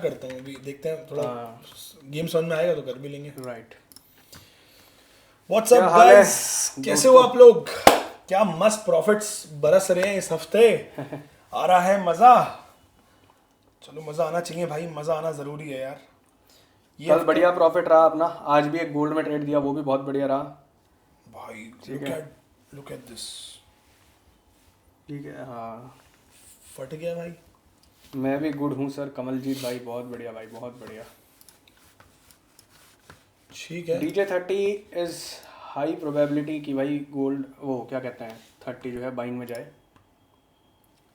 करता हूँ अभी, देखते हैं थोड़ा गेम समझ में आएगा तो कर भी लेंगे। राइट। व्हाट्सअप गाइस, कैसे हो आप लोग? क्या मस्त प्रॉफिट्स बरस रहे हैं इस हफ्ते। आ रहा है मजा। चलो मजा आना चाहिए भाई, मजा आना जरूरी है यार। कल बढ़िया प्रॉफिट रहा अपना, आज भी एक गोल्ड में ट्रेड दिया, वो भी बहुत बढ़िया रहा भाई। ठीक है, लुक एट दिस। ठीक है। हाँ, फट गया भाई। मैं भी गुड हूँ सर कमलजीत भाई, बहुत बढ़िया भाई, बहुत बढ़िया। ठीक है। DJ30 इज हाई प्रोबेबिलिटी कि भाई गोल्ड, वो क्या कहते हैं, 30 जो है बाइंग में जाए,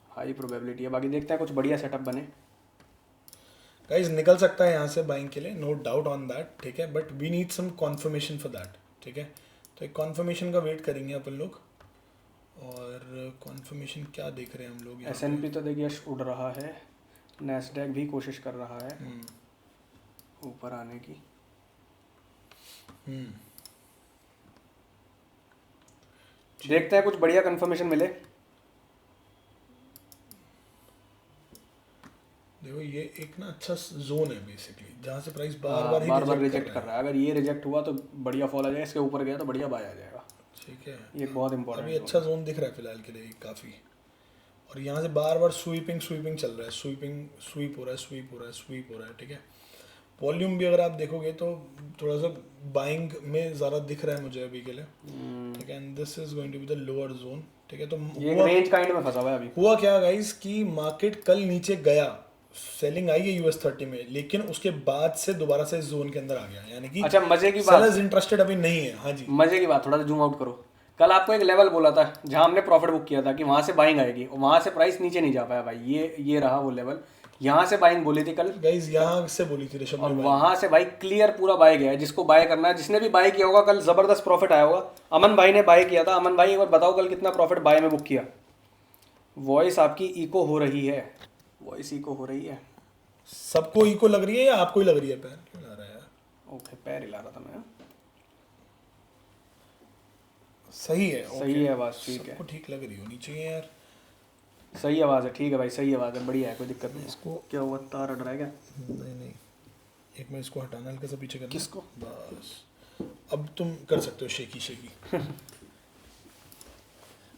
हाई प्रोबेबिलिटी है। बाकी देखते हैं कुछ बढ़िया सेटअप बने। गाइस निकल सकता है यहाँ से बाइंग के लिए, नो डाउट ऑन दैट, ठीक है, but we need some confirmation for that, ठीक है। तो एक कॉन्फर्मेशन का वेट करेंगे अपन लोग। और कॉन्फर्मेशन क्या देख रहे हैं हम लोग यहाँ S&P तो देखिए उड़ रहा है, नैस्डैक भी कोशिश कर रहा है ऊपर आने की। देखते हैं कुछ बढ़िया कंफर्मेशन मिले। देखो ये एक ना अच्छा जोन है बेसिकली, जहाँ से प्राइस बार बार रिजेक्ट कर रहा है। अगर ये रिजेक्ट हुआ तो बढ़िया फॉल आ जाएगा, इसके ऊपर गया तो बढ़िया बाय आ जाएगा। ठीक है, ये बहुत इंपॉर्टेंट अभी अच्छा जोन दिख रहा है फिलहाल के लिए काफ़ी। और यहाँ से बार बार स्वीपिंग चल रहा है, स्वीप हो रहा है, स्वीप हो रहा है, ठीक है। वॉल्यूम भी अगर आप देखोगे तो थोड़ा सा बाइंग में ज़्यादा दिख रहा है मुझे अभी के लिए, ठीक है। And this is going to be the lower zone, ठीक है। तो ये रेंज काइंड में फंसा हुआ है अभी। हुआ क्या गाइस कि मार्केट कल नीचे गया, सेलिंग आई है US30 में, लेकिन उसके बाद से दोबारा से इस जोन के अंदर आ गया, यानी कि अच्छा मजे की बात, सेलर्स इंटरेस्टेड अभी नहीं है। हाँ जी, मजे की बात, थोड़ा सा जूम आउट करो। कल आपको एक लेवल बोला था जहां हमने प्रॉफिट बुक किया था कि वहां से बाइंग आएगी, वहां से प्राइस नीचे नहीं जा पाया भाई। ये रहा वो लेवल, यहाँ से बाइंग बोली थी कल गाइस, यहाँ से बोली थी ऋषभ और ने, वहां से भाई क्लियर पूरा बाय गया है। जिसको बाय करना है, जिसने भी बाय किया होगा कल जबरदस्त प्रॉफिट आया होगा। अमन भाई ने बाय किया था। अमन भाई एक बार बताओ कल कितना प्रॉफिट बाय में बुक किया। वॉइस आपकी इको हो रही है, वॉइस इको हो रही है। सबको इको लग रही है या आपको ही लग रही है? पैर क्यों ला रहा है यार? ओके, पैर हिला रहा था मैं। सही है, सही है आवाज, ठीक है, सबको ठीक लग रही होनी चाहिए यार। सही आवाज है, ठीक है भाई, सही आवाज है, बढ़िया है, कोई दिक्कत नहीं। इसको क्या हुआ, तार अड़ रहा है क्या? नहीं, एक मैं इसको हटाना, हल्का सा पीछे करना। किसको? बस अब तुम कर सकते हो shaky.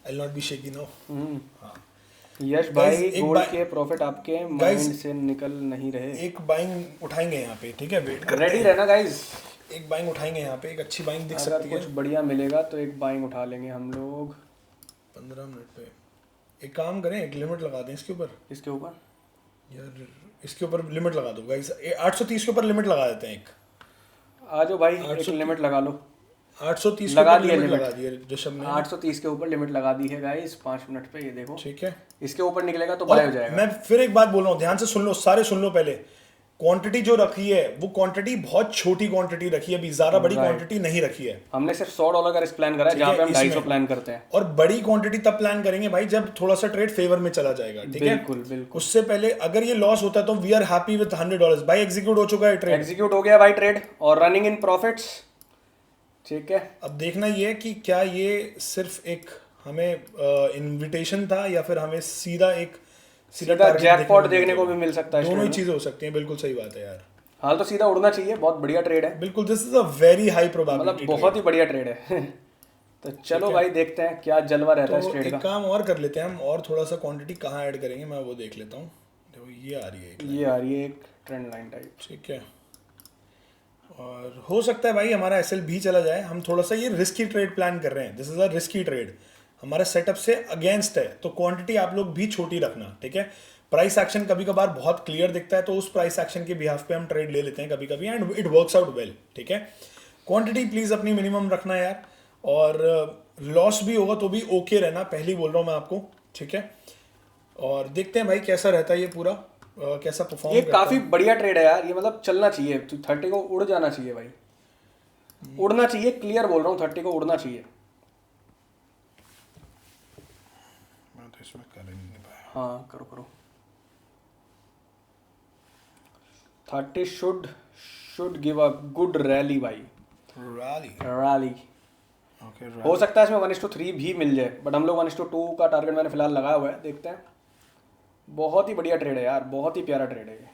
I not be shaky no. हाँ यश भाई, गोल्ड के प्रॉफिट आपके माइंड से निकल नहीं रहे। एक बाइंग उठाएंगे यहाँ पे, ठीक है, वेट करते रेडी रहना गाइस। एक बाइंग उठाएंगे यहाँ पे, एक अच्छी बाइंग दिख अगर सकती है। कुछ बढ़िया मिलेगा तो एक बाइंग उठा लेंगे हम लोग 15 मिनट पे। एक काम करें, एक लिमिट लगा दें इसके ऊपर। इसके ऊपर यार इसके ऊपर लिमिट लगा दो गाइस, 830 के ऊपर लिमिट लगा देते हैं एक। आ जाओ भाई, एक लिमिट लगा लो। 830 लगा दिया लिमिट लगा दी है ऋषभ ने। 830 के ऊपर लिमिट लगा दी है गाइस 5 मिनट पे, ये देखो। ठीक है, इसके ऊपर निकलेगा तो बाय हो जाएगा। मैं फिर एक बात बोल रहा हूँ, ध्यान से सुन लो, सारे सुन लो पहले। क्वांटिटी जो रखी है वो क्वांटिटी बहुत छोटी क्वांटिटी रखी है, अभी ज्यादा बड़ी क्वांटिटी नहीं रखी है। हमने सिर्फ $100 का रिस्क प्लान करा है, जहाँ पे हम 250 प्लान करते हैं। और बड़ी क्वांटिटी तब प्लान करेंगे भाई जब थोड़ा सा ट्रेड फेवर में चला जाएगा, ठीक है। बिल्कुल बिल्कुल। उससे पहले अगर ये लॉस होता है तो वी आर हैप्पी विद $100 भाई। एग्जीक्यूट हो चुका है ट्रेड, एग्जीक्यूट हो गया भाई ट्रेड, और रनिंग इन प्रॉफिट्स, ठीक है। अब देखना ये है कि क्या ये सिर्फ एक हमें इनविटेशन था या फिर हमें सीधा जैकपॉट देखने को भी मिल सकता है। दोनों ही चीजें हो सकती हैं, बिल्कुल सही बात है यार। हाल तो सीधा उड़ना चाहिए, बहुत बढ़िया ट्रेड है। बिल्कुल, this is a very high probability, मतलब बहुत ही बढ़िया ट्रेड है। तो चलो भाई देखते हैं क्या जलवा रहता है इस ट्रेड का। एक काम और कर लेते हैं हम, और थोड़ा सा क्वांटिटी कहाँ ऐड करेंगे मैं वो देख लेता हूँ। देखो ये आ रही है, ये आ रही है एक ट्रेंड लाइन टाइप, ठीक है। और हो सकता है भाई हमारा SL भी चला जाए। हम थोड़ा सा ये रिस्की ट्रेड प्लान कर रहे हैं, this is a risky trade, हमारे सेटअप से अगेंस्ट है, तो क्वांटिटी आप लोग भी छोटी रखना, ठीक है। प्राइस एक्शन कभी कभार बहुत क्लियर दिखता है, तो उस प्राइस एक्शन के बिहाफ पे हम ट्रेड ले लेते हैं कभी कभी, and it works out well, ठीक है। क्वांटिटी प्लीज अपनी मिनिमम रखना यार, और लॉस भी होगा तो भी ओके रहना, पहले ही बोल रहा हूँ मैं आपको, ठीक है। और देखते हैं भाई कैसा रहता है ये पूरा, कैसा परफॉर्म। ये काफी बढ़िया ट्रेड है यार, ये मतलब चलना चाहिए, 30 को उड़ जाना चाहिए भाई, उड़ना चाहिए, क्लियर बोल रहा हूँ, 30 को उड़ना चाहिए। मैं तो इसमें कर नहीं पाया। हाँ करो 30 should give a good rally भाई, रैली। हो सकता है इसमें 1:3 भी मिल जाए, बट हम लोग 1:2 का टारगेट मैंने फिलहाल लगाया हुआ है, देखते हैं। बहुत ही बढ़िया ट्रेड है यार, बहुत ही प्यारा ट्रेड है ये।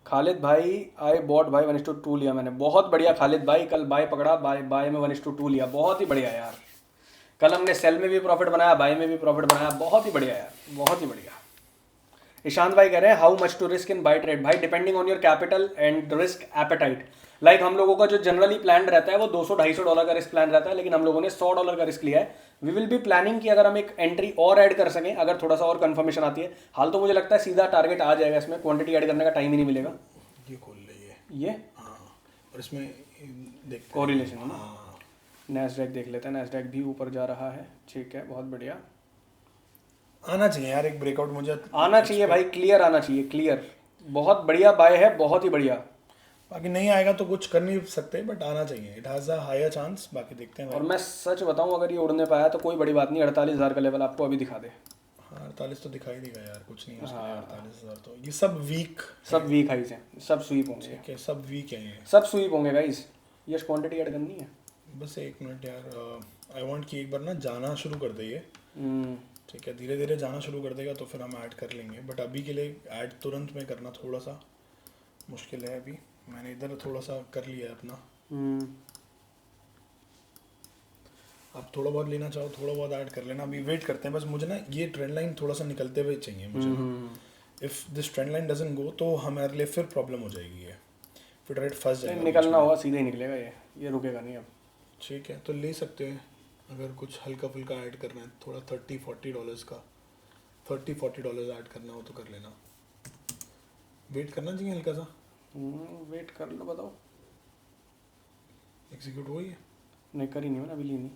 खालिद भाई आई बॉट भाई 1:2 लिया मैंने, बहुत बढ़िया खालिद भाई, कल बाय पकड़ा, बाय बाय में 1:2 लिया, बहुत ही बढ़िया यार। कल हमने सेल में भी प्रॉफिट बनाया, बाय में भी प्रॉफिट बनाया, बहुत ही बढ़िया यार, बहुत ही बढ़िया। ईशांत भाई कह रहे हैं how much to risk in by trade, भाई depending on your capital and risk appetite. Like हम लोगों का जो जनरली प्लान रहता है वो $200-250 का रिस्क प्लान रहता है, लेकिन हम लोगों ने $100 का रिस्क लिया है। वी विल बी प्लानिंग कि अगर हम एक एंट्री और ऐड कर सकें, अगर थोड़ा सा और कंफर्मेशन आती है। हाल तो मुझे लगता है सीधा टारगेट आ जाएगा, इसमें क्वांटिटी ऐड करने का टाइम ही नहीं मिलेगा। ये खोल ले ये हाँ, और इसमें देखते कोरिलेशन है ना। हाँ, नैस्डैक देख लेते हैं, नैस्डैक भी ऊपर जा रहा है, ठीक है, बहुत बढ़िया। आना चाहिए यार एक ब्रेकआउट मुझे, आना चाहिए भाई, क्लियर आना चाहिए, क्लियर। बहुत बढ़िया बाय है, बहुत ही बढ़िया। बाकी नहीं आएगा तो कुछ कर नहीं सकते, बट आना चाहिए, it has a higher chance. बाकी देखते हैं और भाई। मैं सच बताऊं, अगर ये उड़ने पाया तो कोई बड़ी बात नहीं, 48,000 का लेवल आपको अभी दिखा दे। हाँ 48 तो दिखाई देगा यार, कुछ नहीं है उसके लिए 48,000 तो। ये सब वीक, सब वीक हाइज हैं, सब स्वीप होंगे, ठीक है, सब वीक है ये। सब स्वीप होंगे गाइस। यस क्वांटिटी ऐड करनी है। बस एक मिनट यार, आई वांट कि एक बार ना जाना शुरू कर दे ये, हम्म, ठीक है, धीरे धीरे जाना शुरू कर देगा तो फिर हम ऐड कर लेंगे, बट अभी के लिए ऐड तुरंत में करना थोड़ा सा मुश्किल है। अभी मैंने इधर थोड़ा सा कर लिया है अपना, आप थोड़ा बहुत लेना चाहो थोड़ा बहुत ऐड कर लेना, अभी वेट करते हैं। बस मुझे ना ये ट्रेंड लाइन थोड़ा सा निकलते हुए चाहिए मुझे ना। If this trend line doesn't go तो हमारे लिए फिर प्रॉब्लम हो जाएगी, है फिर ट्रेड फंस नहीं जाएगा निकलना बीच में। होगा, सीधे ही निकलेगा ये रुकेगा नहीं अब। ठीक है, तो ले सकते हैं अगर कुछ हल्का फुल्का ऐड करना है, थोड़ा $30-40 का, $30-40 ऐड करना हो तो कर लेना। वेट करना चाहिए हल्का सा, वेट कर लो, बताओ। एग्जीक्यूट हो गई नहीं करी नहीं हो ना, अभी ली नहीं।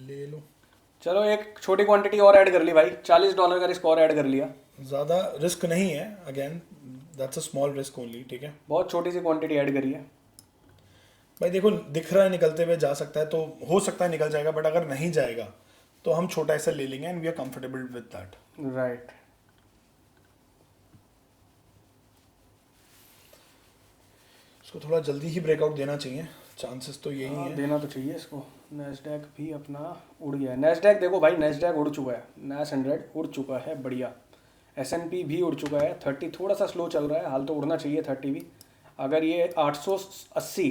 ले लो। चलो एक छोटी क्वांटिटी और ऐड कर ली भाई, $40 का रिस्क और ऐड कर लिया। ज़्यादा रिस्क नहीं है, again that's a small risk only, ठीक है बहुत छोटी सी क्वांटिटी ऐड करी है। भाई। देखो दिख रहा है निकलते हुए जा सकता है, तो हो सकता है निकल जाएगा, बट अगर नहीं जाएगा तो हम छोटा ऐसा ले लेंगे and we are comfortable with that. Right. इसको थोड़ा जल्दी ही ब्रेकआउट देना चाहिए, चांसेस तो यही हाँ हैं। देना तो चाहिए इसको। नैस्डैक भी अपना उड़ गया है। नैस्डैक देखो भाई, नैस्डैक उड़ चुका है, नैस 100 उड़ चुका है, बढ़िया। S&P भी उड़ चुका है, 30 थोड़ा सा स्लो चल रहा है, हाल तो उड़ना चाहिए 30 भी। अगर ये 880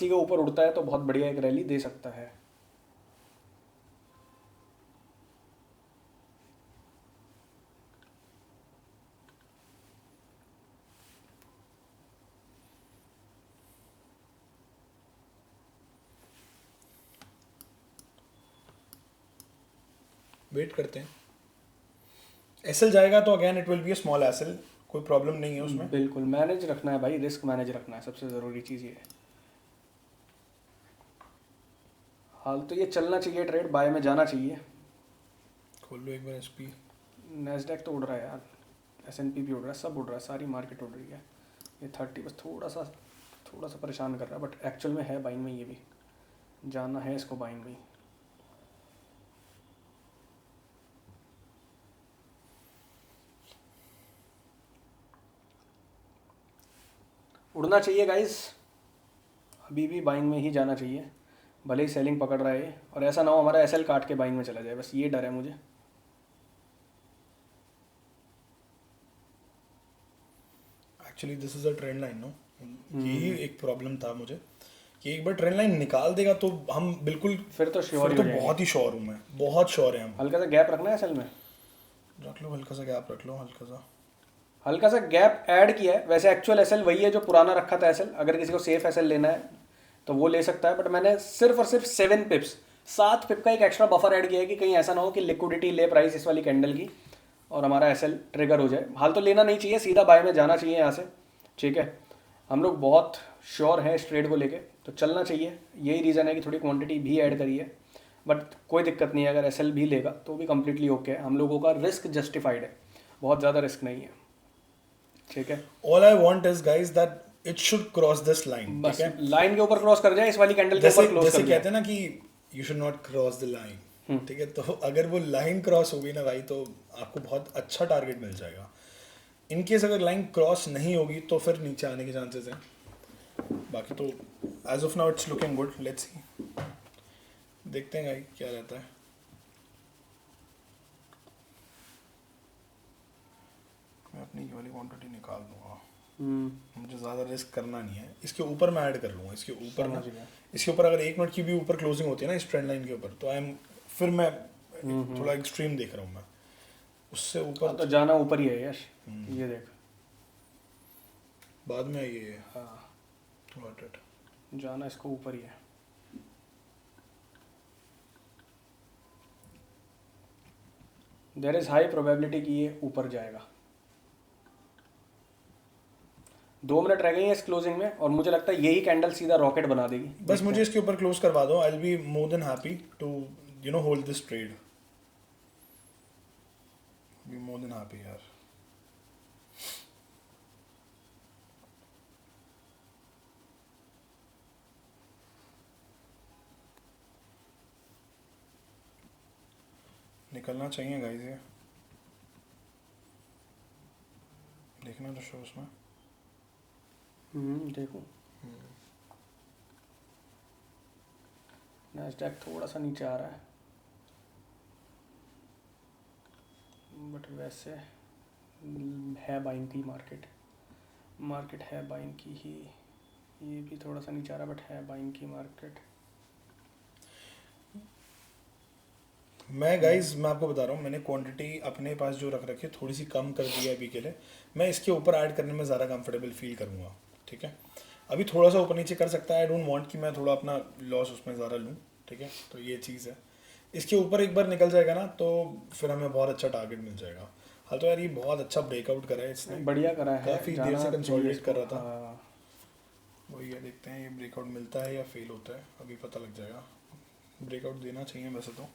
के ऊपर उड़ता है तो बहुत बढ़िया एक रैली दे सकता है। वेट करते हैं, एसएल जाएगा तो again it will be a small SL, कोई प्रॉब्लम नहीं है उसमें। बिल्कुल मैनेज रखना है भाई, रिस्क मैनेज रखना है, सबसे ज़रूरी चीज़ ये है। हाल तो ये चलना चाहिए, ट्रेड बाय में जाना चाहिए। खोल लो एक बार एसपी। नैस्डैक तो उड़ रहा है यार, S&P भी उड़ रहा है, सब उड़ रहा है, सारी मार्केट उड़ रही है। ये 30 बस थोड़ा सा परेशान कर रहा है, बट एक्चुअल में है बाइंग में, ये भी जाना है इसको बाइंग में। उड़ना चाहिए गाइस, अभी भी बाइंग में ही जाना चाहिए, भले ही सेलिंग पकड़ रहा है ये, और ऐसा ना हो हमारा एसएल काट के बाइंग में चला जाए, बस ये डर है मुझे। Actually this is a trend line no, यही एक प्रॉब्लम था मुझे कि एक बार ट्रेंड लाइन निकाल देगा तो हम बिल्कुल फिर तो श्योर फिर ही तो हो जाएंगे। बहुत ही श्योर हूँ मैं, बहुत श्योर है हम। हल्का सा गैप रखना है एसएल में, रख लो हल्का सा गैप, रख लो हल्का सा गैप ऐड किया है। वैसे एक्चुअल एसएल वही है जो पुराना रखा था एसएल, अगर किसी को सेफ एसएल लेना है तो वो ले सकता है, बट मैंने सिर्फ और सिर्फ 7 पिप्स 7 पिप का एक एक्स्ट्रा बफर ऐड किया है कि कहीं ऐसा ना हो कि लिक्विडिटी ले प्राइस इस वाली कैंडल की और हमारा एसएल ट्रिगर हो जाए। हाल तो लेना नहीं चाहिए, सीधा बाय में जाना चाहिए यहाँ से, ठीक है। हम लोग बहुत श्योर हैं इस ट्रेड को लेके, तो चलना चाहिए। यही रीज़न है कि थोड़ी क्वांटिटी भी ऐड करी है, बट कोई दिक्कत नहीं है, अगर एसएल भी लेगा तो भी कम्प्लीटली ओके है। हम लोगों का रिस्क जस्टिफाइड है, बहुत ज़्यादा रिस्क नहीं है, ठीक है। All I want is guys that it should cross this line, बस ठीक है। लाइन के ऊपर क्रॉस कर जाए, इस वाली कैंडल के जैसे ऊपर क्लोज जैसे कर जाए। कहते हैं ना कि you should not cross the line, ठीक है। तो अगर वो लाइन क्रॉस होगी ना भाई तो आपको बहुत अच्छा टारगेट मिल जाएगा। इनकेस अगर लाइन क्रॉस नहीं होगी तो फिर नीचे आने के चांसेस हैं। बाकी तो as of now it's looking good, let's see, देखते हैं भाई क्या रहता है। मैं अपनी ये वाली क्वांटिटी निकाल दूंगा, हम्म, मुझे ज़्यादा रिस्क करना नहीं है। इसके ऊपर मैं ऐड कर लूँगा, इसके ऊपर ना, समझ गया। इसके ऊपर अगर 1 मिनट की भी ऊपर क्लोजिंग होती है ना इस ट्रेंड लाइन के ऊपर, तो आई एम, फिर मैं थोड़ा एक्सट्रीम देख रहा हूँ मैं, उससे हाँ, ऊपर तो जाना ऊपर ही है यश, ये देख। बाद में ये हाँ, गॉट इट। जाना इसको ऊपर ही है। देयर इज हाई प्रोबेबिलिटी कि ये ऊपर जाएगा। 2 मिनट रह गई हैं इस क्लोजिंग में, और मुझे लगता है यही कैंडल सीधा रॉकेट बना देगी। बस मुझे इसके ऊपर क्लोज करवा दो, I will be more than happy to hold this trade, be more than happy यार। निकलना चाहिए गाइस, ये देखना तो शो उसमें। देखो नैस्डैक थोड़ा सा नीचे आ रहा है, बट वैसे है बाइंग की मार्केट है बाइंग की ही। ये भी थोड़ा सा नीचे आ रहा है, बट है बाइंग की मार्केट। मैं गाइस मैं आपको बता रहा हूँ, मैंने क्वांटिटी अपने पास जो रख रखी है थोड़ी सी कम कर दी है अभी के लिए। मैं इसके ऊपर ऐड करने में ज़्यादा कंफर्टेबल फील करूँगा, ठीक है। अभी थोड़ा सा ऊपर नीचे कर सकता है, आई डोंट वांट कि मैं थोड़ा अपना लॉस उसमें ज़्यादा लूँ, ठीक है। तो ये चीज़ है, इसके ऊपर एक बार निकल जाएगा ना तो फिर हमें बहुत अच्छा टारगेट मिल जाएगा। हाल तो यार ये बहुत अच्छा ब्रेकआउट करा है इसने, बढ़िया करा है, काफ़ी देर जाना से चाहिए कंसोलिडेट इसको। कर रहा था। हाँ, वही है, देखते हैं ये ब्रेकआउट मिलता है या फेल होता है, अभी पता लग जाएगा। ब्रेकआउट देना चाहिए वैसे तो।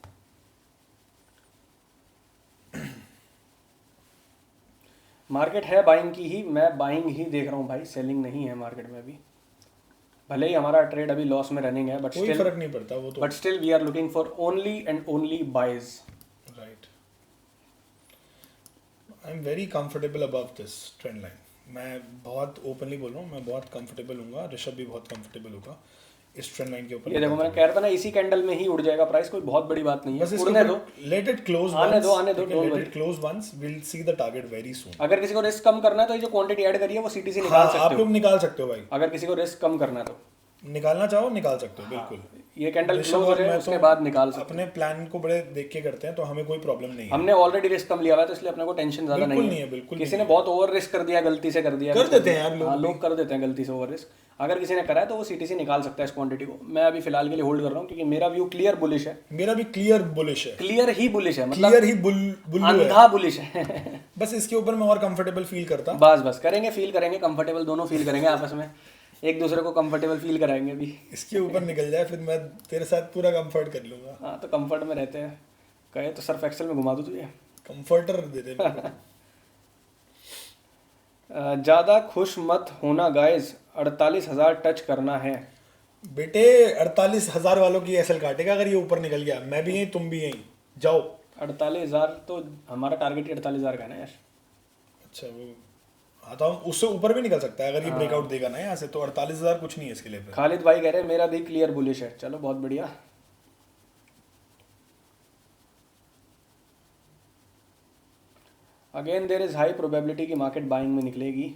मार्केट है बाइंग की ही, मैं बाइंग ही देख रहा हूँ भाई, सेलिंग नहीं है मार्केट में अभी। भले ही हमारा ट्रेड अभी लॉस में रनिंग है, बट कोई फर्क नहीं पड़ता वो तो, but still we are looking for only and only buys. Right. I am very comfortable above this trend line, मैं बहुत ओपनली बोल रहा हूँ, मैं बहुत कंफर्टेबल हूँ, ऋषभ भी बहुत कंफर्टेबल होगा इस ट्रेंड लाइन के ऊपर। ये देखो, मैंने कह रहा था ना, इसी कैंडल में ही उड़ जाएगा प्राइस, कोई बहुत बड़ी बात नहीं बस है, इसके उड़ने दो। ऊपर लेट इट क्लोज आने वंस, दो, आने दो, don't let worry। It close once, will see the target very soon. अगर किसी को रिस्क कम करना है तो ये जो क्वांटिटी ऐड करी है वो सीटीसी हाँ, निकाल आप सकते लोग हो। निकाल सकते हो भाई, अगर किसी को रिस्क कम करना है तो निकालना चाहो निकाल सकते हो बिल्कुल। ये कैंडल ऋषभ क्लोज हो और जाए मैं उसके तो बाद निकाल सकते अपने प्लान को बड़े देख के करते हैं, तो हमें कोई प्रॉब्लम नहीं हैं। है। हमने ऑलरेडी रिस्क कम लिया हुआ है, तो इसलिए अपने को टेंशन ज्यादा बिल्कुल नहीं नहीं है। है, बिल्कुल किसी नहीं ने बहुत ओवर रिस्क कर दिया, गलती से कर दिया, कर देते हैं यार लोग हाँ, भी। लोग कर देते हैं गलती से ओवर रिस्क। अगर किसी ने करा है तो वो सीटीसी निकाल सकता है इस क्वांटिटी को। मैं अभी फिलहाल के लिए होल्ड कर रहा हूँ, क्योंकि मेरा व्यू क्लियर बुलिश है। मेरा भी क्लियर बुलिश है, क्लियर ही बुलिश है, मतलब क्लियर ही बुल्लू है। अंधा बुलिश है। बस इसके ऊपर मैं और कंफर्टेबल फील करता। बस करेंगे, फील करेंगे, कंफर्टेबल दोनों फील करेंगे आपस में, एक दूसरे को कंफर्टेबल फील कराएंगे भी। इसके ऊपर निकल जाए फिर मैं तेरे साथ पूरा कंफर्ट कर लूंगा। हाँ, तो कंफर्ट में रहते हैं। कहे तो सर्फ एक्सेल में घुमा दूँ तुझे। कंफर्टर दे दे मेरे को। ज़्यादा खुश मत होना गाइस, 48,000 टच करना है। बेटे 48,000 वालों की एसएल काटेगा अगर ये ऊपर निकल गया, मैं भी यहीं तुम भी यहीं जाओ। 48,000 तो हमारा टारगेट ही 48,000 का है ना यार। अच्छा वो, हाँ तो हम उससे ऊपर भी निकल सकता है अगर ये ब्रेकआउट देगा ना यहाँ से, तो 48,000 कुछ नहीं है इसके लिए फिर। खालिद भाई कह रहे हैं मेरा भी क्लियर बुलिश है। चलो बहुत बढ़िया। Again there is high probability कि मार्केट बाइंग में निकलेगी।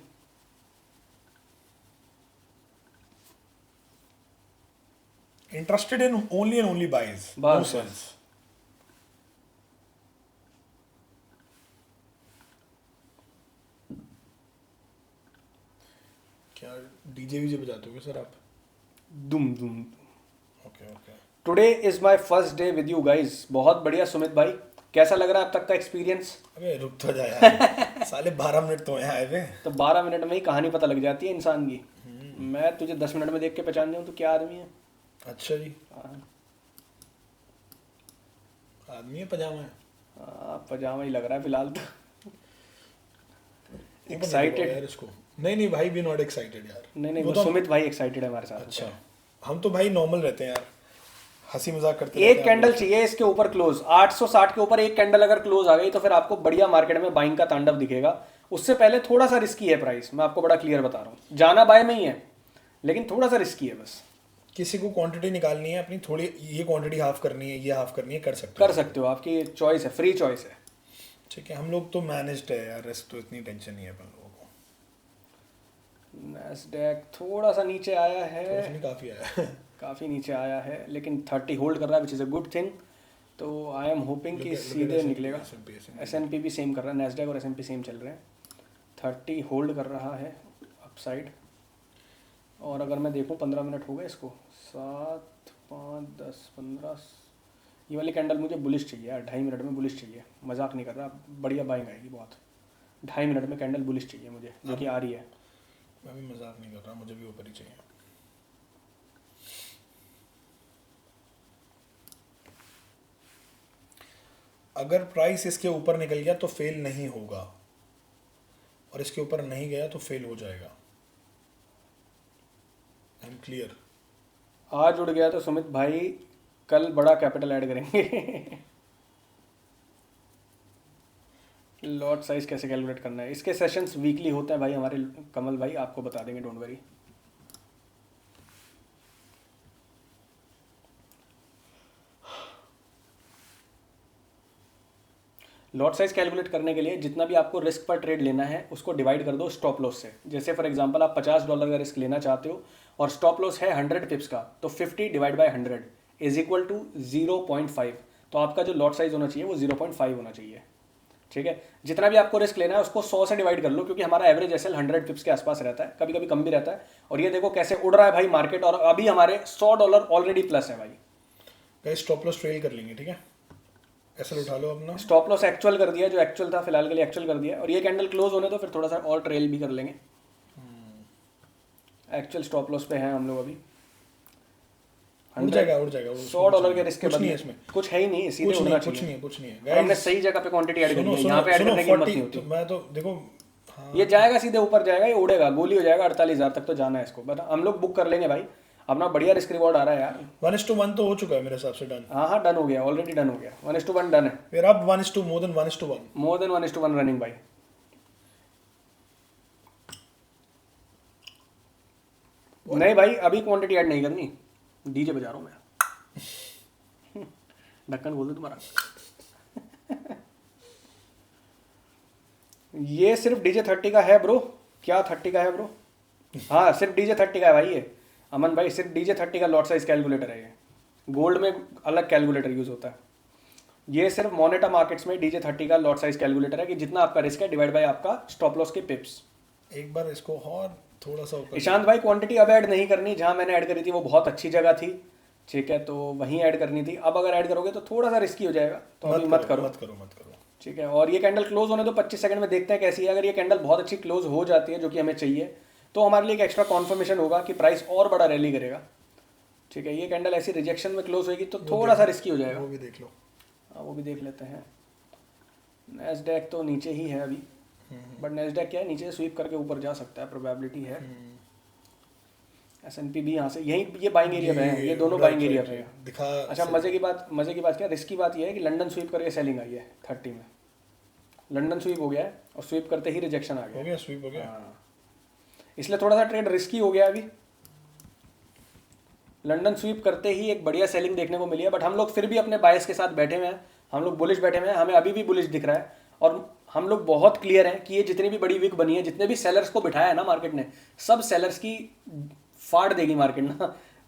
Interested in only and only buys, no बस, सेल्स। क्या डीजे वीजे बजाते हो सर आप? दुम दुम। Okay okay. Today is my first day with you guys. बहुत बढ़िया सुमित भाई, कैसा लग रहा है अब तक का एक्सपीरियंस? अबे रुक तो जा यार। साले 12 मिनट तो यहाँ आए थे। तो 12 मिनट में ही कहानी पता लग जाती है इंसान की। मैं तुझे 10 मिनट में देख के पहचान जाऊँ तो क्या आदमी है। अच्छा जी, हाँ, आदमी है पजामा है। पजामा ही लग रहा है फिलहाल तो। ऊपर नहीं एक्साइटेड? दबाओ यार इसको। नहीं भाई, बी नॉट एक्साइटेड यार। नहीं वो वो तो सुमित भाई एक्साइटेड है हमारे साथ। अच्छा, हम तो भाई नॉर्मल रहते हैं यार, हंसी मजाक करते एक रहते हैं कैंडल हम चाहिए इसके ऊपर क्लोज, 860 के ऊपर एक कैंडल अगर क्लोज आ गई तो फिर आपको बढ़िया मार्केट में बाइंग का तांडव दिखेगा। उससे पहले थोड़ा सा रिस्की है प्राइस, मैं आपको बड़ा क्लियर बता रहा हूँ। जाना बाय में ही है, लेकिन थोड़ा सा रिस्की है बस। लोग। किसी को क्वांटिटी निकालनी है अपनी, थोड़ी ये क्वांटिटी हाफ करनी है, ये हाफ करनी है, कर सकते कर सकते हो, आपकी चॉइस है, फ्री चॉइस है। ठीक है, हम लोग तो मैनेज्ड है यार, रिस्क तो इतनी टेंशन नहीं है अपन लोगों को। नैस्डैक थोड़ा सा नीचे आया है, थोड़ा नहीं, काफ़ी आया। काफ़ी नीचे आया है, लेकिन 30 होल्ड कर रहा है which is a good thing. तो आई एम होपिंग कि सीधे निकलेगा। S&P भी सेम कर रहा है, नैस्डैक और S&P सेम चल रहे हैं। 30 होल्ड कर रहा है अपसाइड। और अगर मैं देखूं 15 मिनट हो गए इसको, 7, 5, 10, 15, ये वाली कैंडल मुझे बुलिश चाहिए यार, 2.5 मिनट में बुलिश चाहिए, मजाक नहीं कर रहा, बढ़िया बाइंग आएगी बहुत। 2.5 मिनट में कैंडल बुलिश चाहिए मुझे, जो कि आ रही है। मैं भी मजाक नहीं कर रहा, मुझे भी ऊपर ही चाहिए। अगर प्राइस इसके ऊपर निकल गया तो फेल नहीं होगा, और इसके ऊपर नहीं गया तो फेल हो जाएगा। I am clear. आज उड़ गया तो सुमित भाई कल बड़ा कैपिटल ऐड करेंगे। लॉट साइज कैसे कैलकुलेट करना है, इसके सेशंस वीकली होते हैं भाई हमारे, कमल भाई आपको बता देंगे, don't worry. Lot size calculate करने के लिए जितना भी आपको रिस्क पर ट्रेड लेना है उसको डिवाइड कर दो स्टॉप लॉस से। जैसे फॉर एग्जांपल आप $50 का रिस्क लेना चाहते हो और स्टॉप लॉस है 100 पिप्स का, तो 50 divide by 100 is equal to 0.5। तो आपका जो लॉट साइज होना चाहिए वो 0.5 होना चाहिए। ठीक है, जितना भी आपको रिस्क लेना है उसको 100 से डिवाइड कर लो, क्योंकि हमारा एवरेज एसएल 100 पिप्स के आसपास रहता है, कभी कभी कम भी रहता है। और ये देखो कैसे उड़ रहा है भाई मार्केट, और अभी हमारे $100 ऑलरेडी प्लस है भाई। गाइस स्टॉप लॉस ट्रेल कर लेंगे, ठीक है, ऐसा उठा लो अपना। स्टॉप लॉस एक्चुअल कर दिया, जो एक्चुअल था फिलहाल के लिए एक्चुअल कर दिया, और ये कैंडल क्लोज होने तो फिर थोड़ा सा और ट्रेल भी कर लेंगे। एक्चुअल स्टॉप लॉस पे हैं हम लोग अभी। उड़ जाएगा, उड़ जाएगा। $100 के रिस्क के कुछ नहीं बदले है इसमें, कुछ है ही नहीं, सीधे कुछ उड़ना नहीं, चाहिए। कुछ नहीं है, कुछ नहीं है और हमने गाइस। सही जगह पे क्वांटिटी ऐड सुनो करनी है, सुनो यहाँ पे ऐड सुनो करने की हिम्मत 40, नहीं होती। तो मैं तो देखो, हाँ ये जाएगा सीधे ऊपर जाएगा, ये उड़ेगा, गोली हो जाएगा, 48,000 तक तो जाना है इसको, बट हम लोग बुक कर लेंगे भाई, अपना बढ़िया रिस्क रिवॉर्ड आ रहा है यार। 1:1 तो हो चुका है मेरे हिसाब से, डन। हाँ हाँ डन हो गया, ऑलरेडी डन हो गया, 1:1 डन है। फिर अब 1:2, more than 1:1। More than 1:1 running भाई। नहीं भाई अभी क्वांटिटी ऐड नहीं करनी, डीजे बजा रहा हूँ मैं। ढक्कन बोल दो तुम्हारा। ये सिर्फ डीजे 30 का है ब्रो, क्या 30 का है ब्रो? हाँ सिर्फ डीजे 30 का है भाई ये, अमन भाई सिर्फ डीजे 30 का लॉट साइज कैलकुलेटर है ये। गोल्ड में अलग कैलकुलेटर यूज होता है, ये सिर्फ मोनेटा मार्केट्स में डीजे 30 का लॉट साइज कैलकुलेटर है कि जितना आपका रिस्क है डिवाइड बाय आपका स्टॉप लॉस के पिप्स। एक बार इसको और थोड़ा सा ऊपर। ईशांत भाई क्वांटिटी अब ऐड नहीं करनी, जहां मैंने ऐड करी थी वो बहुत अच्छी जगह थी, ठीक है, तो वहीं ऐड करनी थी। अब अगर ऐड करोगे तो थोड़ा सा रिस्की हो जाएगा, तो अभी मत करो, मत करो, मत करो। ठीक है। और ये कैंडल क्लोज होने दो 25 सेकंड में, देखते हैं कैसी है। अगर ये कैंडल बहुत अच्छी क्लोज हो जाती है, जो कि हमें चाहिए, तो हमारे लिए एक एक्स्ट्रा कॉन्फर्मेशन होगा कि प्राइस और बड़ा रैली करेगा, ठीक है। ये कैंडल ऐसी रिजेक्शन में क्लोज होगी तो थोड़ा सा रिस्की हो जाएगा, वो भी देख लो। हाँ वो भी देख लेते हैं। नैस्डैक तो नीचे ही है अभी, बट नैस्डैक क्या है, नीचे स्वीप करके ऊपर जा सकता है, प्रोबेबिलिटी है। S&P भी यहाँ से यही, ये बाइंग एरिया पे है, ये दोनों बाइंग एरिया पे है। दिखा। अच्छा मजे की बात क्या, रिस्की बात ये है कि लंदन स्वीप करके सेलिंग आई है 30 में, लंदन स्वीप हो गया है और स्वीप करते ही रिजेक्शन आ हो गया। गया, स्वीप हो गया। हाँ, इसलिए थोड़ा सा ट्रेड रिस्की हो गया अभी। लंदन स्वीप करते ही एक बढ़िया सेलिंग देखने को मिली है, बट हम लोग फिर भी अपने बायस के साथ बैठे हुए हैं, हम लोग बुलिश बैठे हुए हैं, हमें अभी भी बुलिश दिख रहा है। और हम लोग बहुत क्लियर हैं कि ये जितनी भी बड़ी विक बनी है, जितने भी सेलर्स को बिठाया है ना मार्केट ने, सब सेलर्स की फाड़ देगी मार्केट ना,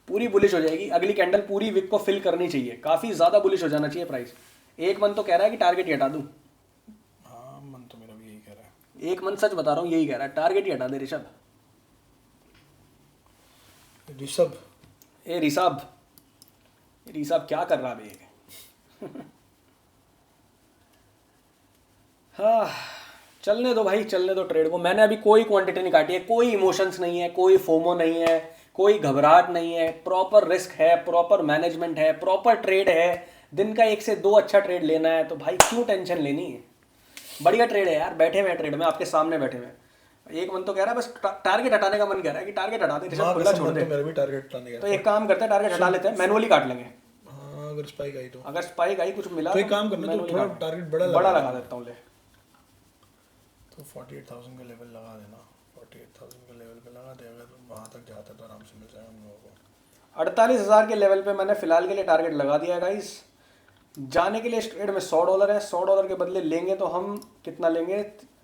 पूरी बुलिश हो जाएगी। अगली कैंडल पूरी विक को फिल करनी चाहिए, काफ़ी ज़्यादा बुलिश हो जाना चाहिए प्राइस। एक मन तो कह रहा है कि टारगेट ही हटा दूँ, हाँ मन तो मेरा भी यही कह रहा है। एक मन सच बता रहा हूँ यही कह रहा है, टारगेट ही हटा दे ऋषभ। ऋषभ, ए ऋषभ, ऋषभ क्या कर रहा है बे? हाँ चलने दो भाई, चलने दो ट्रेड को। मैंने अभी कोई क्वांटिटी नहीं काटी है, कोई इमोशंस नहीं है, कोई फोमो नहीं है, कोई घबराहट नहीं है, प्रॉपर रिस्क है, प्रॉपर मैनेजमेंट है, प्रॉपर ट्रेड है। दिन का 1 से 2 अच्छा ट्रेड लेना है तो भाई क्यों टेंशन लेनी है, बढ़िया ट्रेड है यार, बैठे हुए ट्रेड में आपके सामने बैठे हुए। एक मन तो कह रहा है बस टारगेट हटाने का मन कह रहा है कि टारगेट हटा दे, हाँ, खुला छोड़ मन दे। तो मेरा भी टारगेट हटाने का तो एक काम करते हैं, टारगेट हटा लेते हैं, मैनुअली काट लेंगे। हाँ अगर स्पाइक आई तो, अगर स्पाइक आई कुछ मिला तो एक काम करना, तो manually थोड़ा काट- टारगेट बड़ा लगा देता हूँ ले। तो 48,000 का लेवल लगा देना, 48,000 का लेवल पे लगा दे, अगर वहाँ तक जाता है तो आराम से मिल जाएगा हम लोगों को। 48,000 के लेवल पे मैंने फिलहाल के लिए टारगेट लगा दिया गाइस। जाने के लिए इस ट्रेड में $100 है, $100 के बदले लेंगे तो हम कितना लेंगे,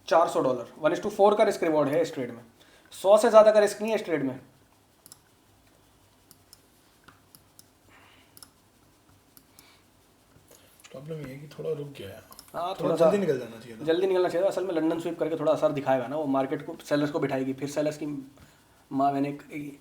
$400। 1:4 का रिस्क रिवॉर्ड है इस ट्रेड में, 100 से ज़्यादा का रिस्क नहीं है इस ट्रेड में। प्रॉब्लम ये है कि थोड़ा रुक गया है। हाँ थोड़ा थोड़ा जल्दी निकल जाना चाहिए था। जल्दी निकलना चाहिए था। असल में लंदन स्वीप करके थोड़ा असर दिखाएगा ना, वो मार्केट को, सेलर्स को बिठाएगी, फिर सेलर्स की माँ मैंने करेगी।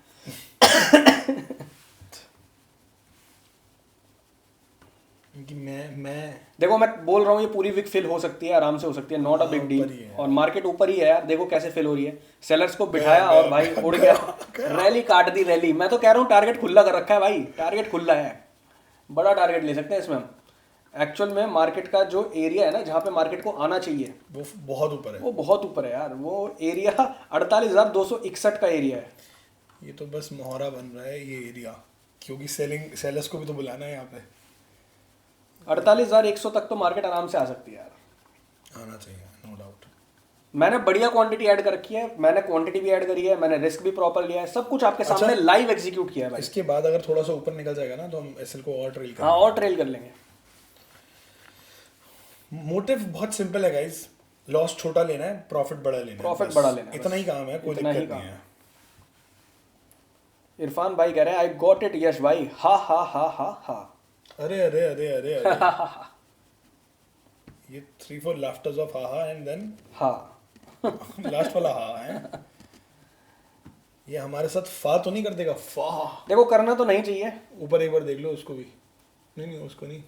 क्योंकि मैं देखो मैं बोल रहा हूँ ये पूरी वीक फिल हो सकती है, आराम से हो सकती है, नॉट अ बिग ऊपर डील। ही है। और मार्केट ऊपर ही है यार, देखो कैसे फिल हो रही है। सेलर्स को बिठाया और भाई उड़ गया, रैली काट दी रैली। मैं तो कह रहा हूँ टारगेट खुला कर रखा है भाई, टारगेट खुला है, बड़ा टारगेट ले सकते हैं इसमें हम। एक्चुअल में मार्केट का जो एरिया है ना, जहाँ पे मार्केट को आना चाहिए, वो बहुत ऊपर है। वो बहुत ऊपर है यार। वो एरिया 48,261 का एरिया है। ये तो बस मोहरा बन रहा है ये एरिया, क्योंकि सेलर्स को भी तो बुलाना है यहाँ पे। 48,100 तक तो मार्केट आराम से आ सकती है यार, आना चाहिए, नो डाउट। मैंने बढ़िया क्वांटिटी ऐड कर रखी है, मैंने क्वांटिटी भी ऐड करी है, मैंने रिस्क भी प्रॉपर लिया है, सब कुछ आपके अच्छा, सामने लाइव एग्जीक्यूट किया है भाई। इसके बाद अगर थोड़ा सा ऊपर निकल जाएगा ना तो हम एसएल को और ट्रेल हाँ और ट्रेल कर लेंगे। मोटिव बहुत सिंपल है गाइस, लॉस छोटा लेना है, प्रॉफिट बड़ा लेना है। प्रॉफिट बस बड़ा लेना है, इतना बस। ही काम है, कोई इतना ही दिक्कत काम नहीं है। इरफान भाई कह रहे हैं आई गॉट इट यश भाई, हा हा हा हा हा। अरे अरे अरे अरे अरे ये 3-4 लाफ्टर्स ऑफ हा एंड देन हाँ लास्ट वाला हा है। ये हमारे साथ फा तो नहीं कर देगा, फा। देखो करना तो नहीं चाहिए। ऊपर एक बार देख लो उसको भी। नहीं नहीं उसको नहीं।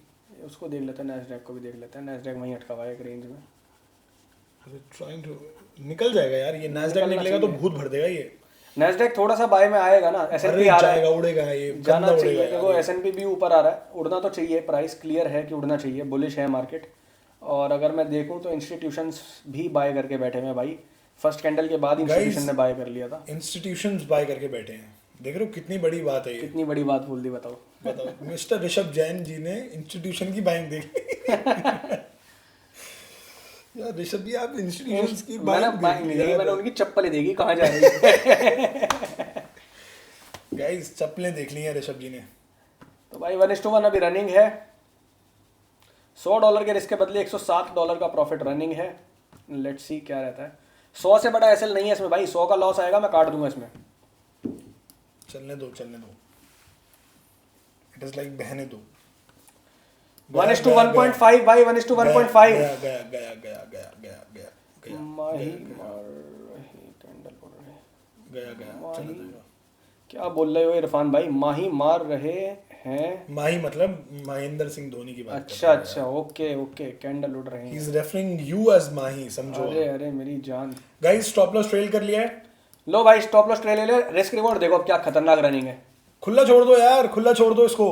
उसको देख लेते हैं, नैस्डैक को भी देख लेते हैं। नैस्डैक वहीं अटका हुआ है एक रेंज में। अरे ट्राइंग टू निकल जाएगा यार, ये नैस्डैक निकलना निकलेगा तो चाहिए। भूत भर देगा ये। नैस्डैक थोड़ा सा बाय में आएगा ना, अरे S&P आ रहा है, जाएगा, उड़ेगा ये, जाना गंदा चाहिए। उड़ेगा देखो यार। S&P भी ऊपर आ रहा है, उड़ना तो चाहिए, प्राइस क्लियर है कि उड़ना चाहिए, बुलिश है मार्केट। और अगर मैं देखूं तो इंस्टीट्यूशंस भी बाय करके बैठे हुए हैं भाई। फर्स्ट कैंडल के बाद इंस्टीट्यूशन ने बाय कर लिया था। इंस्टीट्यूशंस बाय करके बैठे हैं, देख रहे हो कितनी बड़ी बात है ये। कितनी बड़ी बात बोल दी बताओ। बताओ मिस्टर ऋषभ जैन जी ने इंस्टीट्यूशन की बाइंग देखी। यार ऋषभ जी आप इंस्टीट्यूशंस की मैंने बाइंग बाइंग नहीं देखी, मैंने उनकी चप्पल ही देखी कहाँ जा रही है। गाइस चप्पलें देख ली हैं ऋषभ जी ने। तो भाई 1:1 अभी रनिंग है। $100 के रिस्क के बदले $107 का प्रॉफिट रनिंग है। लेट्स सी क्या रहता है। 100 से बड़ा एसएल नहीं है इसमें भाई, 100 का लॉस आएगा मैं काट दूंगा इसमें। चलने दो इट इज लाइक बहने दो। 1:1.5 भाई, 1:1.5। गया गया गया गया गया गया गया गया माही मार रहे कैंडल उड़ रहे। गया गया माही चला जाएगा। क्या बोल रहे हो इरफान भाई? माही मार रहे हैं। माही मतलब महेंद्र सिंह धोनी की बात अच्छा अच्छा, ओके ओके, कैंडल उड़ रहे ही हैं। इज रेफरिंग यू एज माही, समझो। अरे अरे मेरी जान। गाइस स्टॉप लॉस ट्रेल कर लिया है। लो भाई स्टॉप लॉस ट्रेल ले ले। रिस्क रिवॉर्ड देखो अब क्या खतरनाक रनिंग है। खुला छोड़ दो यार, खुला छोड़ दो इसको,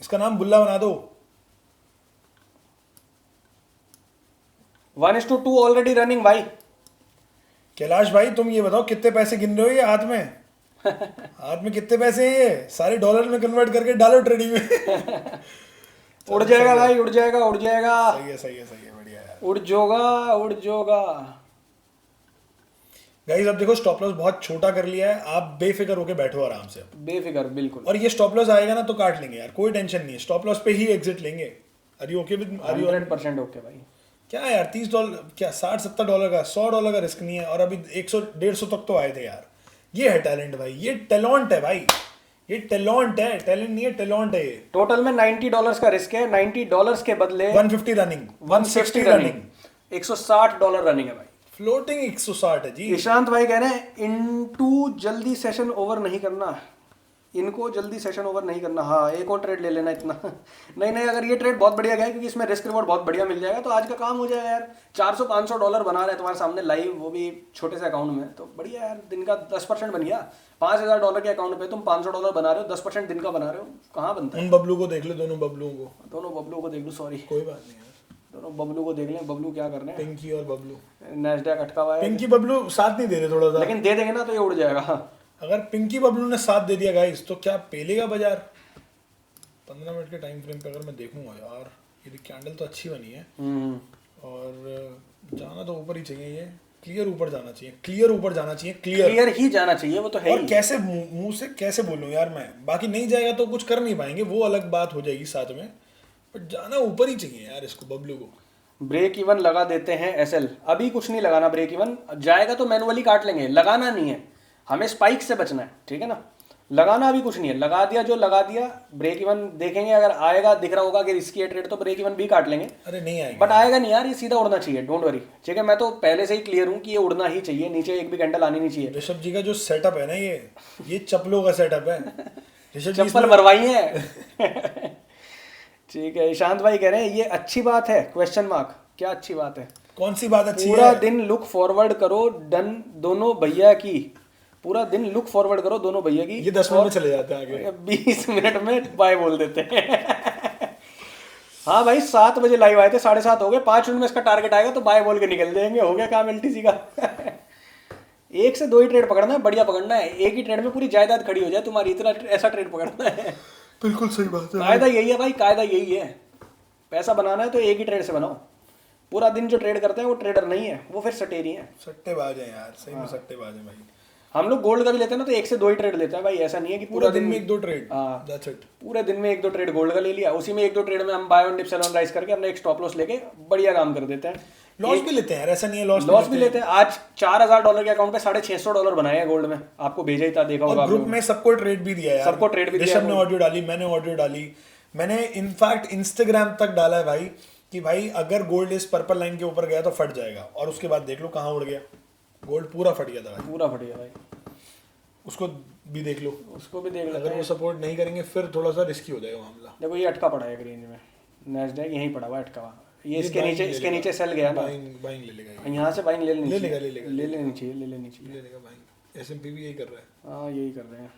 इसका नाम बुल्ला बना दो। 1:2 ऑलरेडी रनिंग भाई। कैलाश भाई तुम ये बताओ कितने पैसे गिन रहे हो ये हाथ में? हाथ में कितने पैसे हैं ये? सारे डॉलर में कन्वर्ट करके डालो ट्रेडिंग में। उड़ जाएगा भाई, उड़ जाएगा उड़ जाएगा। सही है सही है सही है, बढ़िया यार। उड़ जोगा उड़ जोगा। गाइस अब देखो स्टॉप लॉस बहुत छोटा कर लिया है, आप बेफिक्र होके बैठो आराम से। बेफिक्र बिल्कुल। और ये स्टॉप लॉस आएगा ना तो काट लेंगे यार, कोई टेंशन नहीं है, स्टॉप लॉस पे ही एग्जिट लेंगे। Are you okay with? 100% okay भाई। क्या है यार, $30 क्या $60-70 का, $100 का रिस्क नहीं है। और अभी 100-150 तक तो आए थे यार। ये है टैलेंट भाई, ये टैलेंट है भाई, ये टैलेंट है, टैलेंट नहीं है, टैलेंट है ये। टोटल में $90 का रिस्क है। $90 के बदले 150 रनिंग, 160 रनिंग, $160 रनिंग है भाई। फ्लोटिंग 160 है जी। ईशांत भाई कह रहे हैं इनटू जल्दी सेशन ओवर नहीं करना, इनको जल्दी सेशन ओवर नहीं करना। हाँ एक और ट्रेड ले लेना इतना। नहीं नहीं, अगर ये ट्रेड बहुत बढ़िया गया क्योंकि इसमें रिस्क रिवॉर्ड बहुत बढ़िया मिल जाएगा तो आज का काम हो जाएगा यार। $400-500 बना रहे हैं तुम्हारे सामने लाइव, वो भी छोटे से अकाउंट में, तो बढ़िया यार। दिन का 10% बन गया। $5000 के अकाउंट पे तुम $500 बना रहे हो, 10% दिन का बना रहे हो, कहाँ बनता है? उन बबलू को देख लो, दोनों बबलुओं को। दोनों बबलू को देख लो, सॉरी कोई बात नहीं यार, दोनों बबलू को देख लें। बबलू क्या कर रहे हैं? पिंकी और बबलू। नैस्डैक अटका हुआ है, पिंकी बबलू साथ नहीं दे रहे थोड़ा सा। लेकिन दे देंगे ना तो ये उड़ जाएगा। अगर पिंकी बबलू ने साथ दे दिया गाइस तो क्या पेलेगा बाजार? 15 मिनट के टाइम फ्रेम पे अगर मैं देखूंगा यार, ये कैंडल तो अच्छी बनी है और जाना तो ऊपर ही चाहिए, ये क्लियर ऊपर जाना चाहिए, क्लियर ऊपर जाना चाहिए, क्लियर ही जाना चाहिए, वो तो है और ही। कैसे मुंह से कैसे बोलूं यार मैं, बाकी नहीं जाएगा तो कुछ कर नहीं पाएंगे, वो अलग बात हो जाएगी साथ में। बट जाना ऊपर ही चाहिए यार इसको, बबलू को। ब्रेक इवन लगा देते हैं एसएल। अभी कुछ नहीं लगाना ब्रेक इवन, जाएगा तो मैनुअली काट लेंगे, लगाना नहीं है हमें, स्पाइक से बचना है, ठीक है ना। लगाना अभी कुछ नहीं है, लगा दिया जो लगा दिया। ब्रेक इवन देखेंगे, अगर आएगा दिख रहा होगा कि रिस्की है ट्रेड तो ब्रेक इवन भी काट लेंगे। अरे नहीं आएगा, बट आएगा नहीं यार, ये सीधा उड़ना चाहिए, डोंट वरी, ठीक है। मैं तो पहले से ही क्लियर हूँ कि ये उड़ना ही चाहिए, नीचे एक भी कैंडल आनी नहीं चाहिए। ऋषभ जी का जो सेटअप है ना, ये चप्पलों का सेटअप है। ऋषभ जी चप्पल भरवाई है। ठीक है, ईशांत भाई कह रहे हैं ये अच्छी बात है, क्वेश्चन मार्क। क्या अच्छी बात है? कौन सी बात अच्छी पूरा है? दिन लुक फॉरवर्ड करो डन दोनों भैया की, पूरा दिन लुक फॉरवर्ड करो दोनों भैया की। ये 10 मिनट में चले जाते हैं आगे। 20 मिनट में बाय बोल देते हैं। हाँ भाई 7 बजे लाइव आए थे, 7:30 हो गए, 5 मिनट में इसका टारगेट आएगा तो बाय बोल के निकल देंगे, हो गया काम एलटीसी का। 1 से 2 ही ट्रेड पकड़ना है, बढ़िया पकड़ना है, एक ही ट्रेड में पूरी जायदाद खड़ी हो जाए तुम्हारी, इतना ऐसा ट्रेड पकड़ना है। बिल्कुल सही बात है। कायदा यही है भाई, कायदा यही है। पैसा बनाना है तो एक ही ट्रेड से बनाओ। पूरा दिन जो ट्रेड करते हैं वो ट्रेडर नहीं है, वो फिर सटेरी है, सट्टेबाज है यार, सही में सट्टेबाज है भाई। हम लोग गोल्ड का भी लेते हैं ना तो 1 से 2 ही ट्रेड लेते हैं भाई, ऐसा नहीं है कि पूरा दिन में 1-2 ट्रेड, हाँ, दैट्स इट। पूरे दिन में 1-2 ट्रेड गोल्ड का ले लिया, उसी में 1-2 ट्रेड में हम buy on dip sell on rise करके अपने एक स्टॉप लॉस लेके बढ़िया काम कर देते हैं। लॉस भी लेते हैं यार, ऐसा नहीं है लॉस भी लेते हैं। आज $4000 के अकाउंट पे $650 बनाए हैं गोल्ड में, आपको भेजा ही था, देखा होगा और ग्रुप में सबको ट्रेड भी दिया यार, सबको ट्रेड भी दिया। ऋषभ ने ऑडियो डाली, मैंने ऑडियो डाली, मैंने इनफैक्ट इंस्टाग्राम तक डाला है भाई कि भाई अगर गोल्ड इस पर्पल लाइन के ऊपर गया तो फट जाएगा, और उसके बाद देख लो कहाँ उड़ गया, गोल्ड पूरा फट गया था भाई, पूरा फट गया भाई। उसको भी देख लो, उसको भी देख लेते अगर हैं। वो सपोर्ट नहीं करेंगे फिर थोड़ा सा रिस्की हो जाएगा मामला। देखो ये अटका पड़ा है एक रेंज में, नैस्डैक यहीं पड़ा हुआ है अटका हुआ, ये इसके नीचे सेल गया ना, बाइंग ले लेगा, यहाँ से बाइंग ले लेनी ले चाहिए, लेगा, ले लेनी चाहिए, ले लेनी चाहिए। ले लेगा बाइंग। एसएमपी भी यही कर रहा है, हाँ यही कर रहे हैं,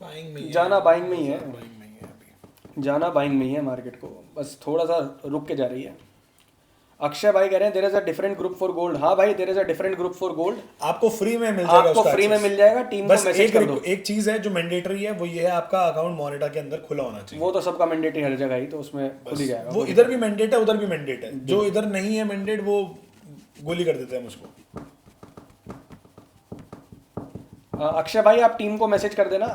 बाइंग में ही है, जाना बाइंग में ही है, बाइंग में ही है अभी, जाना बाइंग में ही है मार्केट को, बस थोड़ा सा रुक के जा रही है। अक्षय भाई कह रहे हैं there is a different group for gold. हाँ भाई there is a different group for gold, आपको फ्री में मिल जाएगा, आपको फ्री में मिल जाएगा, टीम को बस मैसेज कर दो। एक चीज है जो मैंडेटरी है, वो ये है आपका अकाउंट मॉनिटर के अंदर खुला होना चाहिए। वो तो सबका मैंडेटरी हर जगह ही, तो उसमें खुल ही जाएगा। वो इधर भी मैंडेट है, उधर भी मैंडेट है, जो इधर नहीं है मैंडेट वो गोली कर देते हैं मुझको। अक्षय भाई आप टीम को मैसेज कर देना,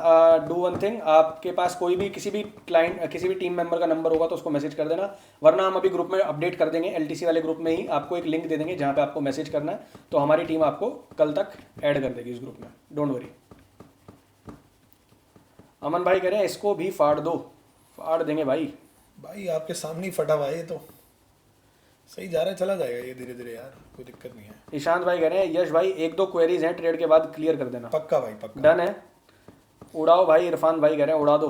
डू वन थिंग, आपके पास कोई भी किसी भी क्लाइंट किसी भी टीम मेंबर का नंबर होगा तो उसको मैसेज कर देना, वरना हम अभी ग्रुप में अपडेट कर देंगे, एलटीसी वाले ग्रुप में ही आपको एक लिंक दे देंगे जहाँ पे आपको मैसेज करना है, तो हमारी टीम आपको कल तक ऐड कर देगी इस ग्रुप में, डोंट वरी। अमन भाई कह रहे हैं इसको भी फाड़ दो, फाड़ देंगे भाई। भाई आपके सामने ही फटा हुआ है ये, तो सही जा रहा है, चला जाएगा ये धीरे धीरे यार, कोई दिक्कत नहीं है। ईशांत भाई कह रहे हैं यश भाई 1-2 क्वेरीज हैं ट्रेड के बाद क्लियर कर देना। पक्का भाई पक्का, डन है, उड़ाओ भाई। इरफान भाई कह रहे हैं उड़ा दो,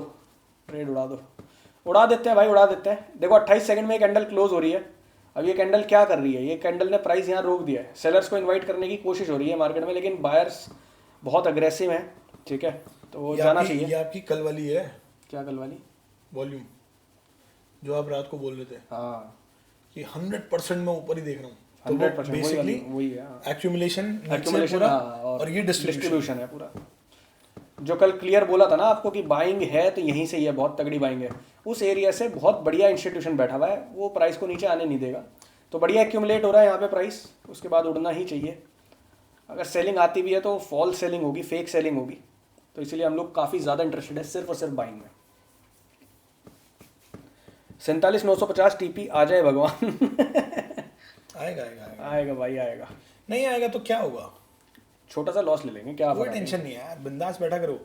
ट्रेड उड़ा दो, उड़ा देते हैं भाई, उड़ा देते हैं। देखो 28 सेकंड में ये कैंडल क्लोज हो रही है, अब ये कैंडल क्या कर रही है, ये कैंडल ने प्राइस यहाँ रोक दिया है, सेलर्स को इन्वाइट करने की कोशिश हो रही है मार्केट में, लेकिन बायर्स बहुत अग्रेसिव हैं, ठीक है, तो वो जाना चाहिए। ये आपकी कल वाली है, क्या कल वाली? वॉल्यूम जो आप रात को बोल रहे थे, हाँ कि 100% मैं ऊपर ही देख रहा हूँ, तो 100% बेसिकली वही है, एक्यूमुलेशन Accumulation, हाँ, और ये डिस्ट्रीब्यूशन है पूरा। जो कल क्लियर बोला था ना आपको कि बाइंग है तो यहीं से ही है, बहुत तगड़ी बाइंग है, उस एरिया से बहुत बढ़िया इंस्टीट्यूशन बैठा हुआ है, वो प्राइस को नीचे आने नहीं देगा, तो बढ़िया एक्यूमुलेट हो रहा है यहाँ पे प्राइस, उसके बाद उड़ना ही चाहिए। अगर सेलिंग आती भी है तो फॉल्स सेलिंग होगी, फेक सेलिंग होगी, तो इसीलिए हम लोग काफ़ी ज़्यादा इंटरेस्टेड है सिर्फ और सिर्फ बाइंग में। 47,950 टीपी आ जाए भगवान। आएगा आएगा आएगा आएगा भाई आएगा, नहीं आएगा तो क्या होगा, छोटा सा लॉस ले लेंगे, क्या कोई फर्क है? टेंशन नहीं है यार, बिंदास बैठा करो।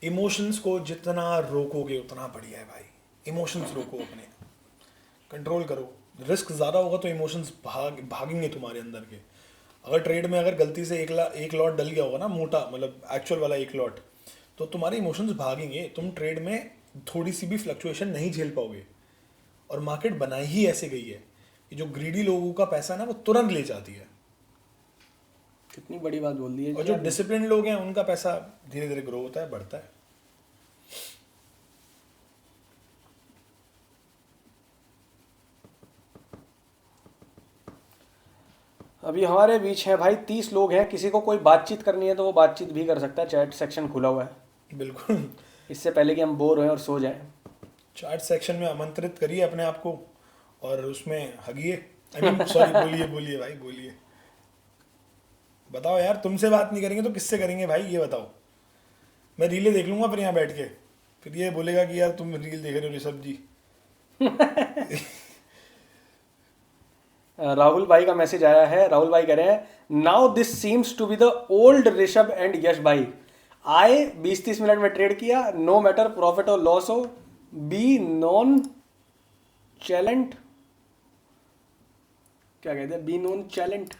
इमोशंस को जितना रोकोगे उतना बढ़िया है भाई, इमोशंस रोको, अपने कंट्रोल करो। रिस्क ज़्यादा होगा तो इमोशंस भागेंगे तुम्हारे अंदर के। अगर ट्रेड में अगर गलती से एक लॉट डल गया होगा ना, मोटा मतलब एक्चुअल वाला एक लॉट, तो तुम्हारे इमोशंस भागेंगे, तुम ट्रेड में थोड़ी सी भी फ्लक्चुएशन नहीं झेल पाओगे। और मार्केट बनाई ही ऐसे गई है कि जो ग्रीडी लोगों का पैसा ना वो तुरंत ले जाती है, कितनी बड़ी बात बोल दी है। और जो डिसिप्लिन लोग हैं उनका पैसा धीरे धीरे ग्रो होता है, बढ़ता है। अभी हमारे बीच हैं भाई 30 लोग हैं, किसी को कोई बातचीत करनी है तो वो बातचीत भी कर सकता है, चैट सेक्शन खुला हुआ है, बिल्कुल, इससे पहले कि हम बोर हों और सो जाएं। चैट सेक्शन में आमंत्रित करिए अपने आप को और उसमें हगिए, आई मीन सॉरी, बोलिए बोलिए भाई बोलिए, बताओ यार, तुमसे बात नहीं करेंगे तो किससे करेंगे भाई, ये बताओ। मैं रीलें देख लूंगा फिर यहाँ बैठ के, फिर ये बोलेगा कि यार तुम रील देख रहे हो ऋषभ जी, राहुल भाई का मैसेज आया है। राहुल भाई कह रहे हैं now this seems to be the old Rishabh and Yash भाई। आए 20-30 मिनट में ट्रेड किया, नो मैटर प्रॉफिट और लॉस हो, बी नॉन चैलेंट, क्या कहते हैं, be nonchalant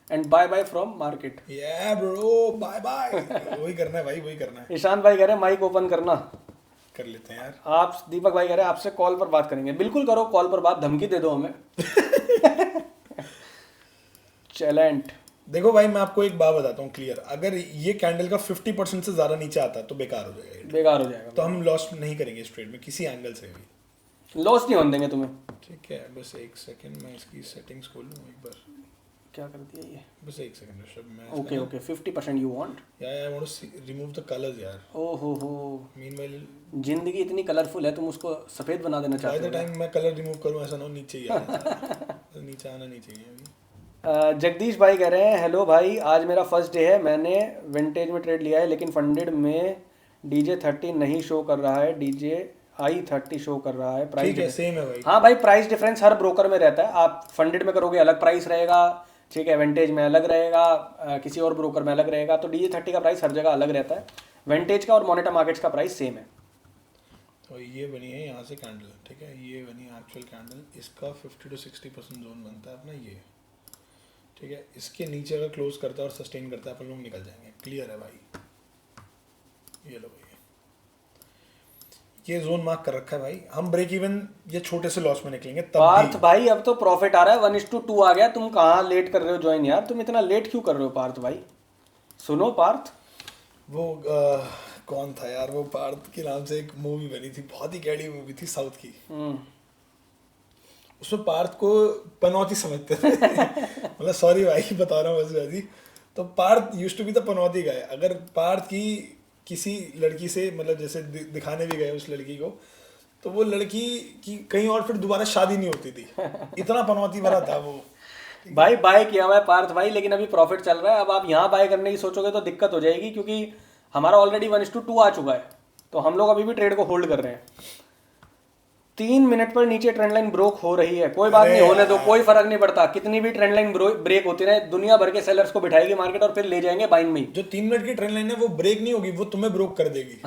and bye bye from market. Yeah bro, bye bye. वही करना है भाई, वही करना है। ईशान भाई कह रहे हैं माइक ओपन करना। कर लेते हैं यार। आप दीपक भाई कह रहे हैं आपसे कॉल पर बात करेंगे। बिल्कुल करो, कॉल पर बात, धमकी दे दो हमें। चैलेंट। देखो भाई, मैं आपको एक बात बताता हूँ क्लियर, अगर ये कैंडल का 50% से ज्यादा नीचे आता है तो बेकार हो जाएगा ये। बेकार हो जाएगा। तो हम लॉस नहीं करेंगे इस ट्रेड में किसी एंगल से भी। लॉस नहीं होने देंगे तुम्हें। ठीक है, बस एक सेकंड, मैं इसकी सेटिंग्स खोलूँ एक बार। क्या कर दिया ये? बस एक सेकंड ऋषभ, मैं ओके ओके 50% यू वांट। यार I want to remove the colours यार। ओहो हो, मीनवाइल जिंदगी इतनी कलरफुल है, तुम उसको सफेद बना देना बाय चाहते द हो। टाइम मैं कलर रिमूव करूँ ऐसा ना हो नीचे ही आ जाए। नीचे आना नहीं चाहिए अभी। जगदीश भाई कह रहे हैं हेलो भाई, आज मेरा फर्स्ट डे है, मैंने विंटेज में ट्रेड लिया है लेकिन फंडेड में DJ30 नहीं शो कर रहा है, DJI30 शो कर रहा है। ठीक प्राइस है, सेम है भाई। हाँ भाई, प्राइस डिफरेंस हर ब्रोकर में रहता है। आप फंडेड में करोगे अलग प्राइस रहेगा, ठीक है, विंटेज में अलग रहेगा, किसी और ब्रोकर में अलग रहेगा। तो DJ30 का प्राइस हर जगह अलग रहता है। विंटेज का और मोनेटा मार्केट्स का प्राइस सेम है। तो ये बनी है यहाँ से कैंडल, ठीक है, ये बनी एक्चुअल कैंडल, इसका 50 to 60% जोन बनता है अपना ये, ठीक है। इसके नीचे अगर क्लोज करता है और सस्टेन करता है अपन लोग निकल जाएंगे। क्लियर है भाई, ये लो भाई, ये जोन मार्क कर रखा है भाई। हम ब्रेक इवन ये छोटे से लॉस में निकलेंगे तब पार्थ भी। भाई अब तो प्रॉफिट आ रहा है, 1:2 आ गया। तुम कहाँ लेट कर रहे हो ज्वाइन यार? तुम इतना लेट क्यों कर रहे हो पार्थ भाई? सुनो पार्थ, वो कौन था यार, वो पार्थ के नाम से एक मूवी बनी थी, बहुत ही कैडी मूवी थी साउथ की। उसमें पार्थ को पनौती समझते थे। मतलब सॉरी भाई बता रहा हूँ बस वैसी। तो Parth used to be the panauti guy. अगर पार्थ की किसी लड़की से मतलब जैसे दिखाने भी गए उस लड़की को, तो वो लड़की की कहीं और फिर दोबारा शादी नहीं होती थी, इतना पनौती भरा था वो। भाई बाय किया हुआ है पार्थ भाई, लेकिन अभी प्रॉफिट चल रहा है। अब आप यहाँ बाय करने की सोचोगे तो दिक्कत हो जाएगी, क्योंकि हमारा ऑलरेडी 1:2 आ चुका है। तो हम लोग अभी भी ट्रेड को होल्ड कर रहे हैं। 3 मिनट पर नीचे ट्रेंड लाइन ब्रोक हो रही है, कोई बात नहीं, होने दो, कोई फर्क नहीं पड़ता। कितनी भी ट्रेंड लाइन ब्रेक होती रहे, दुनिया भर के सेलर्स को बिठाएगी मार्केट और फिर ले जाएंगे बाइंग में। जो 3 मिनट की ट्रेंड लाइन है वो ब्रेक नहीं होगी, वो तुम्हें ब्रोक कर देगी।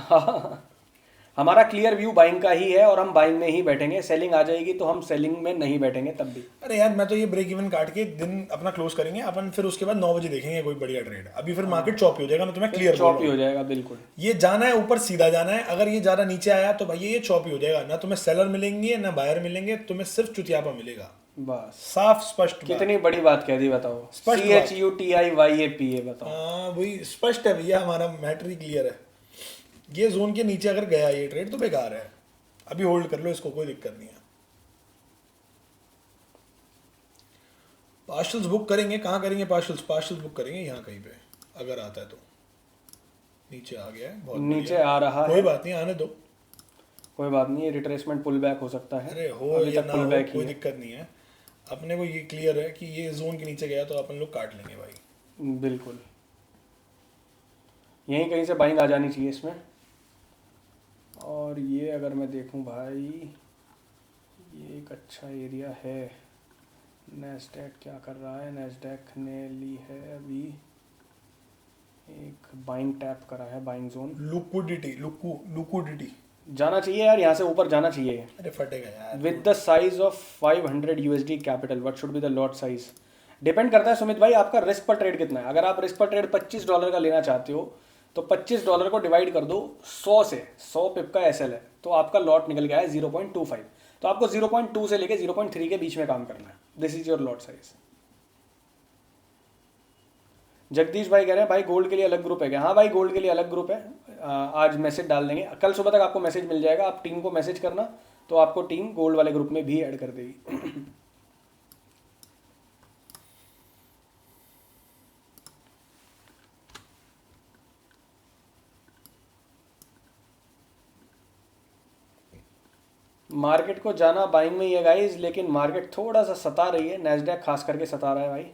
हमारा क्लियर व्यू बाइंग का ही है और हम बाइंग में ही बैठेंगे। सेलिंग आ जाएगी तो हम सेलिंग में नहीं बैठेंगे तब भी। अरे यार, मैं तो ये ब्रेक इवन काट के दिन अपना क्लोज करेंगे अपन, फिर उसके बाद 9 बजे देखेंगे कोई बढ़िया ट्रेड। अभी फिर मार्केट चॉपी हो जाएगा, मैं तुम्हें क्लियर चॉपी हो जाएगा बिल्कुल। ये जाना है ऊपर सीधा जाना है। अगर ये ज्यादा नीचे आया तो भैया ये चॉपी हो जाएगा, ना तुम्हें सेलर मिलेंगे ना बायर मिलेंगे, तुम्हें सिर्फ चुतियापा मिलेगा। बस साफ स्पष्ट बात। कितनी बड़ी बात कह दी, बताओ। स्पष्ट बात। CHUTIYAPA बताओ। हाँ वही स्पष्ट है भैया, हमारा मैटर ही क्लियर है। ये जोन के नीचे अगर गया ये ट्रेड तो बेकार है, अभी होल्ड कर लो इसको, कोई दिक्कत नहीं है। पार्शल्स बुक करेंगे, कहाँ करेंगे पार्शल्स बुक करेंगे यहाँ कहीं पे, अगर आता है तो। नीचे आ गया है, बहुत नीचे आ रहा कोई है, बात नहीं, आने दो, कोई बात नहीं। रिट्रेसमेंट पुल बैक हो सकता है। अरे हो अभी या तक ना पुल हो बैक ही कोई है। दिक्कत नहीं है। अपने को ये क्लियर है कि ये जोन के नीचे गया तो अपन लोग काट लेंगे भाई। बिल्कुल, यहीं कहीं से बाइंग आ जानी चाहिए इसमें। और ये अगर मैं देखूं भाई, ये एक अच्छा एरिया है। नैस्डैक क्या कर रहा है? नैस्डैक ने ली है अभी एक बाइंग टैप करा है, बाइंग जोन। लिक्विडिटी जाना चाहिए यार, यहाँ से ऊपर जाना चाहिए। अरे फटेगा यार। With the size of 500 USD capital, what should be the lot size? Depend करता है सुमित भाई, आपका रिस्क पर ट्रेड कितना है। अगर आप रिस्क पर ट्रेड $25 का लेना चाहते हो तो $25 को डिवाइड कर दो 100 से, 100 पिप का SL है, तो आपका लॉट निकल गया है 0.25। तो आपको 0.2 से लेके 0.3 के बीच में काम करना है। This is your lot size. Jagdish भाई कह रहे हैं भाई गोल्ड के लिए अलग ग्रुप है क्या? हाँ भाई, गोल्ड के लिए अलग ग्रुप है। आज मैसेज डाल देंगे, कल सुबह तक आपको मैसेज मिल जाएगा। आप टीम को मैसेज करना तो आपको टीम गोल्ड वाले ग्रुप में भी ऐड कर देगी। मार्केट को जाना बाइंग में ही है गाइस, लेकिन मार्केट थोड़ा सा सता रही है। नैस्डैक खास करके सता रहा है भाई।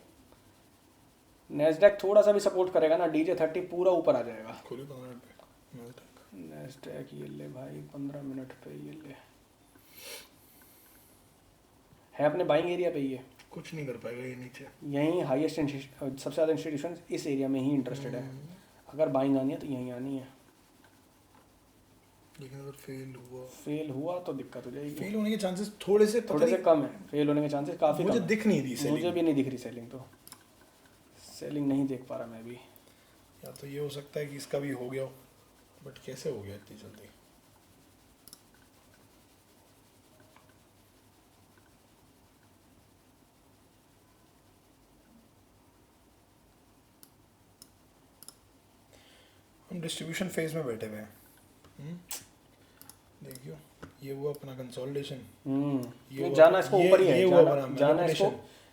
नैस्डैक थोड़ा सा भी सपोर्ट करेगा ना, DJ30 पूरा ऊपर आ जाएगा। नैस्डैक ये ले भाई 15 मिनट पे, ये ले है अपने बाइंग एरिया पे ही है। कुछ नहीं कर पाएगा ये नीचे। यहीं हाईएस्ट सबसे ज़्यादा इंस्टीट्यूशन इस एरिया में ही इंटरेस्टेड है। अगर बाइंग आनी है तो यहीं आनी है। लेकिन अगर फेल हुआ तो दिक्कत हो जाएगी। फेल होने के चांसेस थोड़े से कम है। फेल होने के चांसेस काफ़ी मुझे कम दिख नहीं रही है। सेलिंग। मुझे भी नहीं दिख रही सेलिंग। तो सेलिंग नहीं देख पा रहा मैं भी। या तो ये हो सकता है कि इसका भी हो गया हो, बट कैसे हो गया इतनी जल्दी? हम डिस्ट्रीब्यूशन फेज में बैठे हुए हैं। देखियो, ये हुआ अपना कंसोलिडेशन। ये जाना इसको ऊपर ही है।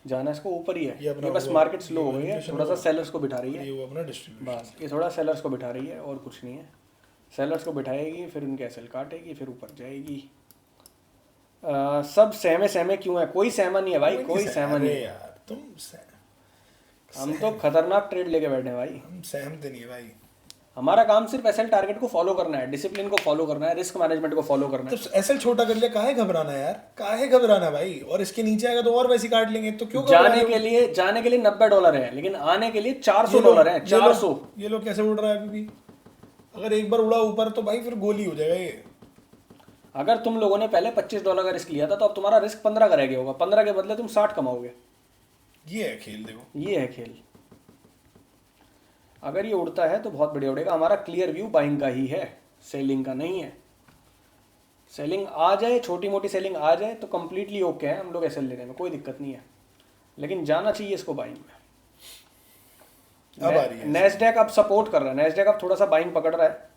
जाना इसको ऊपर ही है। ये अपना ये बस हुआ, मार्केट स्लो ये हो गई है, manipulation थोड़ा सा हुआ। सेलर्स को बिठा रही है। ये हुआ अपना डिस्ट्रीब्यूशन। बस ये थोड़ा सेलर्स को बिठा रही है और कुछ नहीं है। सेलर्स को बिठाएगी, फिर उनके एसएल काटेगी, फिर ऊपर जाएगी। सब सहमे सहमे क्यों है? कोई सहमा नहीं है भाई, कोई सहमा नहीं है। यार तुम हम तो खतरनाक ट्रेड लेके बैठे हैं भाई। हम सहमते नहीं है भाई। हमारा काम सिर्फ एसएल टारगेट को फॉलो करना है, डिसिप्लिन को फॉलो करना है, रिस्क मैनेजमेंट को फॉलो करना है। तो एसएल छोटा कर लिया, काहे घबराना यार? काहे घबराना भाई? और इसके नीचे आएगा तो और वैसी काट लेंगे, तो क्यों घबरा रहे हो? जाने के लिए $90 है, लेकिन आने के लिए $400 है। 400। ये लोग कैसे उड़ रहा है अभी भी? अगर एक बार उड़ा ऊपर तो भाई फिर गोली हो जाएगा ये। अगर तुम लोगों ने पहले $25 का रिस्क लिया था तो अब तुम्हारा रिस्क 15 का रह गया होगा। 15 के बदले तुम 60 कमाओगे। ये है खेल, देखो ये है खेल। अगर ये उड़ता है तो बहुत बढ़िया उड़ेगा। हमारा क्लियर व्यू बाइंग का ही है, सेलिंग का नहीं है। सेलिंग आ जाए, छोटी मोटी सेलिंग आ जाए तो कंप्लीटली ओके है, हम लोग एसएल लेने में कोई दिक्कत नहीं है। लेकिन जाना चाहिए इसको बाइंग में। अब आ रही है नैस्डैक अब सपोर्ट कर रहा है। नैस्डैक अब थोड़ा सा बाइंग पकड़ रहा है।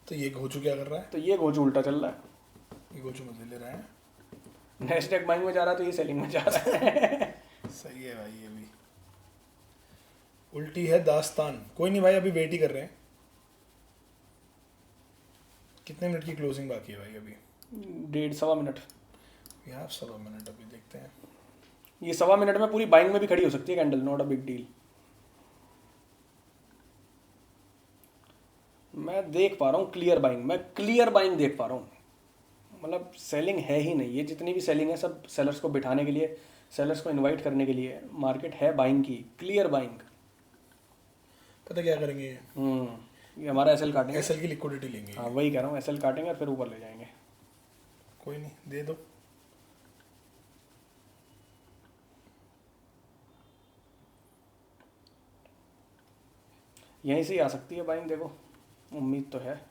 तो ये घोचू क्या कर रहा है? तो ये घोचू उल्टा चल रहा है। ये घोचू मजे ले रहा है। नैस्डैक बाइंग में जा रहा है तो ये सेलिंग में जा रहा है। सही है भाई। ये भी उल्टी है दास्तान। कोई नहीं भाई, अभी वेट ही कर रहे हैं। कितने मिनट की क्लोजिंग बाकी है भाई अभी? 1.5-1.25 मिनट। वी हैव 7 मिनट अभी, देखते हैं। ये 1.25 मिनट में पूरी बाइंग में भी खड़ी हो सकती है candle, not a big deal. मैं देख पा रहा हूँ क्लियर बाइंग, मैं क्लियर बाइंग देख पा रहा हूँ। मतलब सेलिंग है ही नहीं। ये जितनी भी सेलिंग है सब सेलर्स को बिठाने के लिए, सेलर्स को इनवाइट करने के लिए। मार्केट है बाइंग की, क्लियर बाइंग। पता क्या करेंगे? ये हमारा एसएल काटेंगे। एसएल की लिक्विडिटी लेंगे। हाँ वही कह रहा हूँ, एसएल काटेंगे और फिर ऊपर ले जाएंगे। कोई नहीं, दे दो। यहीं से ही आ सकती है बाइंग, देखो उम्मीद तो है।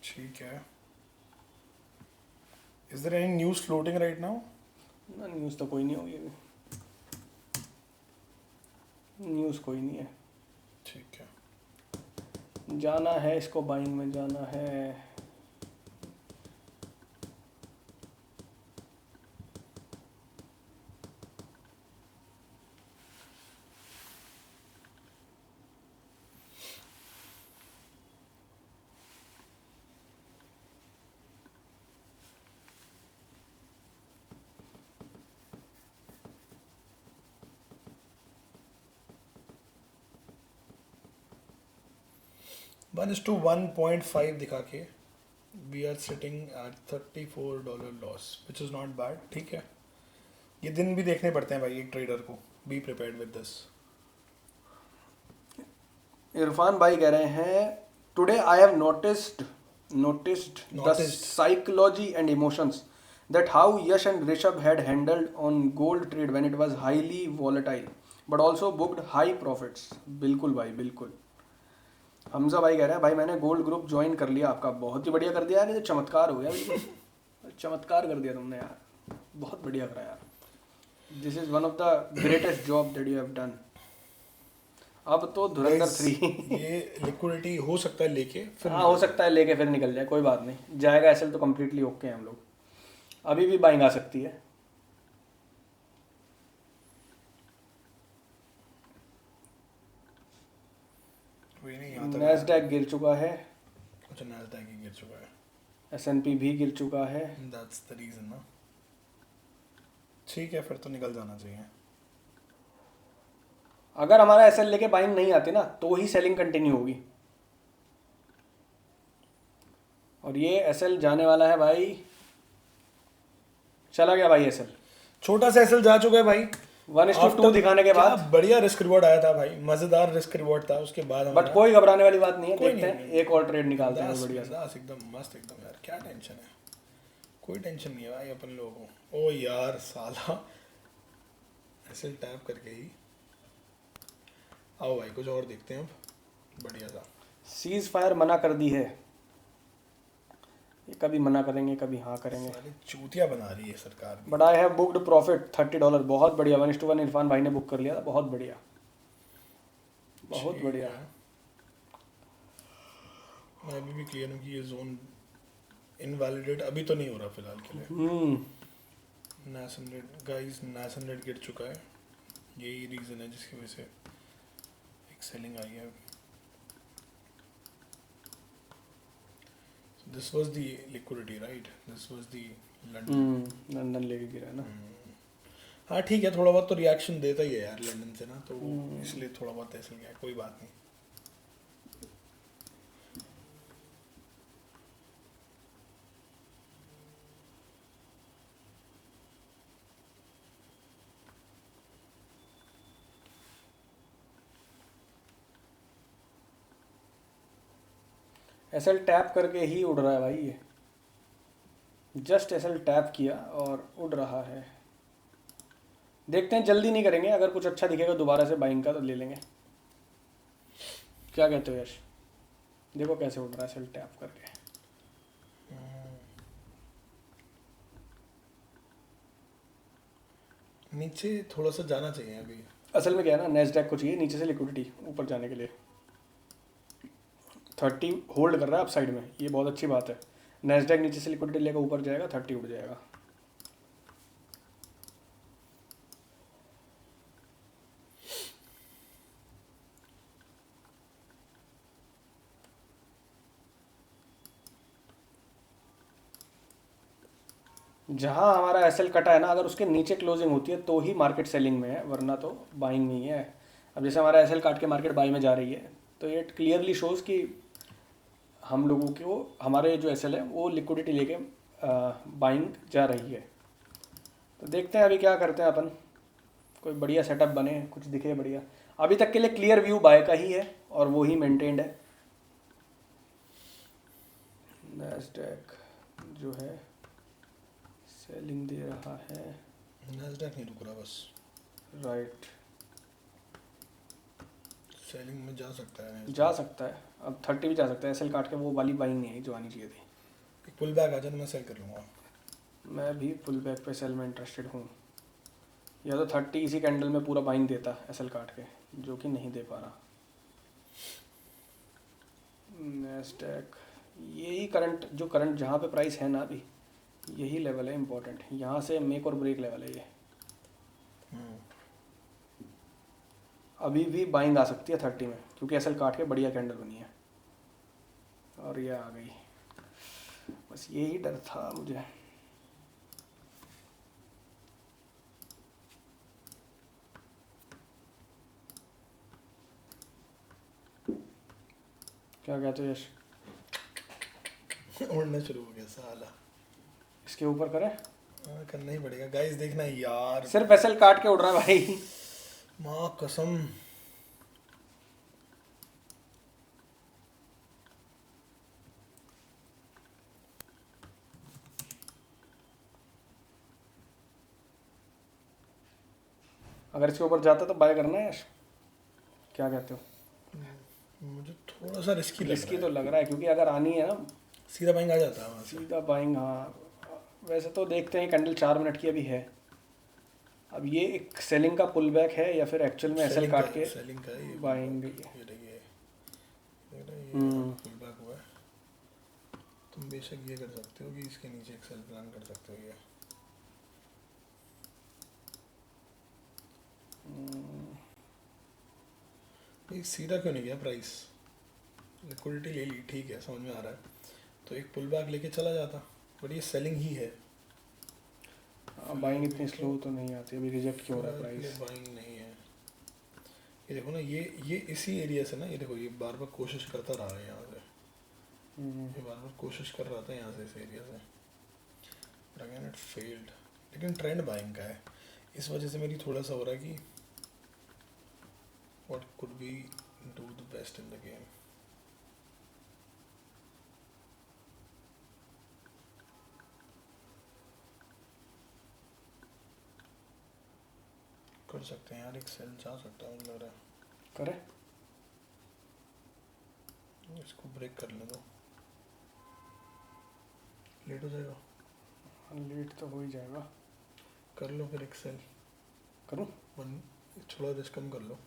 ठीक है। Is there any news floating right now? ना न्यूज़ तो कोई नहीं होगी अभी। न्यूज़ कोई नहीं है। ठीक है। जाना है इसको, बाइंग में जाना है। वन इज टू 1.5 दिखा के we are sitting at $34 loss, which is not bad. ठीक है, ये दिन भी देखने पड़ते हैं भाई एक ट्रेडर को। Be prepared with this. Irfan भाई कह रहे हैं, today I have noticed the psychology and emotions that how Yash and Rishabh had handled on gold trade when it was highly volatile but also booked high profits। बिल्कुल भाई बिल्कुल। हमजा भाई कह रहे हैं, भाई मैंने गोल्ड ग्रुप ज्वाइन कर लिया आपका। बहुत ही बढ़िया कर दिया यार, ये तो चमत्कार हो गया बिल्कुल। चमत्कार कर दिया तुमने यार, बहुत बढ़िया करा यार। This is one of the greatest job that you have done. अब तो धुरंधर 3 ये लिक्विडिटी हो सकता है लेके फिर। हाँ हो सकता है लेके फिर निकल जाए, कोई बात नहीं। जाएगा एसएल तो कम्प्लीटली ओके हैं हम लोग। अभी भी बाइंग आ सकती है। नैस्डैक गिर चुका है। अच्छा, नैस्डैक ही गिर चुका है। एसएनपी भी गिर चुका है। दैट्स द रीजन ना। ठीक है, फिर तो निकल जाना चाहिए। अगर हमारा एसएल लेके बाइंग नहीं आती ना तो ही सेलिंग कंटिन्यू होगी। और ये एसएल जाने वाला है भाई, चला गया भाई एसएल छोटा सा एसएल जा चुका है भाई 1:2 After- दिखाने के क्या बाद। बढ़िया रिस्क रिवॉर्ड आया था भाई, मजेदार रिस्क रिवॉर्ड था उसके बाद बट हमारा कोई घबराने वाली बात नहीं है, कोई देखते नहीं, हैं नहीं। एक और ट्रेड निकालते हैं बिंदास बढ़िया सा। बिंदास एकदम मस्त एकदम यार, क्या टेंशन है, कोई टेंशन नहीं है भाई अपन लोगों को। ओ यार साला एसएल टैप करके ही आओ भाई, कुछ और देखते हैं अब बढ़िया सा। सीज फायर मना कर दी है, ये कभी मना करेंगे कभी हाँ करेंगे। साली चूतिया बना रही है सरकार भी। But I have booked profit $30, बहुत बढ़िया। 1:1 इरफान भाई ने बुक कर लिया था, बहुत बढ़िया बहुत ठीक बढ़िया। है। मैं अभी भी क्लियर हूँ कि ये जोन इनवैलिडेट अभी तो नहीं हो रहा फिलहाल के लिए। नास 100 गाइस, नास 100 गिर चुका है, यही रीज़न है जिसकी वजह से एक सेलिंग आई है। This was the liquidity right, this was the London. London लेके गिरा है ना। हाँ ठीक है, थोड़ा बहुत तो रिएक्शन देता ही है यार लंदन से ना, तो इसलिए थोड़ा बहुत ऐसा गया, कोई बात नहीं। एसएल टैप करके ही उड़ रहा है भाई ये, जस्ट एसएल टैप किया और उड़ रहा है। देखते हैं, जल्दी नहीं करेंगे, अगर कुछ अच्छा दिखेगा दोबारा से बाइंग का तो ले लेंगे। क्या कहते हो यश? देखो कैसे उड़ रहा है एसएल टैप करके। नीचे थोड़ा सा जाना चाहिए अभी। असल में क्या है ना, नेस्डैक को चाहिए नीचे से लिक्विडिटी ऊपर जाने के लिए। 30 होल्ड कर रहा है अप साइड में, ये बहुत अच्छी बात है। नेस्डैक नीचे से लिक्विडिटी लेकर ऊपर जाएगा, 30 उड़ जाएगा। जहाँ हमारा एसएल कटा है ना, अगर उसके नीचे क्लोजिंग होती है तो ही मार्केट सेलिंग में है, वरना तो बाइंग नहीं है। अब जैसे हमारा एसएल काट के मार्केट बाई में जा रही है, तो ये क्लियरली शोज कि हम लोगों को हमारे जो एसएल है वो लिक्विडिटी लेके बाइंग जा रही है। तो देखते हैं अभी क्या करते हैं अपन, कोई बढ़िया सेटअप बने, कुछ दिखे बढ़िया। अभी तक के लिए क्लियर व्यू बाय का ही है और वो ही मेंटेन्ड है। नैस्डैक जो है सेलिंग दे रहा है, नैस्डैक नहीं रुक रहा बस, राइट। सेलिंग में जा सकता है, जा सकता है, अब 30 भी जा सकता है। एसएल काट के वो वाली बाइंग नहीं आई जो आनी चाहिए थी। एक पुल बैक आ जाए मैं सेल कर लूँगा। मैं भी फुल बैक पे सेल में इंटरेस्टेड हूँ, या तो 30 इसी कैंडल में पूरा बाइंग देता एसएल काट के, जो कि नहीं दे पा रहा। नैस्डैक यही करंट, जो करंट जहाँ पे प्राइस है ना अभी, यही लेवल है इम्पोर्टेंट, यहाँ से मेक और ब्रेक लेवल है ये। अभी भी बाइंग आ सकती है 30 में, क्योंकि एसएल काट के बढ़िया कैंडल बनी है और ये आ गई। बस यही डर था मुझे। क्या कहते हो यश? उड़ना शुरू हो गया साला। इसके ऊपर करें? हाँ करना ही पड़ेगा गाइस, देखना यार, सिर्फ एसएल काट के उड़ रहा है भाई। माँ कसम। अगर इसके ऊपर जाता तो बाय करना है यश, क्या कहते हो? मुझे थोड़ा सा रिस्की लग रिस्की रहा तो लग रहा है, क्योंकि अगर आनी है ना है, सीधा बाइंग आ जाता है वहाँ से। सीधा बाइंग। हाँ वैसे तो देखते हैं, कैंडल 4 मिनट की अभी है। अब ये एक सेलिंग का पुल बैक है या फिर एक्चुअल में एसएल काट के सेलिंग का ये बाइंग है। ये देखिए, पुल बैक हुआ है। तुम बेशक ये कर सकते हो कि इसके नीचे एक सेल प्लान कर सकते हो। ये सीधा क्यों नहीं गया प्राइस? लिक्विडिटी ले ली, ठीक है, समझ में आ रहा है, तो एक पुल बैक लेके चला जाता, बट ये सेलिंग ही है। बाइंग इतनी स्लो तो नहीं आती, अभी रिजेक्ट क्यों हो रहा है प्राइस? बाइंग नहीं है, ये देखो ना, ये इसी एरिया से ना, ये देखो ये बार बार कोशिश करता रहा है यहाँ से, ये बार बार कोशिश कर रहा था यहाँ से, इस एरिया से, बट अगेन इट फेल्ड। लेकिन ट्रेंड बाइंग का है, इस वजह से मेरी थोड़ा सा हो रहा है कि what could be do the best in the game. कर सकते हैं यार, एक सेल जा सकता है मुझे लग रहा करे। है। इसको ब्रेक कर ले दो, लेट हो जाएगा। लेट तो हो ही जाएगा। कर लो फिर एक सेल, करूँ? थोड़ा रिस्क कम कर लो,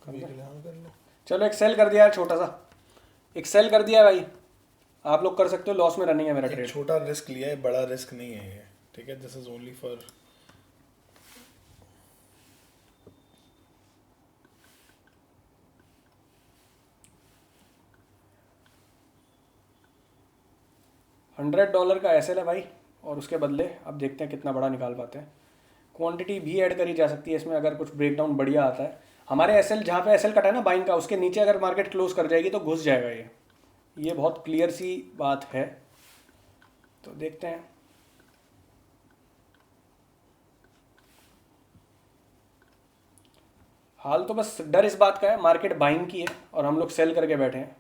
कभी के लिए हाँ कर लो। चलो एक सेल कर दिया है छोटा सा, एक सेल कर दिया है भाई। आप लोग कर सकते हो, लॉस में रनिंग है मेरा एक ट्रेड। छोटा रिस्क लिया है, बड़ा रिस्क नहीं है ये, ठीक है। दिस इज ओनली फॉर $100 का एसएल है भाई, और उसके बदले अब देखते हैं कितना बड़ा निकाल पाते हैं। क्वांटिटी भी ऐड करी जा सकती है इसमें अगर कुछ ब्रेकडाउन बढ़िया आता है। हमारे एसएल जहाँ पे एसएल कटा है ना बाइंग का, उसके नीचे अगर मार्केट क्लोज कर जाएगी तो घुस जाएगा ये बहुत क्लियर सी बात है। तो देखते हैं। हाल तो बस डर इस बात का है, मार्केट बाइंग की है और हम लोग सेल करके बैठे हैं।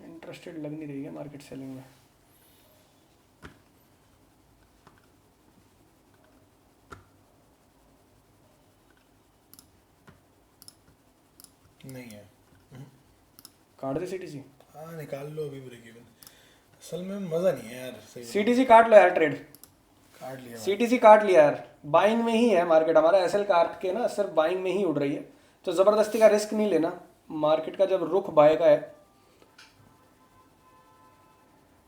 इंटरेस्टेड लग नहीं रही है मार्केट सेलिंग में। नहीं है। काट दे सीटीसी। हाँ निकाल लो अभी ब्रेक इवन, असल में मज़ा नहीं है यार। सही सीटीसी काट लो यार, ट्रेड काट लिया भाई। सीटीसी काट लिया यार। बाइंग में ही है मार्केट हमारा, एसएल काट के ना सिर्फ बाइंग में ही उड़ रही है, तो ज़बरदस्ती का रिस्क नहीं लेना। मार्केट का जब रुख बाय का है।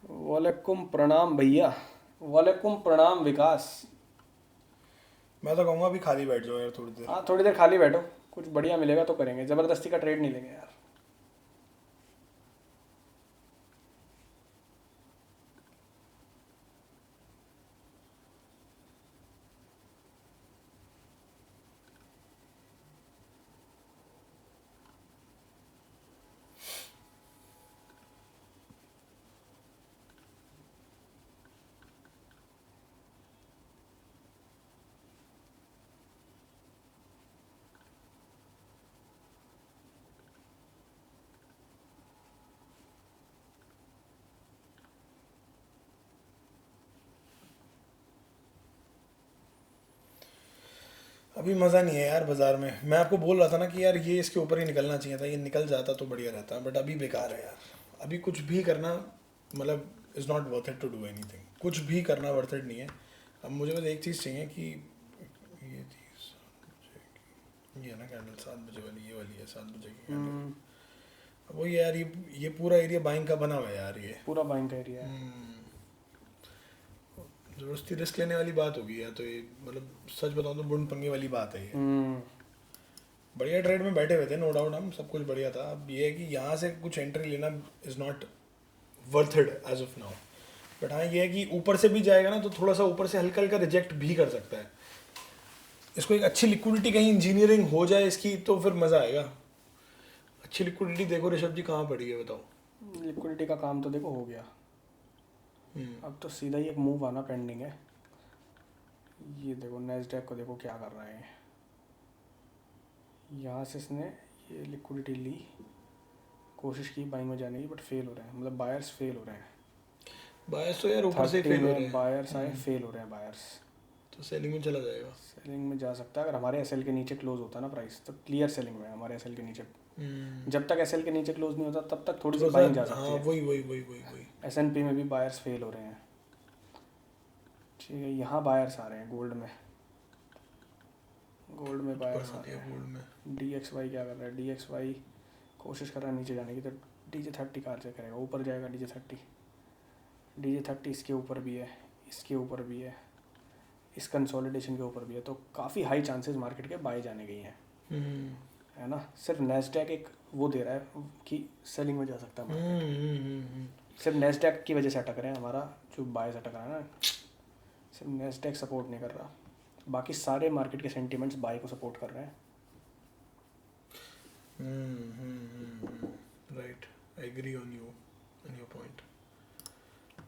वालेकुम प्रणाम भैया, वालेकुम प्रणाम विकास। मैं तो कहूँगा अभी खाली बैठ जाओ यार थोड़ी देर। हाँ थोड़ी देर खाली बैठो, कुछ बढ़िया मिलेगा तो करेंगे, ज़बरदस्ती का ट्रेड नहीं लेंगे यार। अभी मज़ा नहीं है यार बाजार में। मैं आपको बोल रहा था ना कि यार ये इसके ऊपर ही निकलना चाहिए था, ये निकल जाता तो बढ़िया रहता, बट अभी बेकार है यार। अभी कुछ भी करना मतलब is not worth it to do anything, कुछ भी करना वर्थ इट नहीं है। अब मुझे बस एक चीज़ चाहिए कि ये चीज़, ये ना कैंडल 7 बजे वाली, ये वाली है 7 बजे की कैंडल। अब वही यार, ये पूरा एरिया बाइंग का बना हुआ है यार, ये पूरा बाइंग का एरिया है। जबरदस्ती रिस्क लेने वाली बात होगी या तो ये, मतलब सच बताऊं तो बुंड पंगे वाली बात है ये। बढ़िया ट्रेड में बैठे हुए थे नो डाउट, हम सब कुछ बढ़िया था। अब ये है कि यहाँ से कुछ एंट्री लेना is not worth it as of now. But हाँ ये है कि ऊपर से भी जाएगा ना तो थोड़ा सा ऊपर से हल्का हल्का रिजेक्ट भी कर सकता है। इसको एक अच्छी लिक्विडिटी कहीं इंजीनियरिंग हो जाए इसकी तो फिर मज़ा आएगा। अच्छी लिक्विडिटी देखो ऋषभ जी कहाँ पड़ी है बताओ। लिक्विडिटी का काम तो देखो हो गया, अब तो सीधा ही एक मूव आना पेंडिंग है। ये देखो नैस्डैक को देखो क्या कर रहा है, यहाँ से इसने ये लिक्विडिटी ली, कोशिश की बाइंग में जाने की, बट फेल हो रहे हैं, मतलब बायर्स फेल हो रहे हैं। बायर्स तो यार ऊपर से फेल हो रहे हैं, बायर्स आए फेल हो रहे हैं बायर्स, तो सेलिंग में चला जाएगा। सेलिंग में जा सकता है अगर हमारे एसएल के नीचे क्लोज होता है ना प्राइस, तो क्लियर सेलिंग में है हमारे एसएल के नीचे। जब तक एसएल के नीचे क्लोज नहीं होता तब तक थोड़ी सी बाइंग जा सकती हाँ है। वही एसएनपी में भी बायर्स फेल हो रहे हैं। ठीक है, यहाँ बायर्स आ रहे हैं गोल्ड में, गोल्ड में बायर्स आ रहे हैं। DXY क्या कर रहा है, DXY कोशिश कर रहा है नीचे जाने की, तो DJ30 कहाँ से करेगा, ऊपर जाएगा DJ30 इसके ऊपर भी है, इसके ऊपर भी है, इस कंसोलिडेशन के ऊपर भी है, तो काफ़ी हाई चांसेस मार्केट के बाय जाने गई हैं, है ना। सिर्फ नैस्डैक एक वो दे रहा है कि सेलिंग में जा सकता है मार्केट। सिर्फ नेस्डैक की वजह से अटक रहे हैं, हमारा जो बाय से अटक रहा है ना, सिर्फ नेस्डैक सपोर्ट नहीं कर रहा, बाकी सारे मार्केट के सेंटिमेंट्स बाय को सपोर्ट कर रहे हैं। Right, I agree on your point.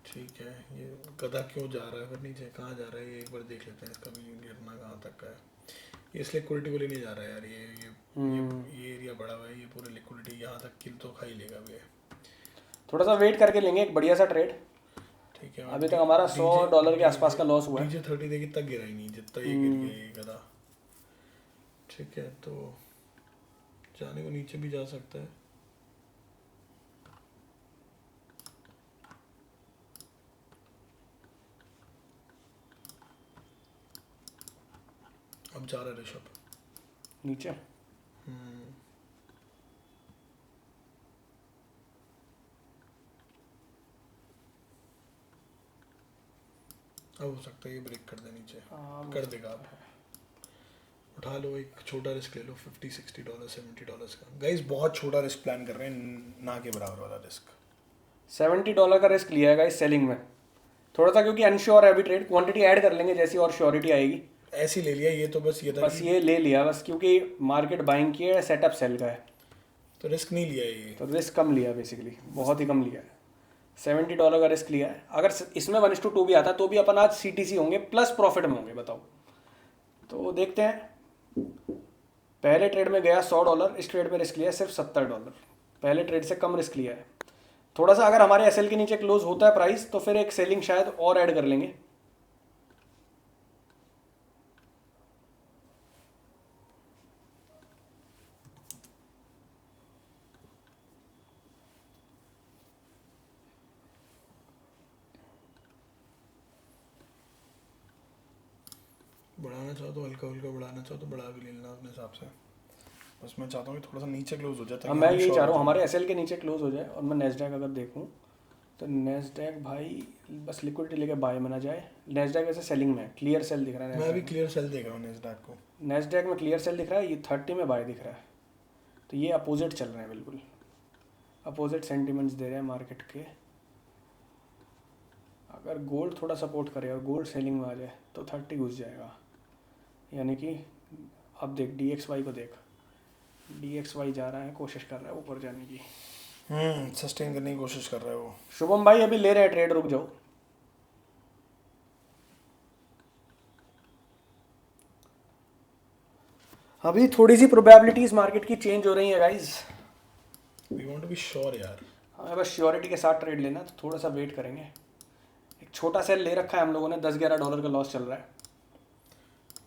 ठीक है, ये गधा क्यों जा रहा है फिर नीचे, कहाँ जा रहा है ये एक बार देख लेते हैं, इसका भी गिरना कहाँ तक का है। ये इस लिक्विडिटी को लेने जा रहा है यार, ये एरिया बड़ा हुआ है, ये पूरे लिक्विडिटी यहाँ तक किल तो खा ही लेगा अभी। थोड़ा सा वेट करके लेंगे एक बढ़िया सा ट्रेड। ठीक है, अभी तक हमारा $100 के आसपास का लॉस हुआ है। डीजे 30 देखिए तक गिरा ही नहीं जितना ये गिर गया ये गधा। ठीक है, तो जाने को नीचे भी जा सकता है। अब जा रहा है ऋषभ नीचे। अब हो सकता है ये ब्रेक कर दे नीचे, हाँ, कर देगा। अब उठा लो, एक छोटा रिस्क ले लो, $50-60 $70 का। गाइस बहुत छोटा रिस्क प्लान कर रहे हैं, ना के बराबर वाला रिस्क। $70 का रिस्क लिया है गाइस सेलिंग में, थोड़ा सा, क्योंकि अनश्योर है अभी ट्रेड, क्वांटिटी ऐड कर लेंगे जैसी और श्योरिटी आएगी। ऐसे ही ले लिया ये, तो बस ये था बस ये ले लिया बस, क्योंकि मार्केट बाइंग की है, सेटअप सेल का है, तो रिस्क नहीं लिया ये, तो रिस्क कम लिया बेसिकली, बहुत ही कम लिया है। $70 का रिस्क लिया है। अगर इसमें 1:2 भी आता तो भी अपन आज CTC होंगे प्लस प्रॉफिट में होंगे, बताओ। तो देखते हैं, पहले ट्रेड में गया $100, इस ट्रेड में रिस्क लिया है सिर्फ $70, पहले ट्रेड से कम रिस्क लिया है। थोड़ा सा अगर हमारे SL के नीचे क्लोज होता है प्राइस तो फिर एक सेलिंग शायद और ऐड कर लेंगे। बढ़ाना चाहो तो हल्का हल्का बढ़ाना चाहो तो बढ़ा भी लेना अपने हिसाब से। बस मैं चाहता हूँ कि थोड़ा सा नीचे क्लोज हो जाता है। मैं यही चाह रहा हूँ हमारे SL के नीचे क्लोज हो जाए। और मैं नेस्डैक अगर देखूँ तो नेस्डैक भाई बस लिक्विडिटी लेके बाय में ना जाए। नेस्डैक वैसे सेलिंग में क्लियर सेल दिख रहा है, मैं भी क्लियर सेल देख रहा हूँ नेस्डैक को। नेस्डैक में क्लियर सेल दिख रहा है, ये 30 में बाय दिख रहा है, तो ये अपोजिट चल रहे हैं, बिल्कुल अपोजिट सेंटिमेंट्स दे रहे हैं मार्केट के। अगर गोल्ड थोड़ा सपोर्ट करे और गोल्ड सेलिंग में आ जाए तो 30 घुस जाएगा, यानी कि अब देख DXY को देख, DXY जा रहा है, कोशिश कर रहा है ऊपर जाने की, सस्टेन करने की कोशिश कर रहा है वो। शुभम भाई अभी ले रहे हैं ट्रेड, रुक जाओ। अभी थोड़ी सी प्रोबेबिलिटीज मार्केट की चेंज हो रही है guys. We want to be sure यार, हमें बस श्योरिटी के साथ ट्रेड लेना, तो थोड़ा सा वेट करेंगे। एक छोटा सेल ले रखा है हम लोगों ने, $10-11 का लॉस चल रहा है।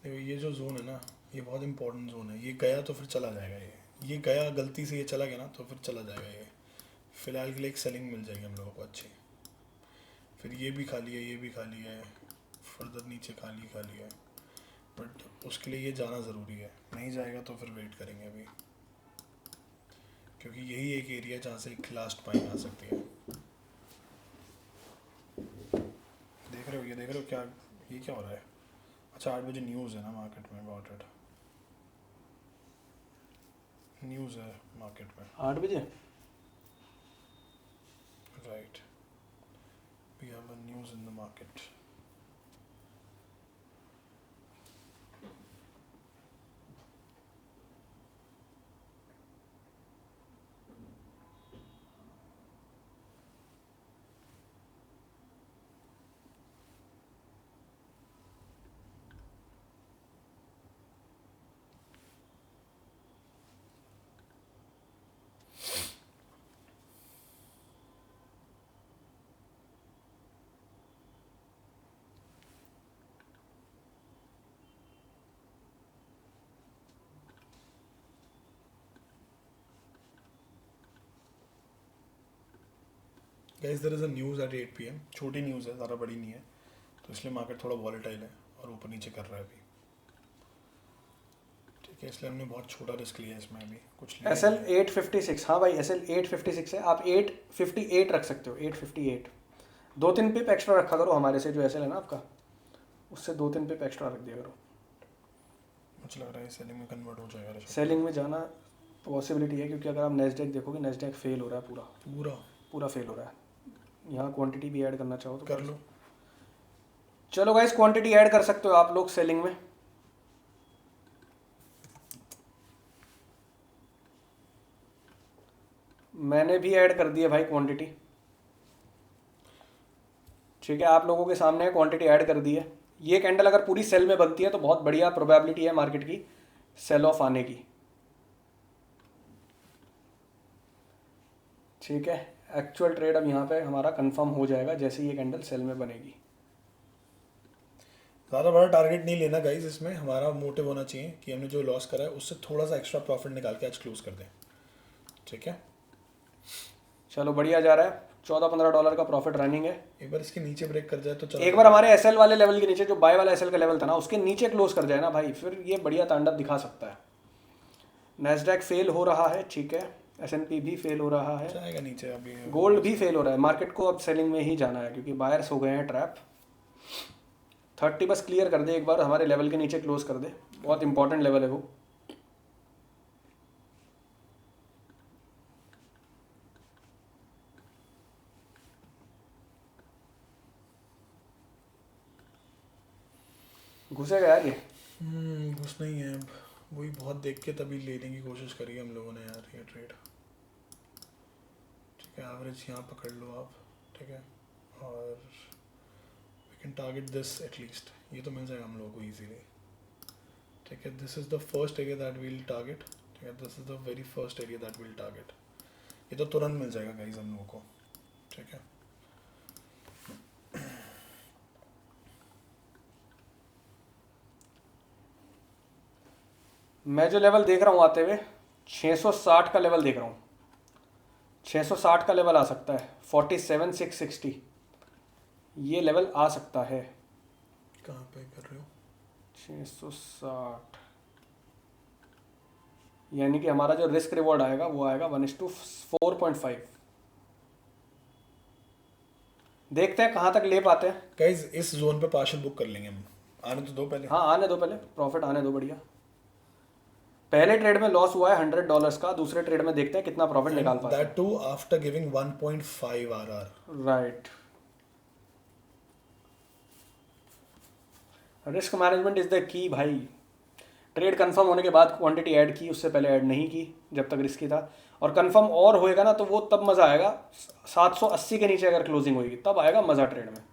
देखो ये जो जोन है ना, ये बहुत इंपॉर्टेंट जोन है। ये गया तो फिर चला जाएगा, ये गया गलती से, ये चला गया ना तो फिर चला जाएगा ये। फिलहाल के लिए एक सेलिंग मिल जाएगी हम लोगों को अच्छी। फिर ये भी खाली है, ये भी खाली है, फर्दर नीचे खाली है, बट उसके लिए ये जाना ज़रूरी है। नहीं जाएगा तो फिर वेट करेंगे अभी, क्योंकि यही एक एरिया जहाँ से एक लास्ट बाइंग आ सकती है। देख रहे हो, ये देख रहे हो क्या, ये क्या हो रहा है? अच्छा 8 बजे न्यूज़ है ना मार्केट में, गॉट इट, न्यूज़ है मार्केट में 8 बजे। Right, we have a news in the market. Guys there is a news at 8 PM, छोटी न्यूज़ है, ज़्यादा बड़ी नहीं है, तो इसलिए मार्केट थोड़ा वॉलेटाइल है और ऊपर नीचे कर रहा है अभी। ठीक है, इसलिए हमने बहुत छोटा रिस्क लिया है इसमें अभी, कुछ लिया SL नहीं है। 856, हाँ भाई SL 856 है, आप 858 रख सकते हो, 858। 2-3 पिप एक्स्ट्रा रखा करो हमारे से, जो SL है ना आपका, उससे 2-3 पिप एक्स्ट्रा रख दिया करो। मुझे लग रहा है सेलिंग में कन्वर्ट हो जाएगा ऋषभ। सेलिंग में जाना पॉसिबिलिटी है, क्योंकि अगर आप नेस्डैक देखोगे, नेस्डैक फेल हो रहा है, पूरा पूरा पूरा फेल हो रहा है। यहाँ क्वांटिटी भी ऐड करना चाहो तो कर लो। चलो गाइस, क्वांटिटी ऐड कर सकते हो आप लोग सेलिंग में। मैंने भी ऐड कर दी है भाई क्वांटिटी। ठीक है, आप लोगों के सामने क्वांटिटी ऐड कर दी है। ये कैंडल अगर पूरी सेल में बनती है तो बहुत बढ़िया प्रोबेबिलिटी है मार्केट की सेल ऑफ आने की। ठीक है, एक्चुअल ट्रेड अब यहाँ पे हमारा कंफर्म हो जाएगा जैसे ये कैंडल सेल में बनेगी। ज़्यादा बड़ा टारगेट नहीं लेना गाइस, इसमें हमारा मोटिव होना चाहिए कि हमने जो लॉस करा है उससे थोड़ा सा एक्स्ट्रा प्रॉफिट निकाल के आज क्लोज कर दें। ठीक है, चलो बढ़िया जा रहा है, $14-15 का प्रॉफिट रनिंग है। एक बार इसके नीचे ब्रेक कर जाए तो चलो। एक बार हमारे एसएल वाले लेवल के नीचे, जो बाय वाला एसएल का लेवल था ना, उसके नीचे क्लोज कर जाए ना भाई, फिर ये बढ़िया तांडव दिखा सकता है। नैस्डैक फेल हो रहा है, ठीक है, एसएनपी भी फेल हो रहा है, जाएगा नीचे अभी। गोल्ड भी फेल हो रहा है। मार्केट को अब सेलिंग में ही जाना है क्योंकि बायर्स हो गए हैं ट्रैप। 30 बस क्लियर कर दे एक बार, हमारे लेवल के नीचे क्लोज कर दे, बहुत इंपॉर्टेंट लेवल है वो। घुसेगा यार ये। घुस नहीं है अब, वही बहुत देख के तभी लेने की कोशिश करी है हम लोगों ने यार ये ट्रेड। ठीक है, एवरेज यहाँ पकड़ लो आप। ठीक है, और we can target this at least, ये तो मिल जाएगा हम लोगों को इजीली। ठीक है, this is the first area that will target. ठीक है, this is the very first area that will target. ये तो तुरंत मिल जाएगा गाइस हम लोगों को। ठीक है, मैं जो लेवल देख रहा हूँ आते हुए 660 का लेवल देख रहा हूँ। 660 का लेवल आ सकता है, 47,660 ये लेवल आ सकता है। कहाँ पे कर रहे हो? 660 यानी कि हमारा जो रिस्क रिवॉर्ड आएगा वो आएगा 1:4.5। देखते हैं कहाँ तक ले पाते हैं गाइस, इस जोन पे पार्शियल बुक कर लेंगे हम, आने तो दो पहले। हाँ आने दो, पहले प्रॉफिट आने दो। बढ़िया, पहले ट्रेड में लॉस हुआ है $100 का, दूसरे ट्रेड में देखते हैं कितना प्रॉफिट निकाल पाते हैं। That too after giving 1.5 RR. Right, risk management is the key भाई। ट्रेड कंफर्म होने के बाद क्वांटिटी ऐड की, उससे पहले ऐड नहीं की जब तक रिस्की था। और कंफर्म और होएगा ना तो वो तब मज़ा आएगा, 780 के नीचे अगर क्लोजिंग होगी तब आएगा मज़ा ट्रेड में।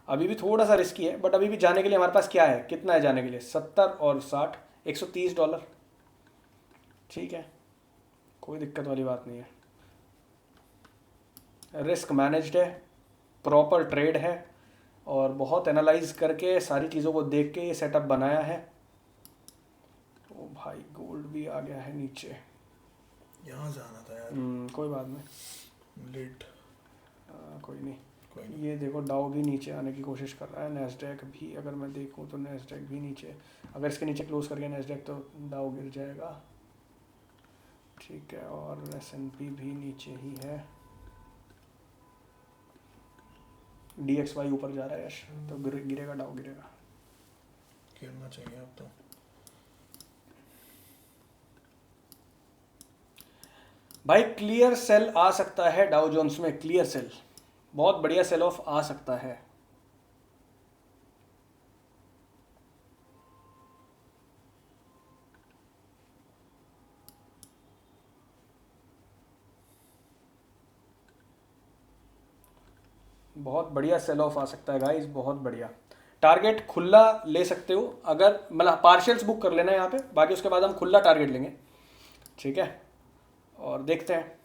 अभी भी थोड़ा सा रिस्की है, बट अभी भी जाने के लिए हमारे पास क्या है, कितना है जाने के लिए, 70 और 60, $130। ठीक है, कोई दिक्कत वाली बात नहीं है। रिस्क मैनेज्ड है, प्रॉपर ट्रेड है, और बहुत एनालाइज करके सारी चीज़ों को देख के ये सेटअप बनाया है। ओ भाई, गोल्ड भी आ गया है नीचे। यहाँ जाना था यार। कोई बात नहीं, लेट। कोई नहीं। कोई नहीं। ये देखो, डाउ भी नीचे आने की कोशिश कर रहा है, नैस्डैक भी अगर मैं देखूं तो नैस्डैक भी नीचे, अगर इसके नीचे क्लोज कर गया नैस्डैक तो डाउ गिर जाएगा। ठीक है, और एसएनपी भी नीचे ही है, DXY ऊपर जा रहा है यश, तो गिरेगा, डाउ गिरेगा। गिरना चाहिए अब तो। भाई क्लियर सेल आ सकता है डाउ जोन्स में, क्लियर सेल, बहुत बढ़िया सेल ऑफ आ सकता है। बहुत बढ़िया सेल ऑफ आ सकता है गाइस, बहुत बढ़िया। टारगेट खुला ले सकते हो, अगर मतलब पार्शियल्स बुक कर लेना है यहाँ पे, बाकी उसके बाद हम खुला टारगेट लेंगे। ठीक है, और देखते हैं,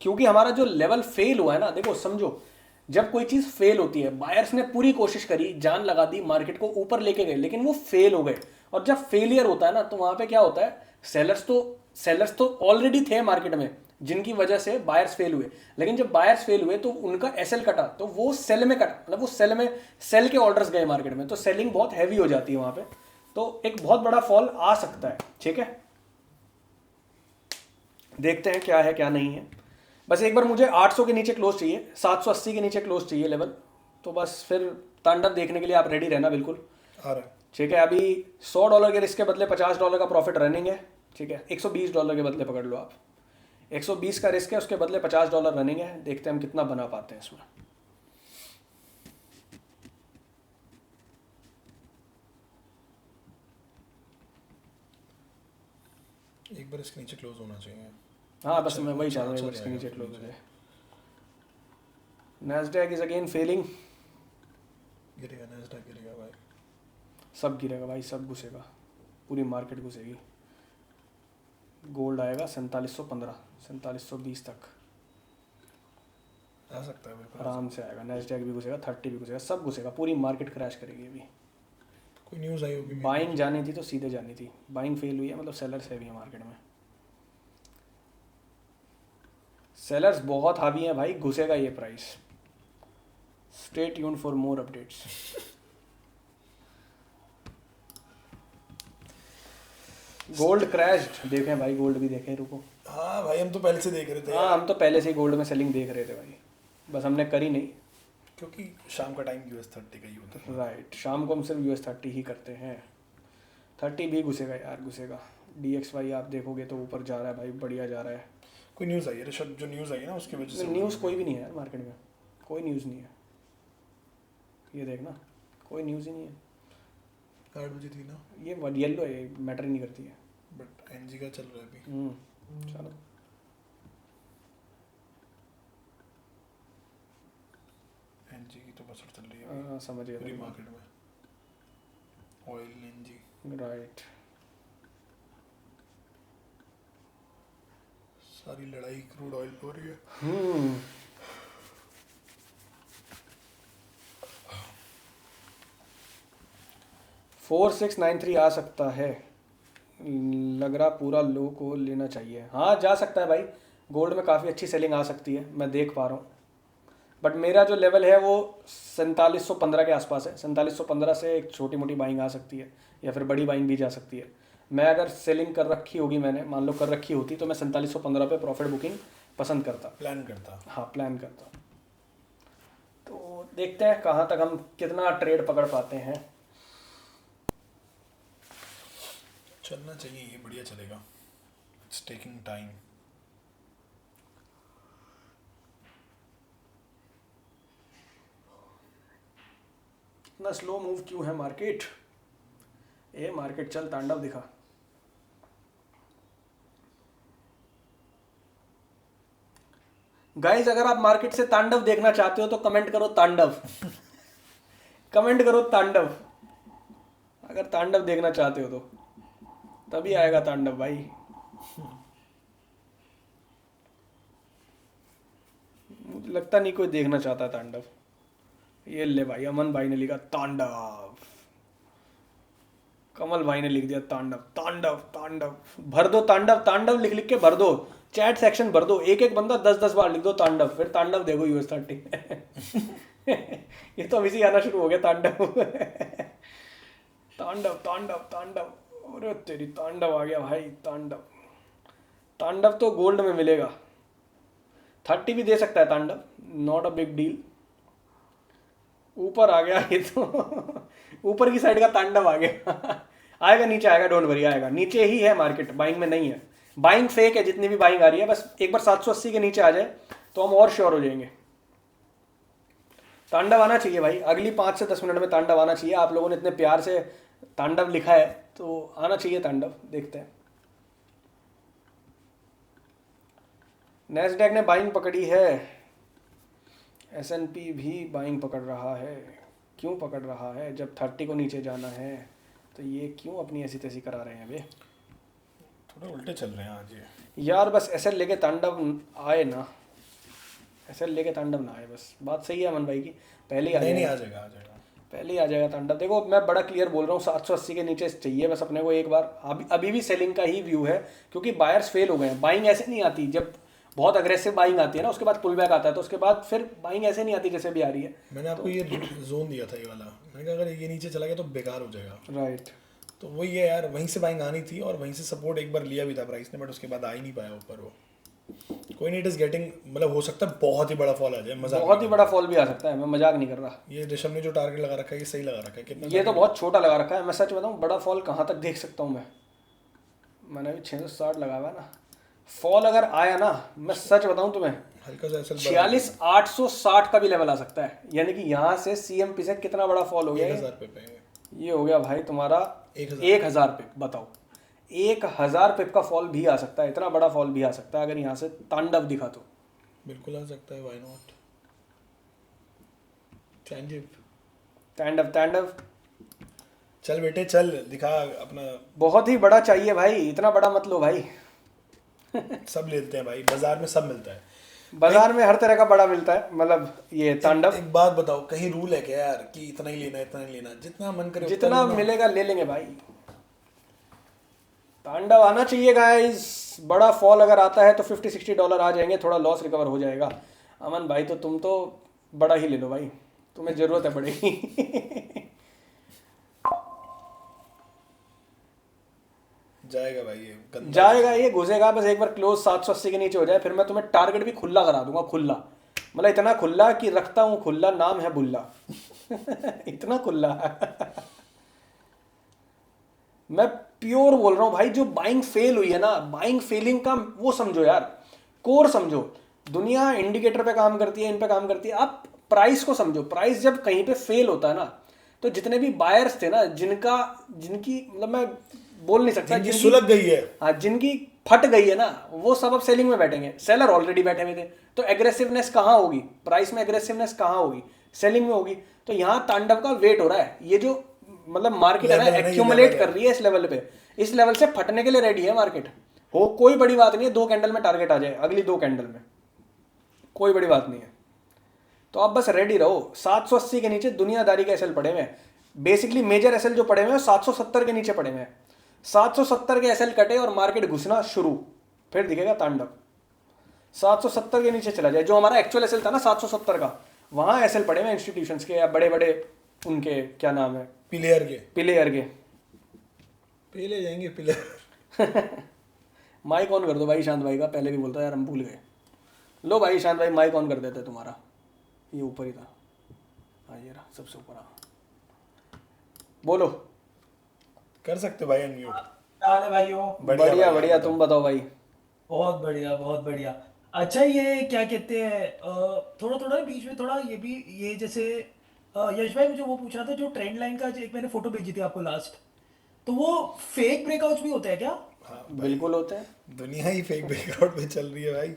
क्योंकि हमारा जो लेवल फेल हुआ है ना, देखो समझो, जब कोई चीज़ फेल होती है, बायर्स ने पूरी कोशिश करी, जान लगा दी, मार्केट को ऊपर लेके गए, लेकिन वो फेल हो गए। और जब फेलियर होता है ना तो वहाँ पे क्या होता है, सेलर्स तो ऑलरेडी थे मार्केट में जिनकी वजह से बायर्स फेल हुए, लेकिन जब बायर्स फेल हुए तो उनका एसएल कटा, तो वो सेल में कटा, मतलब वो सेल के ऑर्डर्स गए मार्केट में, तो सेलिंग बहुत हैवी हो जाती है वहाँ पे, तो एक बहुत बड़ा फॉल आ सकता है। ठीक है, देखते हैं क्या है क्या नहीं है। बस एक बार मुझे 800 के नीचे क्लोज चाहिए, 780 के नीचे क्लोज चाहिए लेवल, तो बस फिर तांडव देखने के लिए आप रेडी रहना बिल्कुल। आ रहा है। ठीक है, अभी $100 के रिस्क के बदले $50 का प्रॉफिट रनिंग है। ठीक है, $120 के बदले पकड़ लो आप, 120 का रिस्क है, उसके बदले $50 रनिंग है। देखते हैं हम कितना बना पाते हैं इसमें। बार इसके नीचे क्लोज होना चाहिए। हाँ बस मैं वही चाह रहा हूँ, इसके नीचे क्लोज हो जाए। Nasdaq is again failing. गिरेगा नैस्डैक, गिरेगा भाई, सब गिरेगा भाई, सब घुसेगा, पूरी मार्केट घुसेगी। गोल्ड आएगा 4715 4720 तक आ सकता है बिल्कुल, आराम से आएगा। नैस्डैक भी घुसेगा, 30 भी घुसेगा, सब घुसेगा, पूरी मार्केट क्रैश करेगी अभी। कोई न्यूज़ आई होगी। बाइंग जानी थी तो सीधे जानी थी, बाइंग फेल हुई है, मतलब सेलर्स हैवी है मार्केट में। सेलर्स बहुत हावी हैं भाई, घुसेगा ये price. Stay tuned for more updates. Gold crashed, देखें भाई, गोल्ड भी देखें, रुको। हाँ भाई, हम तो पहले से देख रहे थे। हाँ हम तो पहले से ही गोल्ड में सेलिंग देख रहे थे भाई, बस हमने करी नहीं। क्योंकि शाम का टाइम US30 का ही होता है। राइट, शाम को हम सिर्फ US30 ही करते हैं। 30 भी घुसेगा यार, घुसेगा। DXY आप देखोगे तो ऊपर जा रहा है भाई, बढ़िया जा रहा है। कोई न्यूज़ आई है ऋषभ? जो न्यूज़ आई है ना उसकी वजह से। न्यूज़ कोई भी नहीं है यार मार्केट में, कोई न्यूज़ नहीं है। ये देखना, कोई न्यूज़ ही नहीं है। 8 बजे थी ना ये येलो है, मैटर ही नहीं करती है। बट NG का चल रहा है अभी। चलो NG की तो बसर चल रही है समझ गया पूरी मार्केट में। Oil NG right. सारी लड़ाई क्रूड ऑयल पे हो रही है। 4693 आ सकता है, लग रहा पूरा लो को लेना चाहिए। हाँ जा सकता है भाई, गोल्ड में काफ़ी अच्छी सेलिंग आ सकती है, मैं देख पा रहा हूँ। बट मेरा जो लेवल है वो 4715 के आसपास है। 4715 से एक छोटी मोटी बाइंग आ सकती है, या फिर बड़ी बाइंग भी जा सकती है। मैं अगर सेलिंग कर रखी होगी, मैंने मान लो कर रखी होती, तो मैं 4715 पे प्रॉफिट बुकिंग पसंद करता, प्लान करता। हाँ प्लान करता। तो देखते हैं कहाँ तक हम कितना ट्रेड पकड़ पाते हैं। चलना चाहिए, ये बढ़िया चलेगा। It's taking time. इतना स्लो मूव क्यों है मार्केट? ए मार्केट चल, तांडव दिखा। गाइस अगर आप मार्केट से तांडव देखना चाहते हो तो कमेंट करो तांडव। कमेंट करो तांडव, अगर तांडव देखना चाहते हो तो तभी आएगा तांडव भाई। मुझे लगता नहीं कोई देखना चाहता तांडव। ये ले भाई, अमन भाई ने लिखा तांडव, कमल भाई ने लिख दिया तांडव। तांडव तांडव भर दो, तांडव तांडव लिख लिख के भर दो, चैट सेक्शन भर दो। एक एक बंदा 10-10 बार लिख दो तांडव, फिर तांडव देखो US30। ये तो अभी से आना शुरू हो गया तांडव। तांडव तांडव तांडव, अरे तेरी तांडव आ गया भाई, तांडव। तांडव तो गोल्ड में मिलेगा, 30 भी दे सकता है तांडव, नॉट अ बिग डील। ऊपर आ गया ये तो। ऊपर की साइड का तांडव आ गया। आएगा नीचे, आएगा, डोंट वरी, आएगा। नीचे ही है मार्केट, बाइंग में नहीं है। बाइंग फेक है, जितनी भी बाइंग आ रही है। बस एक बार 780 के नीचे आ जाए तो हम और श्योर हो जाएंगे। तांडव आना चाहिए भाई, अगली 5 से 10 मिनट में तांडव आना चाहिए। आप लोगों ने इतने प्यार से तांडव लिखा है तो आना चाहिए तांडव, देखते हैं। नैस्डैक ने बाइंग पकड़ी है, S&P भी बाइंग पकड़ रहा है। क्यों पकड़ रहा है? जब 30 को नीचे जाना है तो ये क्यों अपनी ऐसी तैसी करा रहे हैं? वे थोड़े उल्टे चल रहे हैं आज ये यार। बस SL लेके तांडव आए ना, SL लेके तांडव ना आए, बस बात सही है अमन भाई की। पहले ही आ नहीं जाएगा, आ जाएगा, आ जाएगा, पहले ही आ जाएगा तांडव। देखो मैं बड़ा क्लियर बोल रहा हूँ, 780 के नीचे चाहिए बस अपने को एक बार। अभी भी सेलिंग का ही व्यू है, क्योंकि बायर्स फेल हो गए हैं। बाइंग ऐसे नहीं आती, जब बहुत अग्रेसिव बाइंग आती है ना, उसके बाद पुल बैक आता है, तो उसके बाद फिर बाइंग ऐसे नहीं आती जैसे भी आ रही है। मैंने आपको ये जोन दिया था, ये वाला। मैंने कहा अगर ये नीचे चला गया तो बेकार हो जाएगा। राइट, तो वही है यार, वहीं से बाइंग आनी थी और वहीं से सपोर्ट एक बार लिया भी था प्राइस ने, बट उसके बाद आ ही नहीं पाया ऊपर वो। कोई नहीं, इट इज गेटिंग, मतलब हो सकता है बहुत ही बड़ा फॉल आ जाए। मजाक बहुत ही बड़ा फॉल भी आ सकता है, मैं मजाक नहीं कर रहा। ये ऋषभ ने जो टारगेट लगा रखा है ये सही लगा रखा है। कितना? ये तो बहुत छोटा लगा रखा है। मैं सच बताऊँ, बड़ा फॉल कहाँ तक देख सकता हूँ मैंने भी 660 लगा हुआ है ना। फॉल अगर आया ना, मैं सच बताऊँ तुम्हें, हल्का सा 46,860 का भी लेवल आ सकता है। यानी कि यहाँ से CMP से कितना बड़ा फॉल हो गया? 1000 पे ये हो गया भाई तुम्हारा 1000 पे। बताओ, 1000 पिप का फॉल भी आ सकता है, इतना बड़ा फॉल भी आ सकता है अगर यहाँ से तांडव दिखा तो। बिल्कुल आ सकता है, व्हाई नॉट। तांडव तांडव चल बेटे चल, दिखा अपना। बहुत ही बड़ा चाहिए भाई, इतना बड़ा मत लो भाई। सब लेते हैं भाई, बाजार में सब मिलता है। बाजार में हर तरह का बड़ा मिलता है, मतलब ये तांडव। एक बात बताओ, कहीं रूल है क्या यार कि इतना ही लेना है, इतना ही लेना है? जितना मन करे उतना जितना लेना। मिलेगा ले लेंगे भाई। तांडव आना चाहिए गाइस। बड़ा फॉल अगर आता है तो $50-60 आ जाएंगे, थोड़ा लॉस रिकवर हो जाएगा। अमन भाई तो तुम तो बड़ा ही ले लो भाई, तुम्हें जरूरत है बड़े की। जाएगा भाई ये गंदा। जाएगा ये, घुसेगा बस एक बार क्लोज 780 के नीचे हो जाए, फिर मैं तुम्हें टारगेट भी खुला करा दूंगा, खुला मतलब इतना खुला कि रखता हूँ खुला, नाम है बुल्ला। इतना खुला। मैं प्योर बोल रहा हूँ भाई, जो बाइंग फेल हुई है ना, बाइंग फेलिंग का वो समझो यार, कोर समझो। दुनिया इंडिकेटर पे काम करती है, इन पे काम करती है, आप प्राइस को समझो। प्राइस जब कहीं पे फेल होता है ना, तो जितने भी बायर्स थे ना, जिनकी मतलब मैं बोल नहीं सकता, जिनकी सुलग गई है, हाँ जिनकी फट गई है ना, वो सब अब सेलिंग में बैठेंगे। सेलर ऑलरेडी बैठे हुए थे, तो एग्रेसिवनेस कहाँ होगी प्राइस में? एग्रेसिवनेस कहाँ होगी? सेलिंग में होगी। तो यहाँ तांडव का वेट हो रहा है, ये जो मतलब मार्केट है ना, लेवल है ना, ये एक्यूमुलेट लेवल कर रही है इस लेवल पे, इस लेवल से फटने के लिए रेडी है मार्केट। हो कोई बड़ी बात नहीं है, 2 कैंडल में टारगेट आ जाए, अगली 2 कैंडल में, कोई बड़ी बात नहीं है। तो आप बस रेडी रहो। 780 के नीचे दुनियादारी के एसएल पड़े हुए हैं, बेसिकली मेजर एसएल जो पड़े हुए हैं 770 के नीचे पड़े हुए हैं। 770 के एसएल कटे और मार्केट घुसना शुरू, फिर दिखेगा तांडव। 770 के नीचे चला जाए, जो हमारा एक्चुअल एसएल था ना 770 का, वहां एसएल पड़े हुए इंस्टीट्यूशंस के या बड़े बड़े उनके क्या नाम है, प्लेयर के प्लेयर के। पे ले जाएंगे प्लेयर। माइक ऑन कर दो भाई शांत भाई का, पहले भी बोलता यार हम भूल गए। लो भाई शांत भाई माइक ऑन कर देते तुम्हारा, ये ऊपर ही था। हाँ ये रहा सबसे ऊपर। हाँ बोलो। कर सकते हो भाई अनम्यूट। क्या हाल है भाइयों? बढ़िया बढ़िया भाई, बढ़िया, आप तुम बताओ भाई। बहुत बढ़िया बहुत बढ़िया। अच्छा ये क्या कहते हैं, थोड़ा थोड़ा बीच में थोड़ा ये भी, ये जैसे यश भाई मुझे वो पूछना था, जो ट्रेंड लाइन का जो एक मैंने फोटो भेजी थी आपको लास्ट, तो वो फेक ब्रेकआउट्स भी होता है क्या? हाँ बिल्कुल होते हैं। दुनिया ही फेक ब्रेकआउट पे चल रही है भाई,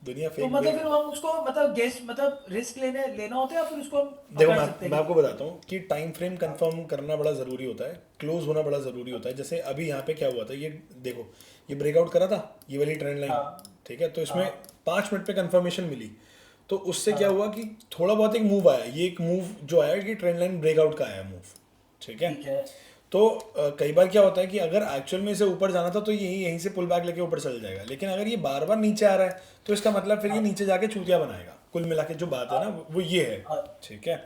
दुनिया तो फेक मतलब ब्रेक। फिर हम उसको मतलब गेस मतलब रिस्क लेना होता है, या फिर उसको हम देखो पकड़ सकते मैं हैं? आपको बताता हूँ कि टाइम फ्रेम कंफर्म करना बड़ा ज़रूरी होता है, क्लोज होना बड़ा ज़रूरी होता है। जैसे अभी यहाँ पे क्या हुआ था, ये देखो, ये ब्रेकआउट करा था, ये वाली ट्रेंड लाइन, हाँ ठीक है, तो इसमें 5 मिनट पे कंफर्मेशन मिली। तो उससे क्या हुआ कि थोड़ा बहुत एक मूव आया, ये एक मूव जो आया कि ट्रेंड लाइन ब्रेकआउट का आया मूव, ठीक है। ठीक है। तो कई बार क्या होता है कि अगर एक्चुअल में इसे ऊपर जाना था तो यहीं से पुल बैक लेके ऊपर चल जाएगा, लेकिन अगर ये बार बार नीचे आ रहा है तो इसका मतलब फिर ये नीचे जाके चूतिया बनाएगा। कुल मिला के जो बात है ना वो ये है, हाँ। ठीक है।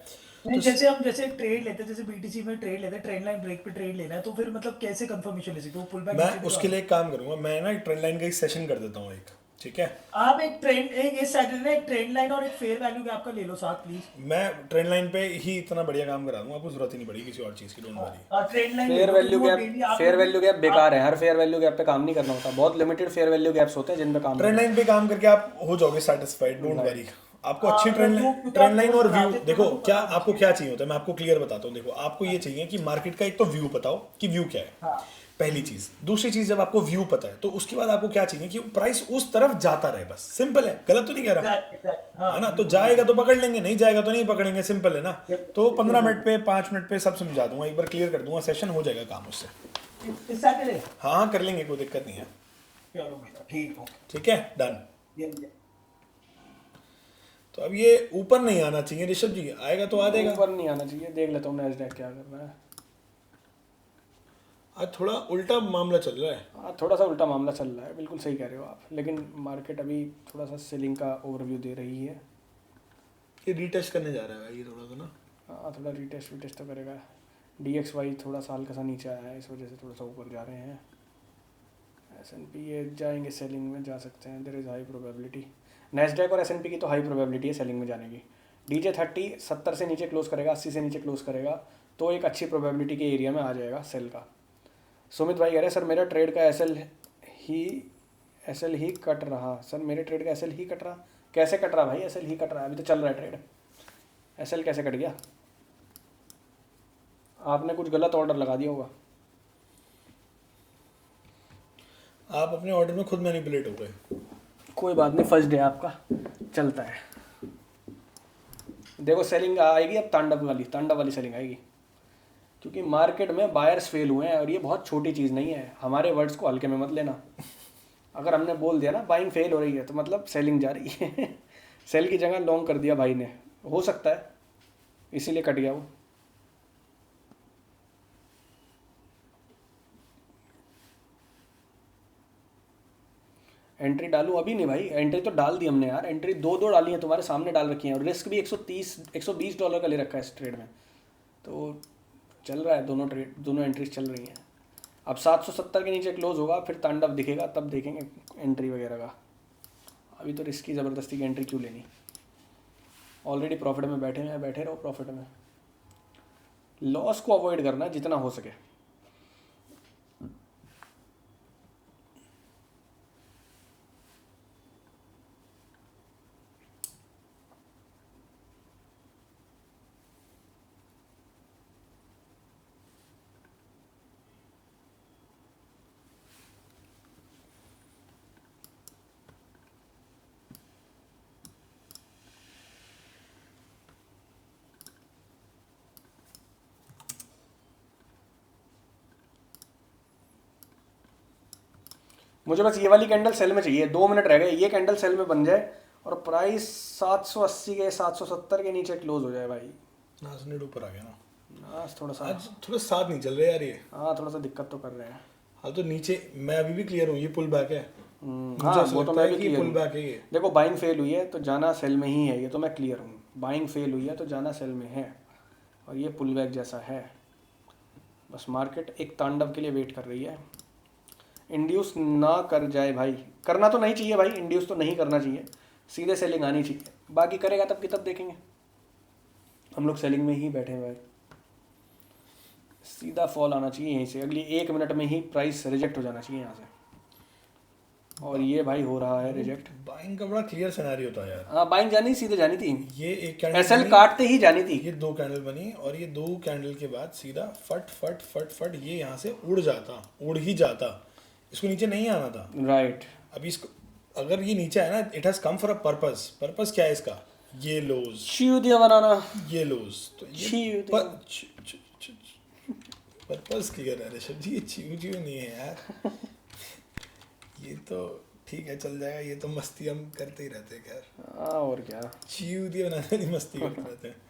नहीं, जैसे हम जैसे ट्रेड लेते हैं, जैसे बीटीसी में ट्रेड लेते हैं, ट्रेंड लाइन ब्रेक पे ट्रेड लेना है, तो फिर मतलब कैसे कंफर्मेशन ले सकते हो? पुल बैक मैं नीचे भी तो उसके आ लिए एक काम करूंगा, मैं ना एक ट्रेंड लाइन का एक सेशन कर देता हूँ एक, ठीक है। आप एक ट्रेंड, एक इस सैटरडे एक ट्रेंड लाइन और एक फेयर वैल्यू गैप का ले लो साथ प्लीज। मैं ट्रेंड लाइन पे ही इतना बढ़िया काम करा दूंगा, आपको जरूरत ही नहीं पड़ेगी किसी और चीज़ की, don't worry. Trend line fair value gap, fair आप वैल्यू गैप बेकार है, हर फेयर वैल्यू गैप पे काम नहीं करना होता, बहुत लिमिटेड फेयर वैल्यू गैप्स होते हैं जिन पे काम ट्रेंड लाइन पे काम करके आप हो जाओगे सेटिस्फाइड, डोंट वरी। आपको अच्छी ट्रेंड लाइन और व्यू देखो, क्या आपको क्या चाहिए होता है, मैं आपको क्लियर बताता हूँ। देखो आपको ये चाहिए कि मार्केट का एक तो व्यू बताओ कि व्यू क्या है, हाँ पहली चीज। दूसरी चीज, जब आपको व्यू पता है तो उसके बाद आपको क्या चाहिए कि प्राइस उस तरफ जाता रहे, बस सिंपल है, गलत तो नहीं कह रहा, है ना। तो जाएगा तो पकड़ लेंगे, नहीं जाएगा तो नहीं पकड़ेंगे, सिंपल है ना। तो 15 मिनट पे 5 मिनट पे सब समझा दूंगा, एक बार क्लियर कर दूंगा, सेशन हो जाएगा काम उससे। इस सैटरडे हाँ हाँ कर लेंगे, कोई दिक्कत नहीं है, चलो भैया ठीक हो। ठीक है, डन। ये तो अब ये ऊपर नहीं आना चाहिए ऋषभ जी, आएगा तो आ जाएगा। ऊपर नहीं आना चाहिए, देख लेता हूँ नैस्डैक क्या कर रहा है। आज थोड़ा उल्टा मामला चल रहा है। हाँ थोड़ा सा उल्टा मामला चल रहा है, बिल्कुल सही कह रहे हो आप, लेकिन मार्केट अभी थोड़ा सा सेलिंग का ओवरव्यू दे रही है। ये रीटेस्ट करने जा रहा है भाई, ये थोड़ा सा ना। हाँ थोड़ा रीटेस्ट तो करेगा। DXY थोड़ा सा हल्का सा नीचे आया है, इस वजह से थोड़ा सा ऊपर जा रहे हैं। S&P ये जाएंगे सेलिंग में, जा सकते हैं, there is high probability. Nasdaq और S&P की तो हाई प्रोबेबिलिटी है सेलिंग में जाने की। DJ30 70 से नीचे क्लोज करेगा, 80 से नीचे क्लोज करेगा, तो एक अच्छी प्रोबेबिलिटी के एरिया में आ जाएगा सेल का। सुमित भाई कह रहे हैं सर मेरा ट्रेड का एसएल ही कट रहा। सर मेरे ट्रेड का एसएल ही कट रहा, कैसे कट रहा भाई? एसएल ही कट रहा है, अभी तो चल रहा है ट्रेड, एसएल कैसे कट गया? आपने कुछ गलत ऑर्डर लगा दिया होगा। आप अपने ऑर्डर में खुद मैनिपुलेट हो गए। कोई बात नहीं, फर्स्ट डे आपका चलता है। देखो सेलिंग आएगी अब, तांडव वाली सेलिंग आएगी, क्योंकि मार्केट में बायर्स फेल हुए हैं और ये बहुत छोटी चीज़ नहीं है। हमारे वर्ड्स को हल्के में मत लेना। अगर हमने बोल दिया ना बाइंग फेल हो रही है तो मतलब सेलिंग जा रही है। सेल की जगह लॉन्ग कर दिया भाई ने, हो सकता है इसीलिए कट गया वो। एंट्री डालूं? अभी नहीं भाई, एंट्री तो डाल दी हमने यार। एंट्री दो दो डाली है, तुम्हारे सामने डाल रखी है, और रिस्क भी 120 डॉलर का ले रखा है इस ट्रेड में। तो चल रहा है, दोनों एंट्रीज चल रही हैं। अब 770 के नीचे क्लोज होगा, फिर तांडव दिखेगा, तब देखेंगे एंट्री वगैरह का। अभी तो रिस्की ज़बरदस्ती की एंट्री क्यों लेनी। ऑलरेडी प्रॉफिट में बैठे हैं, बैठे रहो प्रॉफिट में। लॉस को अवॉइड करना जितना हो सके। मुझे बस ये वाली कैंडल सेल में चाहिए, 2 मिनट रह गए, ये कैंडल सेल में बन जाए और प्राइस 780 के 770 के नीचे क्लोज हो जाए भाई। नाजनेड ऊपर आ गया ना आज थोड़ा सा, आज, थोड़ा साथ नहीं चल रहे यार ये। हाँ थोड़ा सा दिक्कत तो कर रहे हैं। हाँ तो नीचे मैं अभी भी क्लियर हूँ, ये पुल बैक है। हाँ वो तो मैं भी क्लियर पुल हूँ। बैक है ये। देखो बाइंग फेल हुई है तो जाना सेल में ही है, ये तो मैं क्लियर हूँ। बाइंग फेल हुई है तो जाना सेल में है, और ये पुल बैक जैसा है। बस मार्केट एक तांडव के लिए वेट कर रही है। इंड्यूस ना कर जाए भाई, करना तो नहीं चाहिए भाई, इंड्यूस तो नहीं करना चाहिए, सीधे सेलिंग आनी चाहिए। बाकी करेगा तब की तब देखेंगे, हम लोग सेलिंग में ही बैठे हैं भाई। सीधा फॉल आना चाहिए यहीं से, अगली 1 मिनट में ही प्राइस रिजेक्ट हो जाना चाहिए यहाँ से। और ये भाई हो रहा है रिजेक्ट। बाइंग का बड़ा क्लियर सिनेरियो था यार। हाँ बाइंग जानी, सीधे जानी थी, ये एक कैंडल एसएल काटते ही जानी थी। ये 2 कैंडल बनी, और ये 2 कैंडल के बाद सीधा फट फट फट फट ये यहाँ से उड़ ही जाता। इसको नीचे नहीं आना था। राइट। अभी इसको अगर ये नीचे आया ना, it has come for a purpose क्या है इसका, ये लोज, चीव दिया बनाना, ये लोज, तो ये पर्पस क्लियर है ऋषभ जी, ये चीव नहीं है यार। ये तो ठीक है, चल जाएगा, ये तो मस्ती हम करते ही रहते हैं। खैर और क्या, चीव दिया बनाने की मस्ती करते रहते हैं।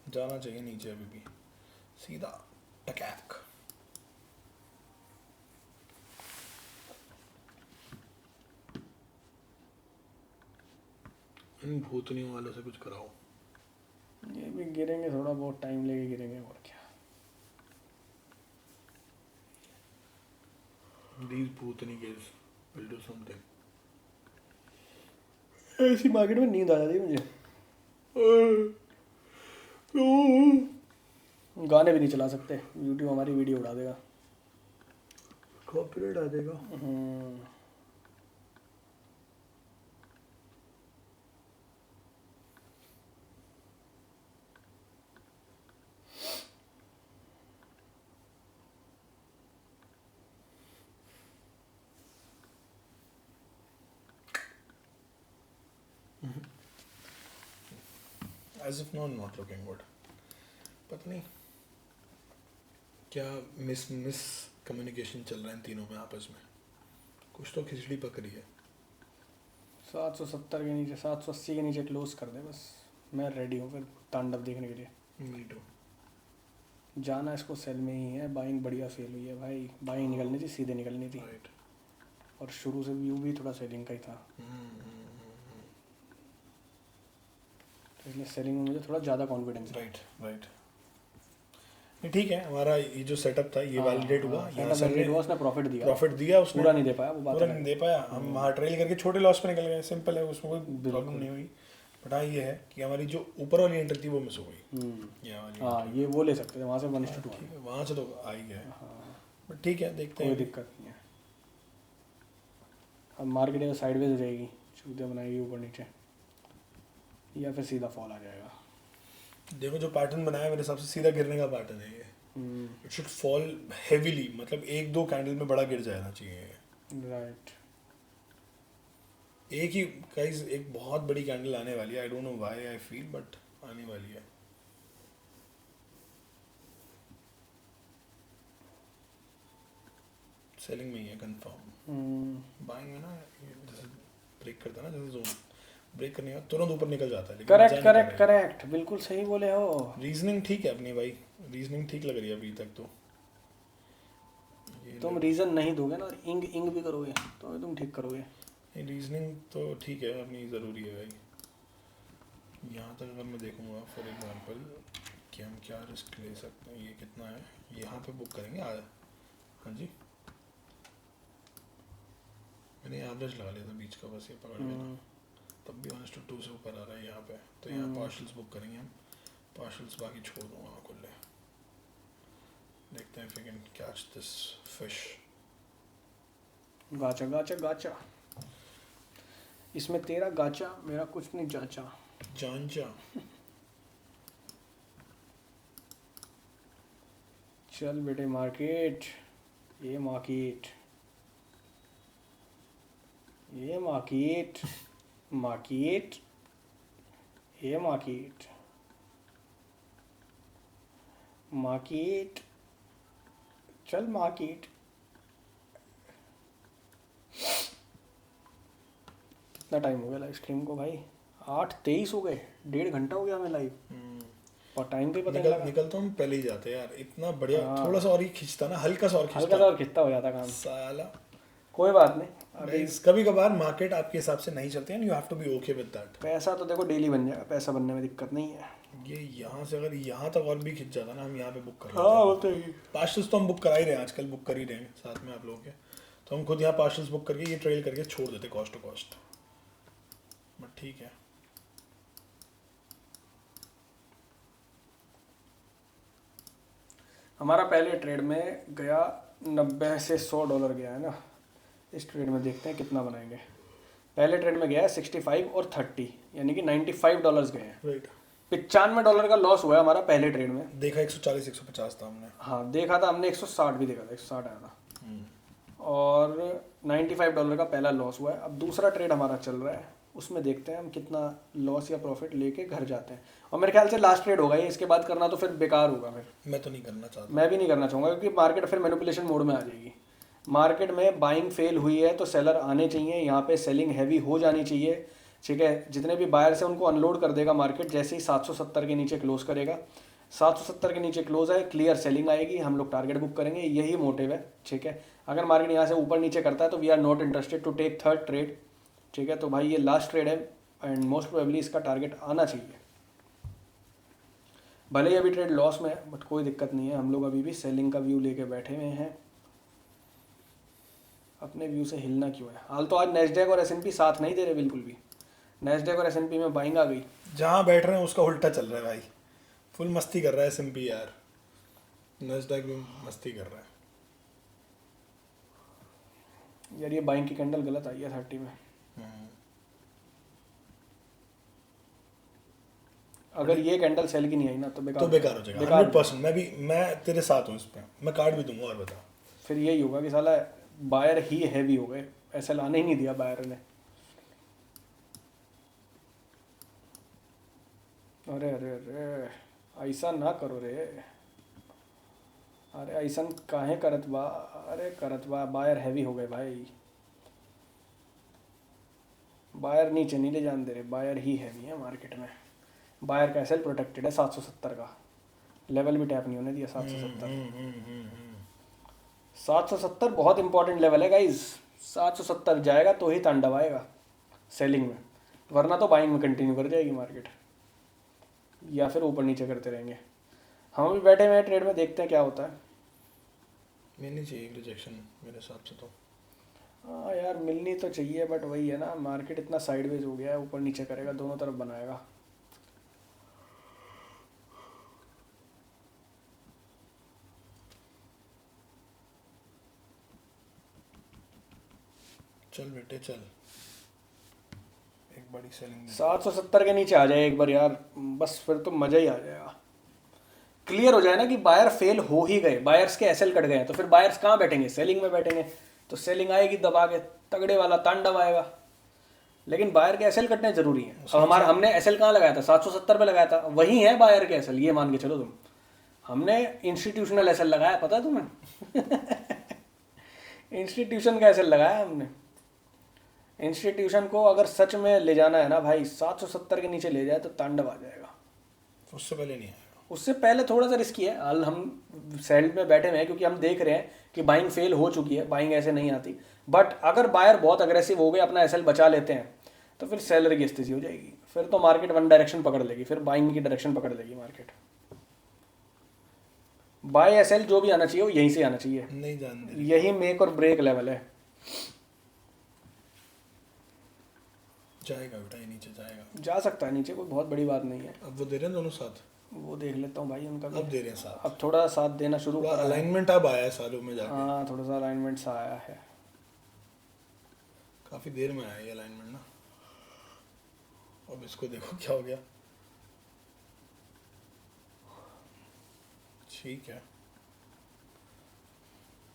जाना चाहिए नीचे अभी भी, सीधा टकैक। इन भूतनियों वालों से कुछ कराओ। ये भी गिरेंगे, थोड़ा बहुत टाइम लेके गिरेंगे, और क्या। These Bhootni guys will do something. ऐसी मार्केट में नींद आ जाती है मुझे। गाने भी नहीं चला सकते, यूट्यूब हमारी वीडियो उड़ा देगा, कॉपीराइट आ जाएगा। As if not looking good. पता नहीं क्या मिस कम्युनिकेशन चल रहा है इन तीनों में आपस में, कुछ तो खिचड़ी पक रही है। 770 के नीचे, 780 के नीचे क्लोज कर दे बस, मैं रेडी हूँ फिर तांडव देखने के लिए। Me too. जाना इसको सेल में ही है, बाइंग बढ़िया फेल हुई है भाई, बाइंग निकलनी थी, सीधे निकलनी थी, राइट। और शुरू से व्यू भी थोड़ा सेलिंग का ही था, तो इसलिए सेलिंग में मुझे थोड़ा ज़्यादा कॉन्फिडेंस है। राइट। ठीक है, हमारा ये जो सेटअप था ये वैलिडेट हुआ, यहाँ से वैलिडेट हुआ, उसने प्रॉफिट दिया उसने, पूरा नहीं दे पाया, वो बात पूरा नहीं दे पाया। हम वहाँ ट्रेल करके छोटे लॉस पे निकल गए, सिंपल है, उसमें कोई प्रॉब्लम नहीं हुई। बट हाँ ये है कि हमारी जो ऊपर वाली एंट्री थी वो मिस हो गई, ये वाली। हाँ ये वो ले सकते थे वहाँ से 1:2। ठीक है, वहाँ से तो आ ही गया, बट ठीक है, देखते कोई हैं। दिक्कत नहीं है। अब मार्केट साइडवेज रहेगी, चूतिया बनाएगी ऊपर नीचे, या फिर सीधा फॉल आ जाएगा। देखो जो पैटर्न बनाया मेरे हिसाब से सीधा गिरने का पैटर्न है ये। इट शुड फॉल हेवीली, मतलब एक दो कैंडल में बड़ा गिर जाना चाहिए। राइट। एक ही गाइस, एक बहुत बड़ी कैंडल आने वाली है। I don't know why I feel, but आने वाली है। सेलिंग में ही है कंफर्म। बाइंग में ना ये जैसे ब्रेक करता है ना, जैसे जोन ब्रेक करने का तुरंत ऊपर निकल जाता है, लेकिन करेक्ट करेक्ट करेक्ट, बिल्कुल सही बोले हो। रीजनिंग ठीक है अपनी भाई, रीजनिंग ठीक लग रही है अभी तक तो। तुम रीजन नहीं दोगे ना और इंग इंग भी करोगे तो तुम ठीक करोगे। रीजनिंग तो ठीक है अपनी, ज़रूरी है भाई। यहाँ तक अगर मैं देखूँगा फॉर एग्जांपल कि हम क्या रिस्क ले सकते हैं, ये कितना है, यहाँ पे बुक करेंगे हाँ जी, मैंने एवरेज लगा लिया था बीच का, बस ये पकड़ लेना। तब भी 1:2 से ऊपर आ रहा है यहाँ पे, तो यहाँ पार्शल्स बुक करेंगे हम। पार्शल्स बाकी छोड़ दूँगा खुले। देखते हैं if we can catch this fish। गाचा गाचा गाचा, इसमें तेरा गाचा मेरा कुछ नहीं जाचा। जानचा चल बेटे मार्केट, ये मार्केट, ये मार्केट, मार्केट, ये मार्केट, मार्केट, चल मार्केट। कितना टाइम हो गया लाइव स्ट्रीम को भाई? 8:23 हो गए, 1.5 घंटा हो गया हमें लाइव, और टाइम पे पता नहीं लगा। निकल तो हम पहले ही जाते हैं यार, इतना बढ़िया। थोड़ा सा और ही खींचता ना, हल्का सा और हल्का खींचता सा और खिंचता हो जाता काम। साला। कोई बात नहीं, अभी कभी कभार मार्केट आपके हिसाब से नहीं चलते हैं, you have to be okay with that. पैसा तो देखो डेली बन जाएगा, पैसा बनने में दिक्कत नहीं है। ये यहाँ से अगर यहाँ तक और भी खिंच जाता ना, हम यहाँ पे बुक कर लेते हाँ हैं। होता ही। पार्शल्स तो हम बुक करा ही रहे हैं आजकल, बुक कर ही रहे हैं साथ में आप लोगों के। तो हम खुद यहाँ पार्शल्स बुक करके ये ट्रेल करके छोड़ देते कॉस्ट टू कॉस्ट, बट ठीक है। हमारा पहले ट्रेड में गया 90 से $100 गया है ना। इस ट्रेड में देखते हैं कितना बनाएंगे। पहले ट्रेड में गया है 65 और 30, यानी कि $95 गए हैं। राइट। $95 का लॉस हुआ है हमारा पहले ट्रेड में। देखा 140 150 था हमने। हाँ देखा था हमने, 160 भी देखा था, 160 आया था। और $95 का पहला लॉस हुआ है। अब दूसरा ट्रेड हमारा चल रहा है, उसमें देखते हैं हम कितना लॉस या प्रॉफिट लेके घर जाते हैं। और मेरे ख्याल से लास्ट ट्रेड होगा ये, इसके बाद करना तो फिर बेकार होगा। फिर मैं तो नहीं करना चाहता। मैं भी नहीं करना चाहूँगा, क्योंकि मार्केट फिर मैनिपुलेशन मोड में आ जाएगी। मार्केट में बाइंग फेल हुई है तो सेलर आने चाहिए, यहाँ पे सेलिंग हैवी हो जानी चाहिए, ठीक है। जितने भी बायर्स हैं उनको अनलोड कर देगा मार्केट, जैसे ही 770 के नीचे क्लोज करेगा। 770 के नीचे क्लोज है, क्लियर सेलिंग आएगी, हम लोग टारगेट बुक करेंगे, यही मोटिव है, ठीक है। अगर मार्केट यहाँ से ऊपर नीचे करता है तो we are not interested to take third trade, ठीक है। तो भाई ये लास्ट ट्रेड है एंड मोस्ट प्रोबेबली इसका टारगेट आना चाहिए। भले ही अभी ट्रेड लॉस में है बट कोई दिक्कत नहीं है, हम लोग अभी भी सेलिंग का व्यू लेके बैठे हुए हैं। अपने व्यू से हिलना क्यों है? हाल तो आज नैस्डैक और S&P साथ नहीं दे रहे बिल्कुल भी। नैस्डैक और S&P में बाइंग आ गई। जहाँ बैठ रहे हैं उसका उल्टा चल रहा है भाई, फुल मस्ती कर रहा है S&P यार, नैस्डैक भी मस्ती कर रहा है यार। ये बाइंग की कैंडल गलत आई है 30 में। अगर ये कैंडल सेल की नहीं आई ना तो बेकार, तो बेकार हो जाएगा 100%। मैं तेरे साथ हूँ इस पे, मैं कार्ड भी दूंगा। और बता, फिर यही होगा कि साला बायर ही हैवी हो गए, ऐसा लाने ही नहीं दिया बायर ने। अरे अरे अरे ऐसा ना करो रे, अरे ऐसा काहे करत बा, अरे करत बा, बायर हैवी हो गए भाई। बायर नीचे नहीं ले जान दे रहे, बायर ही हैवी है मार्केट में। बायर का एसएल प्रोटेक्टेड है 770 का, लेवल भी टैप नहीं होने दिया 770। 770 बहुत इंपॉर्टेंट लेवल है गाइज। 770 जाएगा तो ही तांडव आएगा सेलिंग में, वरना तो बाइंग में कंटिन्यू कर जाएगी मार्केट, या फिर ऊपर नीचे करते रहेंगे। हम भी बैठे हुए हैं ट्रेड में, देखते हैं क्या होता है। मिलनी चाहिए रिजेक्शन मेरे हिसाब से तो। हाँ यार मिलनी तो चाहिए, बट वही है ना, मार्केट इतना साइडवेज हो गया है, ऊपर नीचे करेगा, दोनों तरफ बनाएगा। चल बेटे चल, एक एक बड़ी सेलिंग 770 के नीचे आ जाए एक बार यार, बस फिर तो मज़ा ही आ जाएगा। क्लियर हो जाए ना कि बायर फेल हो ही गए, बायर्स के एसएल कट गए हैं, तो फिर बायर्स कहाँ बैठेंगे? सेलिंग में बैठेंगे। तो सेलिंग आएगी दबा के, तगड़े वाला तांडव आएगा। लेकिन बायर के एसएल कटने जरूरी है। अब हमारा हमने एसएल कहाँ लगाया था? 770 पे लगाया था, वही है बायर के एसएल, ये मान के चलो तुम। हमने इंस्टीट्यूशनल एसएल लगाया, पता है तुम्हें? इंस्टीट्यूशन का एसएल लगाया हमने। इंस्टीट्यूशन को अगर सच में ले जाना है ना भाई, 770 के नीचे ले जाए तो तांडव आ जाएगा। उससे पहले नहीं आएगा। उससे पहले थोड़ा सा रिस्की है। हाल हम सेल में बैठे हुए हैं क्योंकि हम देख रहे हैं कि बाइंग फेल हो चुकी है, बाइंग ऐसे नहीं आती। बट अगर बायर बहुत अग्रेसिव हो गए, अपना एसएल बचा लेते हैं, तो फिर सेलर की स्थिति हो जाएगी। फिर तो मार्केट वन डायरेक्शन पकड़ लेगी, फिर बाइंग की डायरेक्शन पकड़ लेगी मार्केट। बाय एसएल जो भी आना चाहिए वो यहीं से आना चाहिए, नहीं जानते। यही मेक और ब्रेक लेवल है। जाएगा बेटा, ये नीचे जाएगा। जा सकता है नीचे, कोई बहुत बड़ी बात नहीं है। अब वो दे रहे हैं दोनों साथ। वो देख लेता हूँ भाई उनका भी। अब दे रहे हैं साथ। अब थोड़ा साथ देना शुरू थोड़ा करा है। अलाइनमेंट अब आया है सालों में जाके। हाँ, थोड़ा सा अलाइनमेंट सा आया है। काफी देर में आया ये अलाइनमेंट ना। अब इसको देखो क्या हो गया। ठीक है,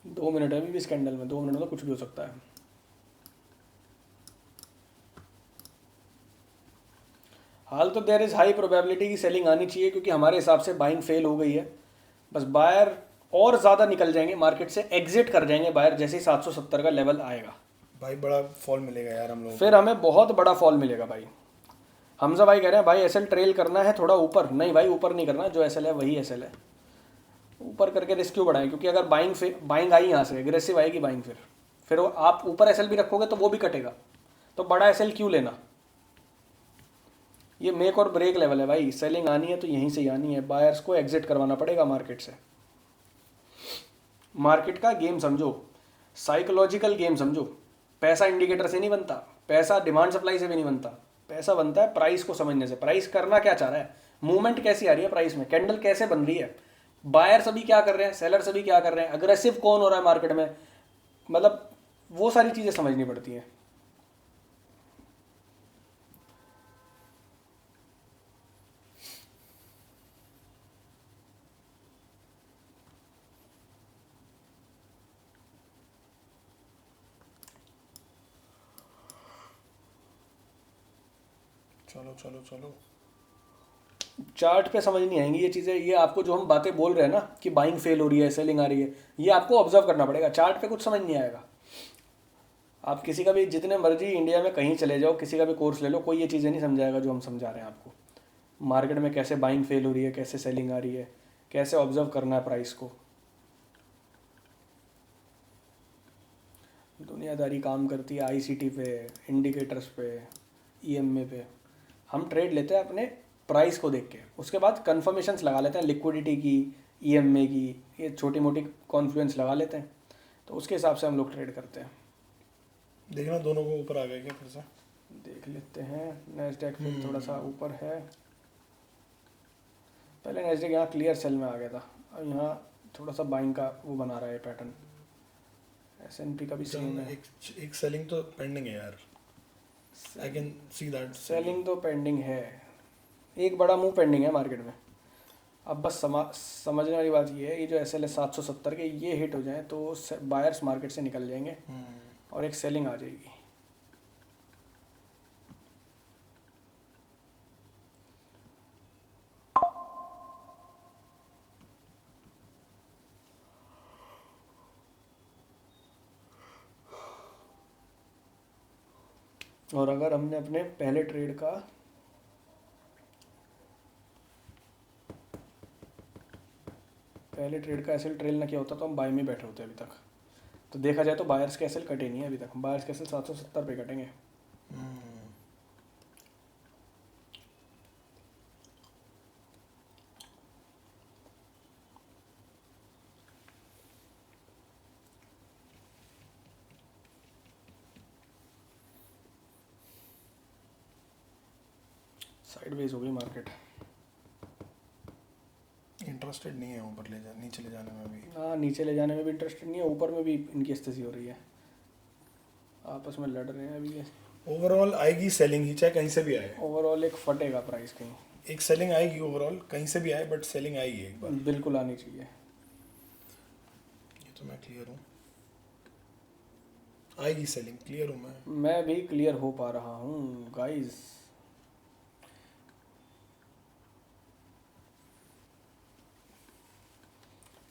2 मिनट है अभी भी इस कैंडल में, 2 मिनट में तो कुछ भी हो सकता है। हाल तो देयर इज हाई प्रोबेबिलिटी की सेलिंग आनी चाहिए, क्योंकि हमारे हिसाब से बाइंग फेल हो गई है। बस बायर और ज़्यादा निकल जाएंगे मार्केट से, एग्जिट कर जाएंगे बायर जैसे ही 770 का लेवल आएगा। भाई बड़ा फॉल मिलेगा यार हम लोगों फिर हमें बहुत बड़ा फॉल मिलेगा भाई। हमजा भाई कह रहे हैं भाई एसएल ट्रेल करना है थोड़ा ऊपर। नहीं भाई, ऊपर नहीं करना, जो एसएल है वही एसएल है। ऊपर करके रिस्क क्यों बढ़ाएं? क्योंकि अगर बाइंग आई यहाँ से, एग्रेसिव आएगी बाइंग, फिर वो आप ऊपर एसएल भी रखोगे तो वो भी कटेगा। तो बड़ा एसएल क्यों लेना? ये मेक और ब्रेक लेवल है भाई। सेलिंग आनी है तो यहीं से ही आनी है। बायर्स को एग्जिट करवाना पड़ेगा मार्केट से। मार्केट का गेम समझो, साइकोलॉजिकल गेम समझो। पैसा इंडिकेटर से नहीं बनता, पैसा डिमांड सप्लाई से भी नहीं बनता। पैसा बनता है प्राइस को समझने से। प्राइस करना क्या चाह रहा है, मूवमेंट कैसी आ रही है प्राइस में, कैंडल कैसे बन रही है, बायर सभी क्या कर रहे हैं, सेलर सभी क्या कर रहे हैं, अग्रेसिव कौन हो रहा है मार्केट में, मतलब वो सारी चीज़ें समझनी पड़ती हैं। चलो चलो चलो। चार्ट पे समझ नहीं आएंगी ये चीज़ें। ये आपको जो हम बातें बोल रहे हैं ना कि बाइंग फेल हो रही है, सेलिंग आ रही है, ये आपको ऑब्जर्व करना पड़ेगा। चार्ट पे कुछ समझ नहीं आएगा। आप किसी का भी, जितने मर्जी इंडिया में कहीं चले जाओ, किसी का भी कोर्स ले लो, कोई ये चीज़ें नहीं समझाएगा जो हम समझा रहे हैं आपको। मार्केट में कैसे बाइंग फेल हो रही है, कैसे सेलिंग आ रही है, कैसे ऑब्जर्व करना है प्राइस को। दुनियादारी काम करती है आईसीटी पे, इंडिकेटर्स पे, ईएमए पे। हम ट्रेड लेते हैं अपने प्राइस को देख के, उसके बाद कन्फर्मेशंस लगा लेते हैं लिक्विडिटी की, ईएमए की, ये छोटी मोटी कॉन्फ्लुएंस लगा लेते हैं। तो उसके हिसाब से हम लोग ट्रेड करते हैं। देखना दोनों को ऊपर आ गए क्या फिर से। देख लेते हैं। नैस्डैक फिर थोड़ा सा ऊपर है। पहले नैस्डैक यहाँ क्लियर सेल में आ गया था, अब यहाँ थोड़ा सा बाइंग का वो बना रहा है पैटर्न। एसएनपी का भी सेम है। एक सेलिंग तो पेंडिंग है यार। I can see that. Selling तो पेंडिंग है, एक बड़ा मूव पेंडिंग है मार्केट में। अब बस समझने वाली बात ये है, ये जो एसएल है 770 के, ये हिट हो जाए तो बायर्स मार्केट से निकल जाएंगे और एक सेलिंग आ जाएगी। और अगर हमने अपने पहले ट्रेड का एसएल ट्रेल ना किया होता तो हम बाय में बैठे होते अभी तक। तो देखा जाए तो बायर्स के एसएल कटे नहीं है अभी तक। बायर्स के एसएल 770 पे कटेंगे। साइडवेज हो गई मार्केट। इंटरेस्टेड नहीं है ऊपर नीचे ले जाने में भी। हाँ, नीचे ले जाने में भी इंटरेस्टेड नहीं है, ऊपर में भी इनकी स्थिति हो रही है, आपस में लड़ रहे हैं अभी ये। ओवरऑल आएगी सेलिंग ही, चाहे कहीं से भी आए। ओवरऑल एक फटेगा प्राइस कहीं, एक सेलिंग आएगी ओवरऑल, कहीं से भी आए बट सेलिंग आएगी एक बार। बिल्कुल आनी चाहिए। ये तो मैं क्लियर हूँ, आएगी सेलिंग, क्लियर हूँ मैं। मैं भी क्लियर हो पा रहा हूँ गाइस।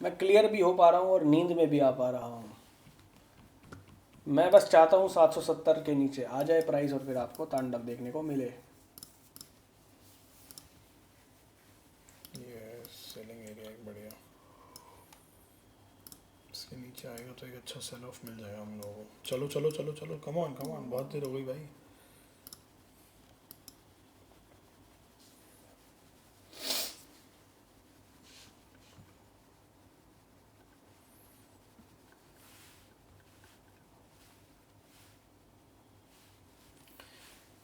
मैं क्लियर भी हो पा रहा हूँ और नींद में भी आ पा रहा हूँ। मैं बस चाहता हूँ 770 के नीचे आ जाए प्राइस और फिर आपको तांडव देखने को मिले। ये सेलिंग एरिया एक बढ़िया, इसके नीचे आएगा तो एक अच्छा सेल ऑफ मिल जाएगा हम लोगों को। चलो चलो चलो चलो, कम ऑन, बहुत देर हो गई भाई।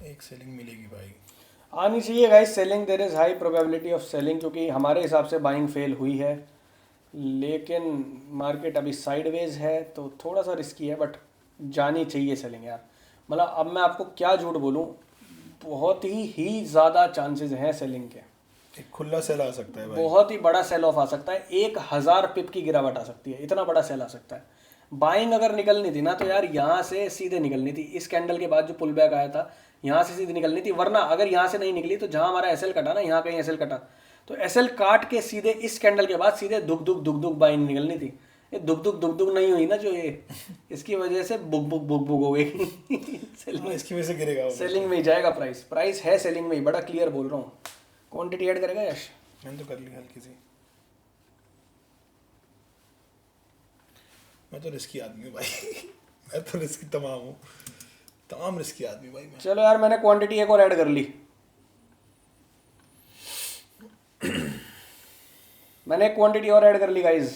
एक सेलिंग मिलेगी भाई, आनी चाहिए guys selling. There is high probability of selling, क्योंकि हमारे हिसाब से बाइंग फेल हुई है, लेकिन मार्केट अभी साइडवेज है तो थोड़ा सा रिस्की है, बट जानी चाहिए सेलिंग यार। मतलब अब मैं आपको क्या झूठ बोलूँ, बहुत ही ज़्यादा चांसेस हैं सेलिंग के। एक खुला सेल आ सकता है भाई। बहुत ही बड़ा सेल ऑफ आ सकता है, 1000 पिप की गिरावट आ सकती है, इतना बड़ा सेल आ सकता है। बाइंग अगर निकलनी थी ना तो यार यहाँ से सीधे निकलनी थी, इस कैंडल के बाद जो पुल बैक आया था यहाँ से सीधे निकलनी थी, वरना अगर यहाँ से नहीं निकली तो जहाँ हमारा एसएल कटा ना, यहाँ कहीं एसएल कटा, तो एसएल काट के सीधे इस कैंडल के बाद सीधे दुख दुख दुख दुख बाइंग निकलनी थी। ये दुख दुख दुख दुख नहीं हुई ना जो ये, इसकी वजह से बुक बुक बुक बुक हो गई। हाँ, इसकी वजह से गिरेगा वो। सेलिंग में ही जाएगा प्राइस, प्राइस है सेलिंग में ही, बड़ा क्लियर बोल रहा हूँ। क्वांटिटी ऐड करेगा यश? मैंने तो कर ली हल्की सी। मैं तो रिस्की आदमी हूँ भाई। मैं तो रिस्की तमाम हूँ, तमाम रिस्की आदमी भाई मैं। चलो यार मैंने क्वांटिटी एक और ऐड कर ली। मैंने एक क्वांटिटी और ऐड कर ली गाइस।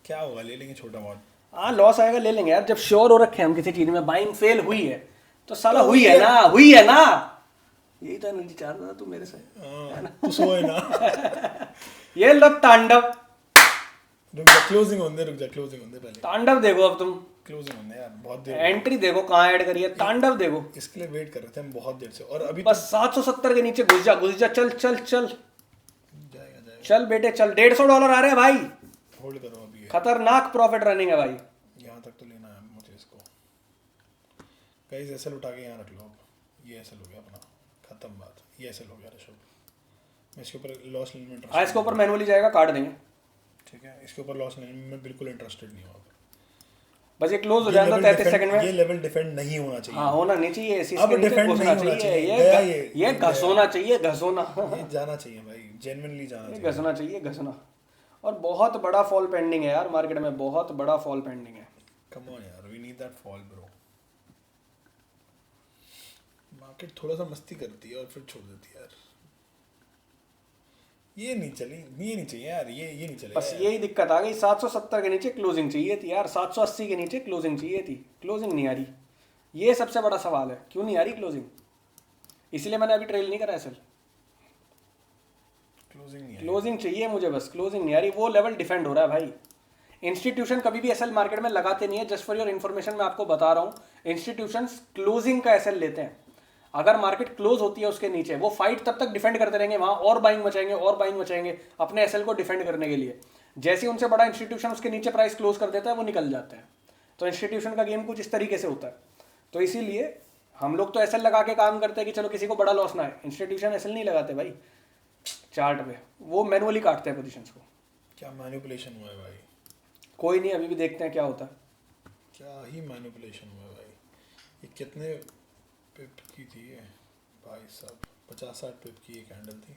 क्या होगा, ले लेंगे छोटा बहुत। हाँ लॉस आएगा, ले लेंगे यार। जब श्योर हो रखे हैं हम किसी चीज में, बाइंग फेल हुई है तो साला तो हुई है ना, हुई है ना। यही तो एनर्जी चाह रहा था तू मेरे से। हाँ, तो सोए ना। ये लो तांडव। रुक जा, क्लोजिंग होने दे, रुक जा, क्लोजिंग होने दे पहले। तांडव देखो अब तुम, क्लोजिंग होने दे यार, बहुत देर। एंट्री देखो कहाँ ऐड करी है, तांडव देखो। इसके लिए वेट कर रहे थे हम बहुत देर से, और अभी बस 770 के नीचे घुस जा, घुस जा, चल चल चल तो जाएगा जाएगा। चल बेटे चल। $150 आ रहे हैं भाई, होल्ड करो अभी ये। खतरनाक प्रॉफिट रनिंग है भाई। यहाँ तक तो लेना है मुझे इसको। कहीं से एसएल उठा के यहाँ रख लो अब। ये एसएल हो गया अपना, खत्म बात। ये एसएल हो गया ऋषभ। मैं इसके ऊपर लॉस लेने में हाँ इंटरेस्ट, इसके ऊपर मैनुअली जाएगा, काट देंगे। ठीक है, इसके ऊपर लॉस लेने में मैं बिल्कुल इंटरेस्टेड नहीं हूँ अब। बस ये क्लोज हो ये जाए तो level 33 defend- सेकंड में। ये लेवल डिफेंड नहीं होना चाहिए। हाँ होना नहीं चाहिए, इसी अब के नीचे defend घुसना नहीं होना चाहिए, चाहिए। गया ये घसोना चाहिए, घसोना। ये जाना चाहिए भाई, जेन्युइनली जाना ये चाहिए। घसना चाहिए, घसना। और बहुत बड़ा फॉल पेंडिंग है यार मार्केट में, बहुत बड़ा फॉल पेंडिंग है। कम ऑन यार, we need that fall bro. Market थोड़ा सा मस्ती करती है और फिर छोड़ देती है यार। ये नहीं चली, ये नहीं चाहिए यार, ये नहीं चलेगा बस यार। यही दिक्कत आ गई, 770 के नीचे क्लोजिंग चाहिए थी यार, 780 के नीचे क्लोजिंग चाहिए थी, क्लोजिंग नहीं आ रही। ये सबसे बड़ा सवाल है, क्यों नहीं आ रही क्लोजिंग। इसलिए मैंने अभी ट्रेल नहीं करा है सर। क्लोजिंग नहीं है। क्लोजिंग चाहिए मुझे, बस क्लोजिंग नहीं आ रही। वो लेवल डिफेंड हो रहा है भाई। इंस्टीट्यूशन कभी भी एसएल मार्केट में लगाते नहीं है, जस्ट फॉर योर इन्फॉर्मेशन मैं आपको बता रहा हूँ। इंस्टीट्यूशन क्लोजिंग का एसएल लेते हैं। अगर मार्केट क्लोज होती है उसके नीचे, वो फाइट तब तक डिफेंड करते रहेंगे वहां, और बाइंग मचाएंगे और बाइंग मचाएंगे अपने एसएल को डिफेंड करने के लिए। जैसे ही उनसे बड़ा इंस्टीट्यूशन उसके नीचे प्राइस क्लोज कर देता है, वो निकल जाते हैं। तो इंस्टीट्यूशन का गेम कुछ इस तरीके से होता है। तो इसीलिए हम लोग तो एसएल लगा के काम करते हैं कि चलो किसी को बड़ा लॉस ना है। इंस्टीट्यूशन एसएल नहीं लगाते भाई चार्ट पे, वो मैनुअली काटते हैं पोजीशंस को। क्या मैनिपुलेशन हुआ है भाई, कोई नहीं, अभी भी देखते हैं क्या होता है। क्या ही मैनिपुलेशन हुआ है भाई। ये कितने पिप की थी ये भाई साहब, 50-60 पिप की ये कैंडल थी।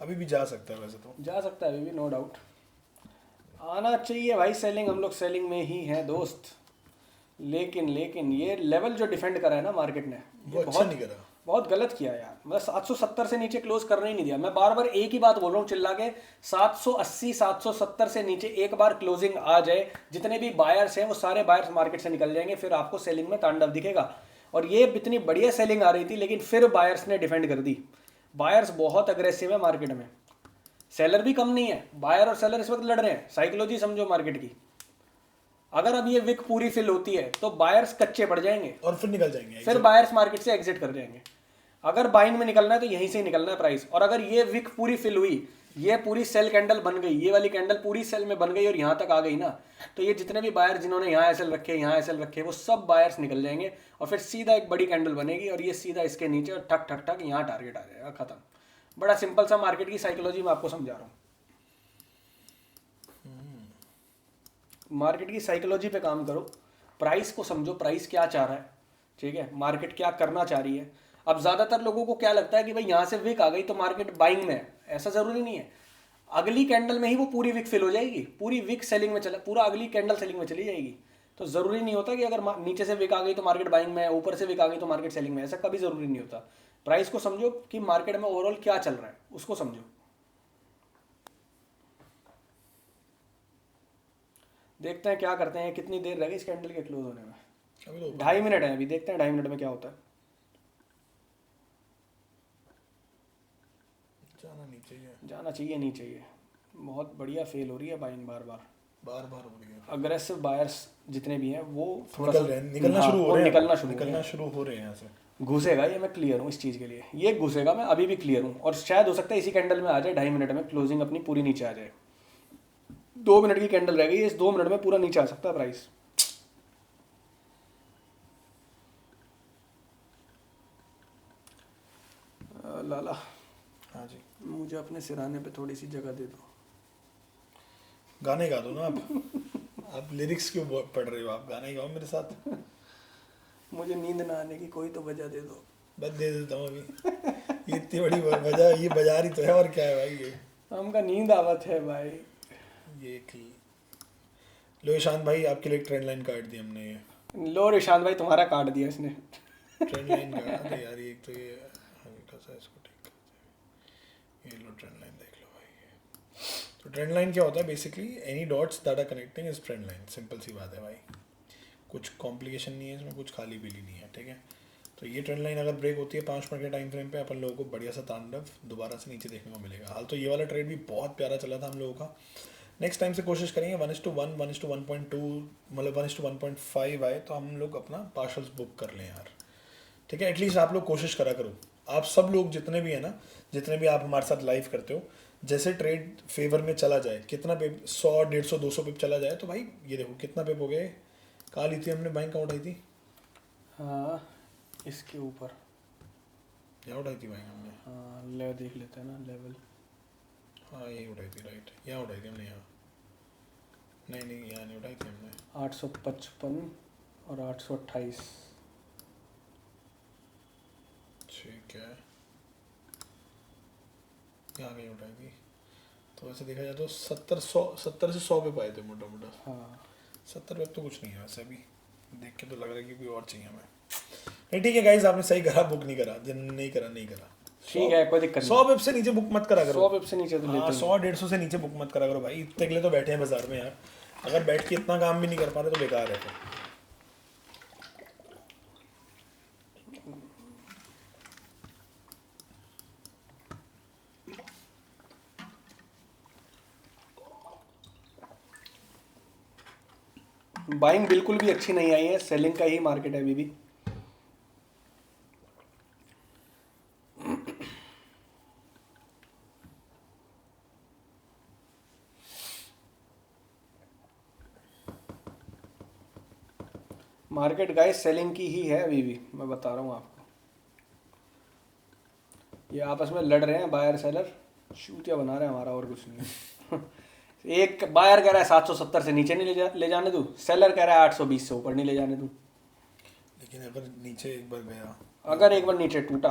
अभी भी जा सकता है वैसे तो। जा सकता है अभी भी, नो डाउट आना चाहिए भाई सेलिंग। हम लोग सेलिंग में ही हैं दोस्त। लेकिन ये लेवल जो डिफेंड करा है ना मार्केट ने, वो ये अच्छा नहीं करा। बहुत गलत किया यार। मतलब 770 से नीचे क्लोज करने ही नहीं दिया। मैं बार बार एक ही बात बोल रहा हूँ चिल्ला के, 780 770 से नीचे एक बार क्लोजिंग आ जाए, जितने भी बायर्स हैं वो सारे बायर्स मार्केट से निकल जाएंगे, फिर आपको सेलिंग में तांडव दिखेगा। और ये इतनी बढ़िया सेलिंग आ रही थी, लेकिन फिर बायर्स ने डिफेंड कर दी। बायर्स बहुत अग्रेसिव है मार्केट में, सेलर भी कम नहीं है। बायर और सेलर इस वक्त लड़ रहे हैं, साइकोलॉजी समझो मार्केट की। अगर अब ये विक पूरी फिल होती है तो बायर्स कच्चे पड़ जाएंगे और फिर निकल जाएंगे। फिर बायर्स मार्केट से एग्जिट कर जाएंगे। अगर बाइंग में निकलना है तो यहीं से ही निकलना है प्राइस। और अगर ये विक पूरी फिल हुई, ये पूरी सेल कैंडल बन गई, ये वाली कैंडल पूरी सेल में बन गई और यहाँ तक आ गई ना, तो ये जितने भी बायर जिन्होंने यहाँ एसएल रखे, यहाँ एसएल रखे, वो सब बायर्स निकल जाएंगे और फिर सीधा एक बड़ी कैंडल बनेगी और ये सीधा इसके नीचे और ठक ठक ठक यहाँ टारगेट आ जाएगा, खत्म। बड़ा सिंपल सा मार्केट की साइकोलॉजी मैं आपको समझा रहा हूँ। मार्केट की साइकोलॉजी पे काम करो, प्राइस को समझो, प्राइस क्या चाह रहा है, ठीक है, मार्केट क्या करना चाह रही है। अब ज़्यादातर लोगों को क्या लगता है कि भाई यहाँ से विक आ गई तो मार्केट बाइंग में है, ऐसा ज़रूरी नहीं है। अगली कैंडल में ही वो पूरी विक फिल हो जाएगी, पूरी विक सेलिंग में चला, पूरा अगली कैंडल सेलिंग में चली जाएगी। तो ज़रूरी नहीं होता कि अगर नीचे से विक आ गई तो मार्केट बाइंग में है, ऊपर से विक आ गई तो मार्केट सेलिंग में, ऐसा कभी ज़रूरी नहीं होता। प्राइस को समझो कि मार्केट में ओवरऑल क्या चल रहा है, उसको समझो। देखते हैं क्या करते हैं, कितनी देर रहेगी इस कैंडल के क्लोज होने में। अभी तो 2.5 मिनट है, अभी देखते हैं 2.5 मिनट में क्या होता है। जाना चाहिए नहीं चाहिए, बहुत बढ़िया फेल हो रही है बाइंग, बार बार हो रही है। अग्रेसिव बायर्स जितने भी हैं वो थोड़ा निकलना शुरू हो रहे हैं, निकलना शुरू हो रहे हैं यहाँ से। घुसेगा ये, मैं क्लियर हूँ इस चीज़ के लिए, ये घुसेगा, मैं अभी भी क्लियर हूँ। और शायद हो सकता है इसी कैंडल में आ जाए 2.5 मिनट में क्लोजिंग अपनी पूरी नीचे आ जाए। 2 मिनट की कैंडल रह गई, इस 2 मिनट में पूरा नीचे आ सकता है प्राइस। लाला, हाँ जी, मुझे अपने सिराने पे थोड़ी सी जगह दे दो। गाने गा दो ना आप लिरिक्स क्यों पढ़ रहे हो, आप गाने गाओ मेरे साथ। मुझे नींद ना आने की कोई तो वजह दे दो। बस दे देता हूँ अभी। ये इतनी बड़ी वजह, ये बाजार ही तो है, और क्या है भाई। ये हमका नींद आवत है भाई। ये लो ईशांत भाई, आपके लिए ट्रेंड लाइन काट दी हमने। ये लो ईशांत भाई, तुम्हारा काट दिया इसने। ट्रेंड लाइन काट दे यार, एक तो ये हल्का सा इसको ठीक कर दे। ये लो ट्रेंड लाइन देख लो भाई। तो ट्रेंड लाइन क्या होता है basically, any dots that are connecting is trend line. Simple सी बात है भाई, कुछ कॉम्प्लिकेशन नहीं है इसमें, कुछ खाली पीली नहीं है, ठीक है। तो ये ट्रेंड लाइन अगर ब्रेक होती है 5 मिनट के टाइम फ्रेम पे, अपन लोगों को बढ़िया सा तांडव दोबारा से नीचे देखने को मिलेगा। हाल तो ये वाला ट्रेड भी बहुत प्यारा चला था हम लोगों का। नेक्स्ट टाइम से कोशिश करेंगे 1:1, 1:1.2, मतलब 1:1.5 आए तो हम लोग अपना पार्शल्स बुक कर लें यार, ठीक है। एटलीस्ट आप लोग कोशिश करा करो, आप सब लोग जितने भी हैं ना, जितने भी आप हमारे साथ लाइव करते हो, जैसे ट्रेड फेवर में चला जाए, कितना पिप, 100, 150, 200 पिप चला जाए, तो भाई ये देखो कितना पिप हो गए। कहाँ ली थी हमने, बैंक कहाँ उठाई थी? हाँ, इसके ऊपर यहाँ उठाई थी बैंक हमने। हाँ, ले देख लेते हैं ना लेवल। हाँ यही उठाई थी, राइट, यहाँ उठाई थी हमने। यहाँ नहीं, यहाँ नहीं उठाई थी हमने। 855 और 828। ठीक है, यहाँ कहीं उठाई थी। तो वैसे देखा जाए तो 70 से 100 पे पाए थे मोटा मोटा। हाँ, 70 पे तो कुछ नहीं है वैसे, अभी देख के तो लग रहा है कि कोई और चाहिए हमें। नहीं ठीक है गाइस, आपने सही करा, बुक नहीं करा, जिन नहीं करा। ठीक है, कोई दिक्कत 100 पिप से नीचे बुक मत करा करो। 100 पिप से नीचे तो लेते ही 100-150 से नीचे बुक मत करा करो भाई। इतने के लिए तो बैठे हैं बाजार में यार, अगर बैठ के इतना काम भी नहीं कर पा रहे तो बेकार है फिर। बाइंग बिल्कुल भी अच्छी नहीं आई है, सेलिंग का ही मार्केट है अभी भी। मार्केट गाइस सेलिंग की ही है अभी भी, मैं बता रहा हूँ आपको। ये आपस में लड़ रहे हैं बायर सेलर, चूतिया बना रहे हैं हमारा, और कुछ नहीं। एक बायर कह रहा है 770 से नीचे नहीं ले जाने दूँ, सेलर कह रहा है 820 से ऊपर नहीं ले जाने दूँ। लेकिन अगर नीचे एक बार गया, अगर एक बार नीचे टूटा,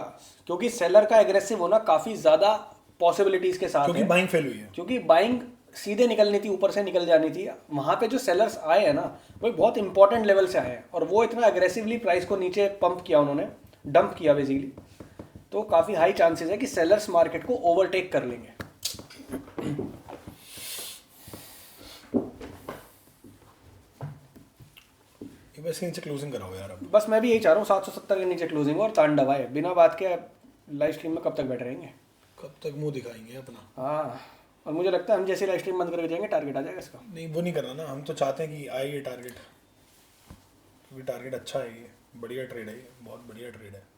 क्योंकि सेलर का एग्रेसिव होना काफ़ी ज़्यादा पॉसिबिलिटीज़ के साथ क्योंकि है। बाइंग फेल हुई है, क्योंकि बाइंग सीधे निकलनी थी, ऊपर से निकल जानी थी। वहाँ पे जो सेलर्स आए हैं ना, वो बहुत इंपॉर्टेंट लेवल से आए हैं, और वो इतना एग्रेसिवली प्राइस को नीचे पंप किया, उन्होंने डंप किया बेसिकली। तो काफ़ी हाई चांसेस है कि सेलर्स मार्केट को ओवरटेक कर लेंगे। ये बस नीचे क्लोजिंग कराओ यार अब। बस मैं भी यही चाह रहा हूँ, 770 के नीचे क्लोजिंग हो और तांडव आए। बिना बात के लाइव स्ट्रीम में कब तक बैठे रहेंगे, कब तक मुंह दिखाएंगे अपना। हाँ, और मुझे लगता है हम जैसे लाइव स्ट्रीम बंद करके जाएंगे टारगेट आ जाएगा इसका। नहीं वो नहीं करना ना, हम तो चाहते हैं कि आए ये टारगेट, क्योंकि टारगेट अच्छा है, ये बढ़िया ट्रेड है, ये बहुत बढ़िया ट्रेड है।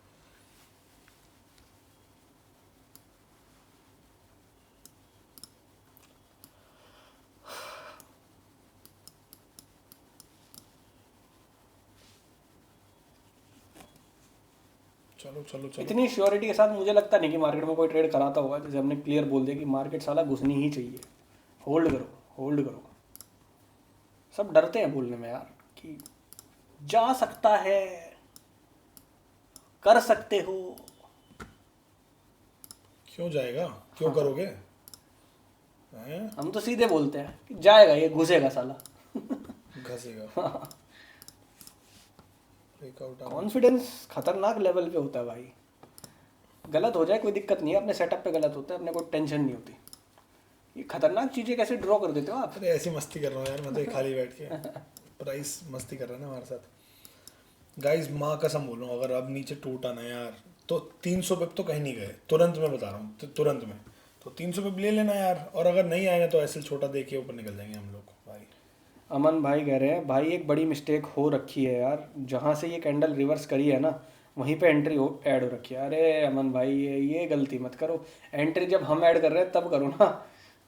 चलो चलो चलो। इतनी श्योरिटी के साथ मुझे लगता नहीं कि मार्केट में कोई ट्रेड कराता होगा, जैसे हमने क्लियर बोल दिया कि मार्केट साला घुसनी ही चाहिए, होल्ड करो होल्ड करो। सब डरते हैं बोलने में यार कि जा सकता है, कर सकते हो। क्यों जाएगा, क्यों करोगे हैं? हम तो सीधे बोलते हैं कि जाएगा, ये घुसेगा साला। घसेगा। ब्रेकआउट कॉन्फिडेंस खतरनाक लेवल पे होता है भाई। गलत हो जाए कोई दिक्कत नहीं है, अपने सेटअप पे गलत होता है, अपने को टेंशन नहीं होती। ये खतरनाक चीज़ें कैसे ड्रॉ कर देते हो आप? अरे ऐसी मस्ती कर रहा हूँ यार, मैं तो ये खाली बैठ के प्राइस मस्ती कर रहा है ना हमारे साथ। गाइस माँ कसम बोल रहा हूँ, अगर अब नीचे टूटा ना यार तो 300 पिप तो कहीं नहीं गए, तुरंत मैं बता रहा हूँ, तुरंत में तो 300 पिप ले लेना यार। और अगर नहीं आएगा तो ऐसे छोटा देखिए ऊपर निकल जाएंगे हम लोग भाई। अमन भाई कह रहे हैं भाई एक बड़ी मिस्टेक हो रखी है यार, जहाँ से ये कैंडल रिवर्स करी है ना वहीं पे एंट्री हो ऐड हो रखी है। अरे अमन भाई ये गलती मत करो, एंट्री जब हम ऐड कर रहे हैं तब करो ना।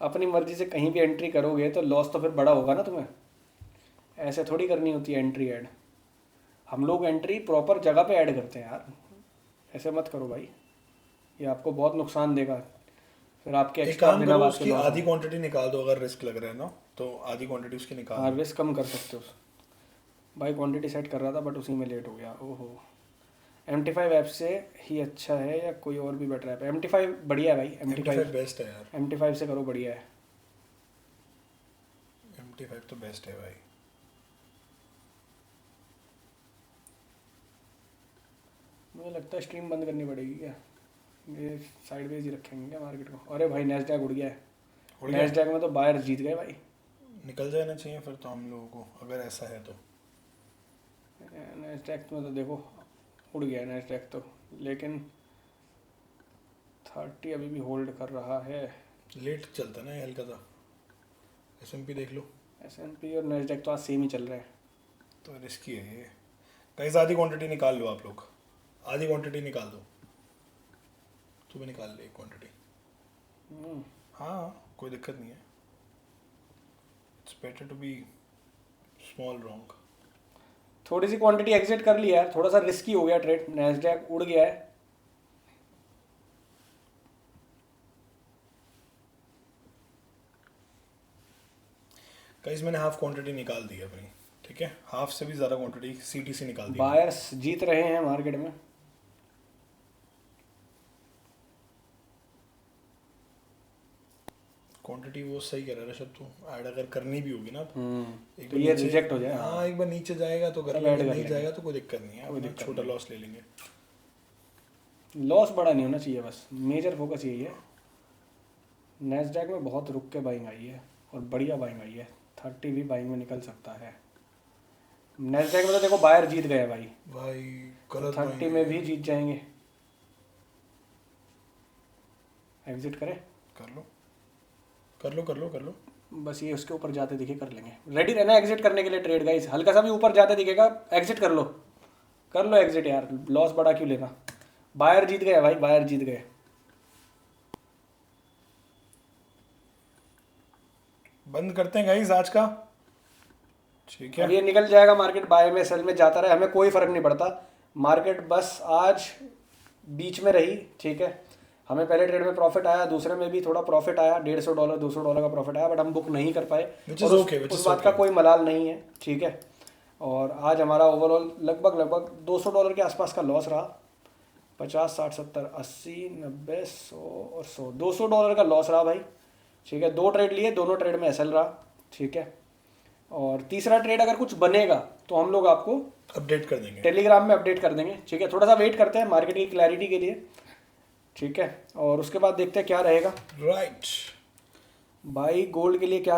अपनी मर्जी से कहीं भी एंट्री करोगे तो लॉस तो फिर बड़ा होगा ना तुम्हें। ऐसे थोड़ी करनी होती है एंट्री ऐड, हम लोग एंट्री प्रॉपर जगह पे ऐड करते हैं यार, ऐसे मत करो भाई, ये आपको बहुत नुकसान देगा। फिर आपके एक एक्स्ट्रा काम बिना करो, बात के उसकी लॉस आधी क्वांटिटी निकाल दो, अगर रिस्क लग रहा है ना तो आधी क्वांटिटी उसकी निकाल दो। हार्वेस्ट कम कर सकते हो। भाई क्वांटिटी सेट कर रहा था बट उसी में लेट हो गया। ओहो, MT5 ऐप से ही अच्छा है या कोई और भी बेटर ऐप है? MT5 बढ़िया है भाई, MT5 बेस्ट है यार, MT5 से करो, बढ़िया है। MT5 तो बेस्ट है भाई। मुझे लगता है स्ट्रीम बंद करनी पड़ेगी क्या, ये साइडवेज ही रखेंगे क्या मार्केट को? अरे भाई नैस्डैक उड़ गया है, उड़ गया? नैस्डैक में तो बायर जीत गए भाई। निकल जाना चाहिए फिर तो हम लोगों को, अगर ऐसा है तो। नैस्डैक में तो देखो उड़ गया है नैस्डैक तो, लेकिन 30 अभी भी होल्ड कर रहा है। लेट चलता है ना ये हल्का सा। S&P देख लो, S&P और नैस्डैक तो आज सेम ही चल रहे हैं। तो रिस्की है ये। गाइस आधी क्वांटिटी निकाल लो आप लोग, आधी क्वांटिटी निकाल दो। तू भी निकाल ले एक क्वांटिटी। हाँ कोई दिक्कत नहीं है, it's better to be small wrong. थोड़ी सी क्वांटिटी एग्जिट कर लिया है, थोड़ा सा रिस्की हो गया ट्रेड, नैस्डैक उड़ गया है। गाइस मैंने हाफ क्वांटिटी निकाल दी है अपनी, ठीक है, हाफ से भी ज़्यादा क्वांटिटी CTC निकाल दी है। बायर्स जीत रहे हैं मार्केट में। क्वांटिटी वो सही कह रहा है ऋषभ, तू ऐड अगर करनी भी होगी ना एक तो बार ये नीचे- रिजेक्ट हो जाए। हाँ एक बार नीचे जाएगा तो कर तब लेंगे, add कर नहीं लेंगे। जाएगा तो कोई दिक्कत नहीं है, कोई अपना दिक्कत छोटा नहीं। लॉस ले लेंगे। लॉस बड़ा नहीं होना चाहिए, बस मेजर फोकस यही है। नैस्डैक में बहुत रुक के बाइंग आई है और बढ़िया बाइंग आई है, 30 भी बाइंग में निकल सकता है। नैस्डैक में तो देखो बायर जीत गए भाई, भाई गलत 30 में भी जीत जाएंगे। एग्जिट करें? कर लो कर लो कर लो कर लो। बस ये उसके ऊपर जाते दिखे कर लेंगे। रेडी रहना एग्जिट करने के लिए ट्रेड गाइस, हल्का सा भी ऊपर जाते दिखेगा एग्जिट कर लो एग्जिट यार, लॉस बड़ा क्यों लेना। बायर जीत गए भाई, बायर जीत गए। बंद करते हैं गाइस आज का, ठीक अब है। ये निकल जाएगा मार्केट, बाय में सेल में जाता रहे, हमें कोई फर्क नहीं पड़ता। मार्केट बस आज बीच में रही, ठीक है। हमें पहले ट्रेड में प्रॉफिट आया, दूसरे में भी थोड़ा प्रॉफिट आया, $150 $200 का प्रॉफिट आया, बट हम बुक नहीं कर पाए। Which और is उस, okay, which उस is बात का okay. कोई मलाल नहीं है, ठीक है। और आज हमारा ओवरऑल लगभग $200 के आसपास का लॉस रहा। 50 60 70 80 90 100 और 100 $200 का लॉस रहा भाई, ठीक है। 2 ट्रेड लिए, दोनों ट्रेड में SL रहा, ठीक है। और तीसरा ट्रेड अगर कुछ बनेगा तो हम लोग आपको अपडेट कर देंगे, टेलीग्राम में अपडेट कर देंगे, ठीक है। थोड़ा सा वेट करते हैं मार्केट की क्लैरिटी के लिए, ठीक है। और उसके बाद देखते हैं क्या रहेगा राइट। भाई। गोल्ड के लिए क्या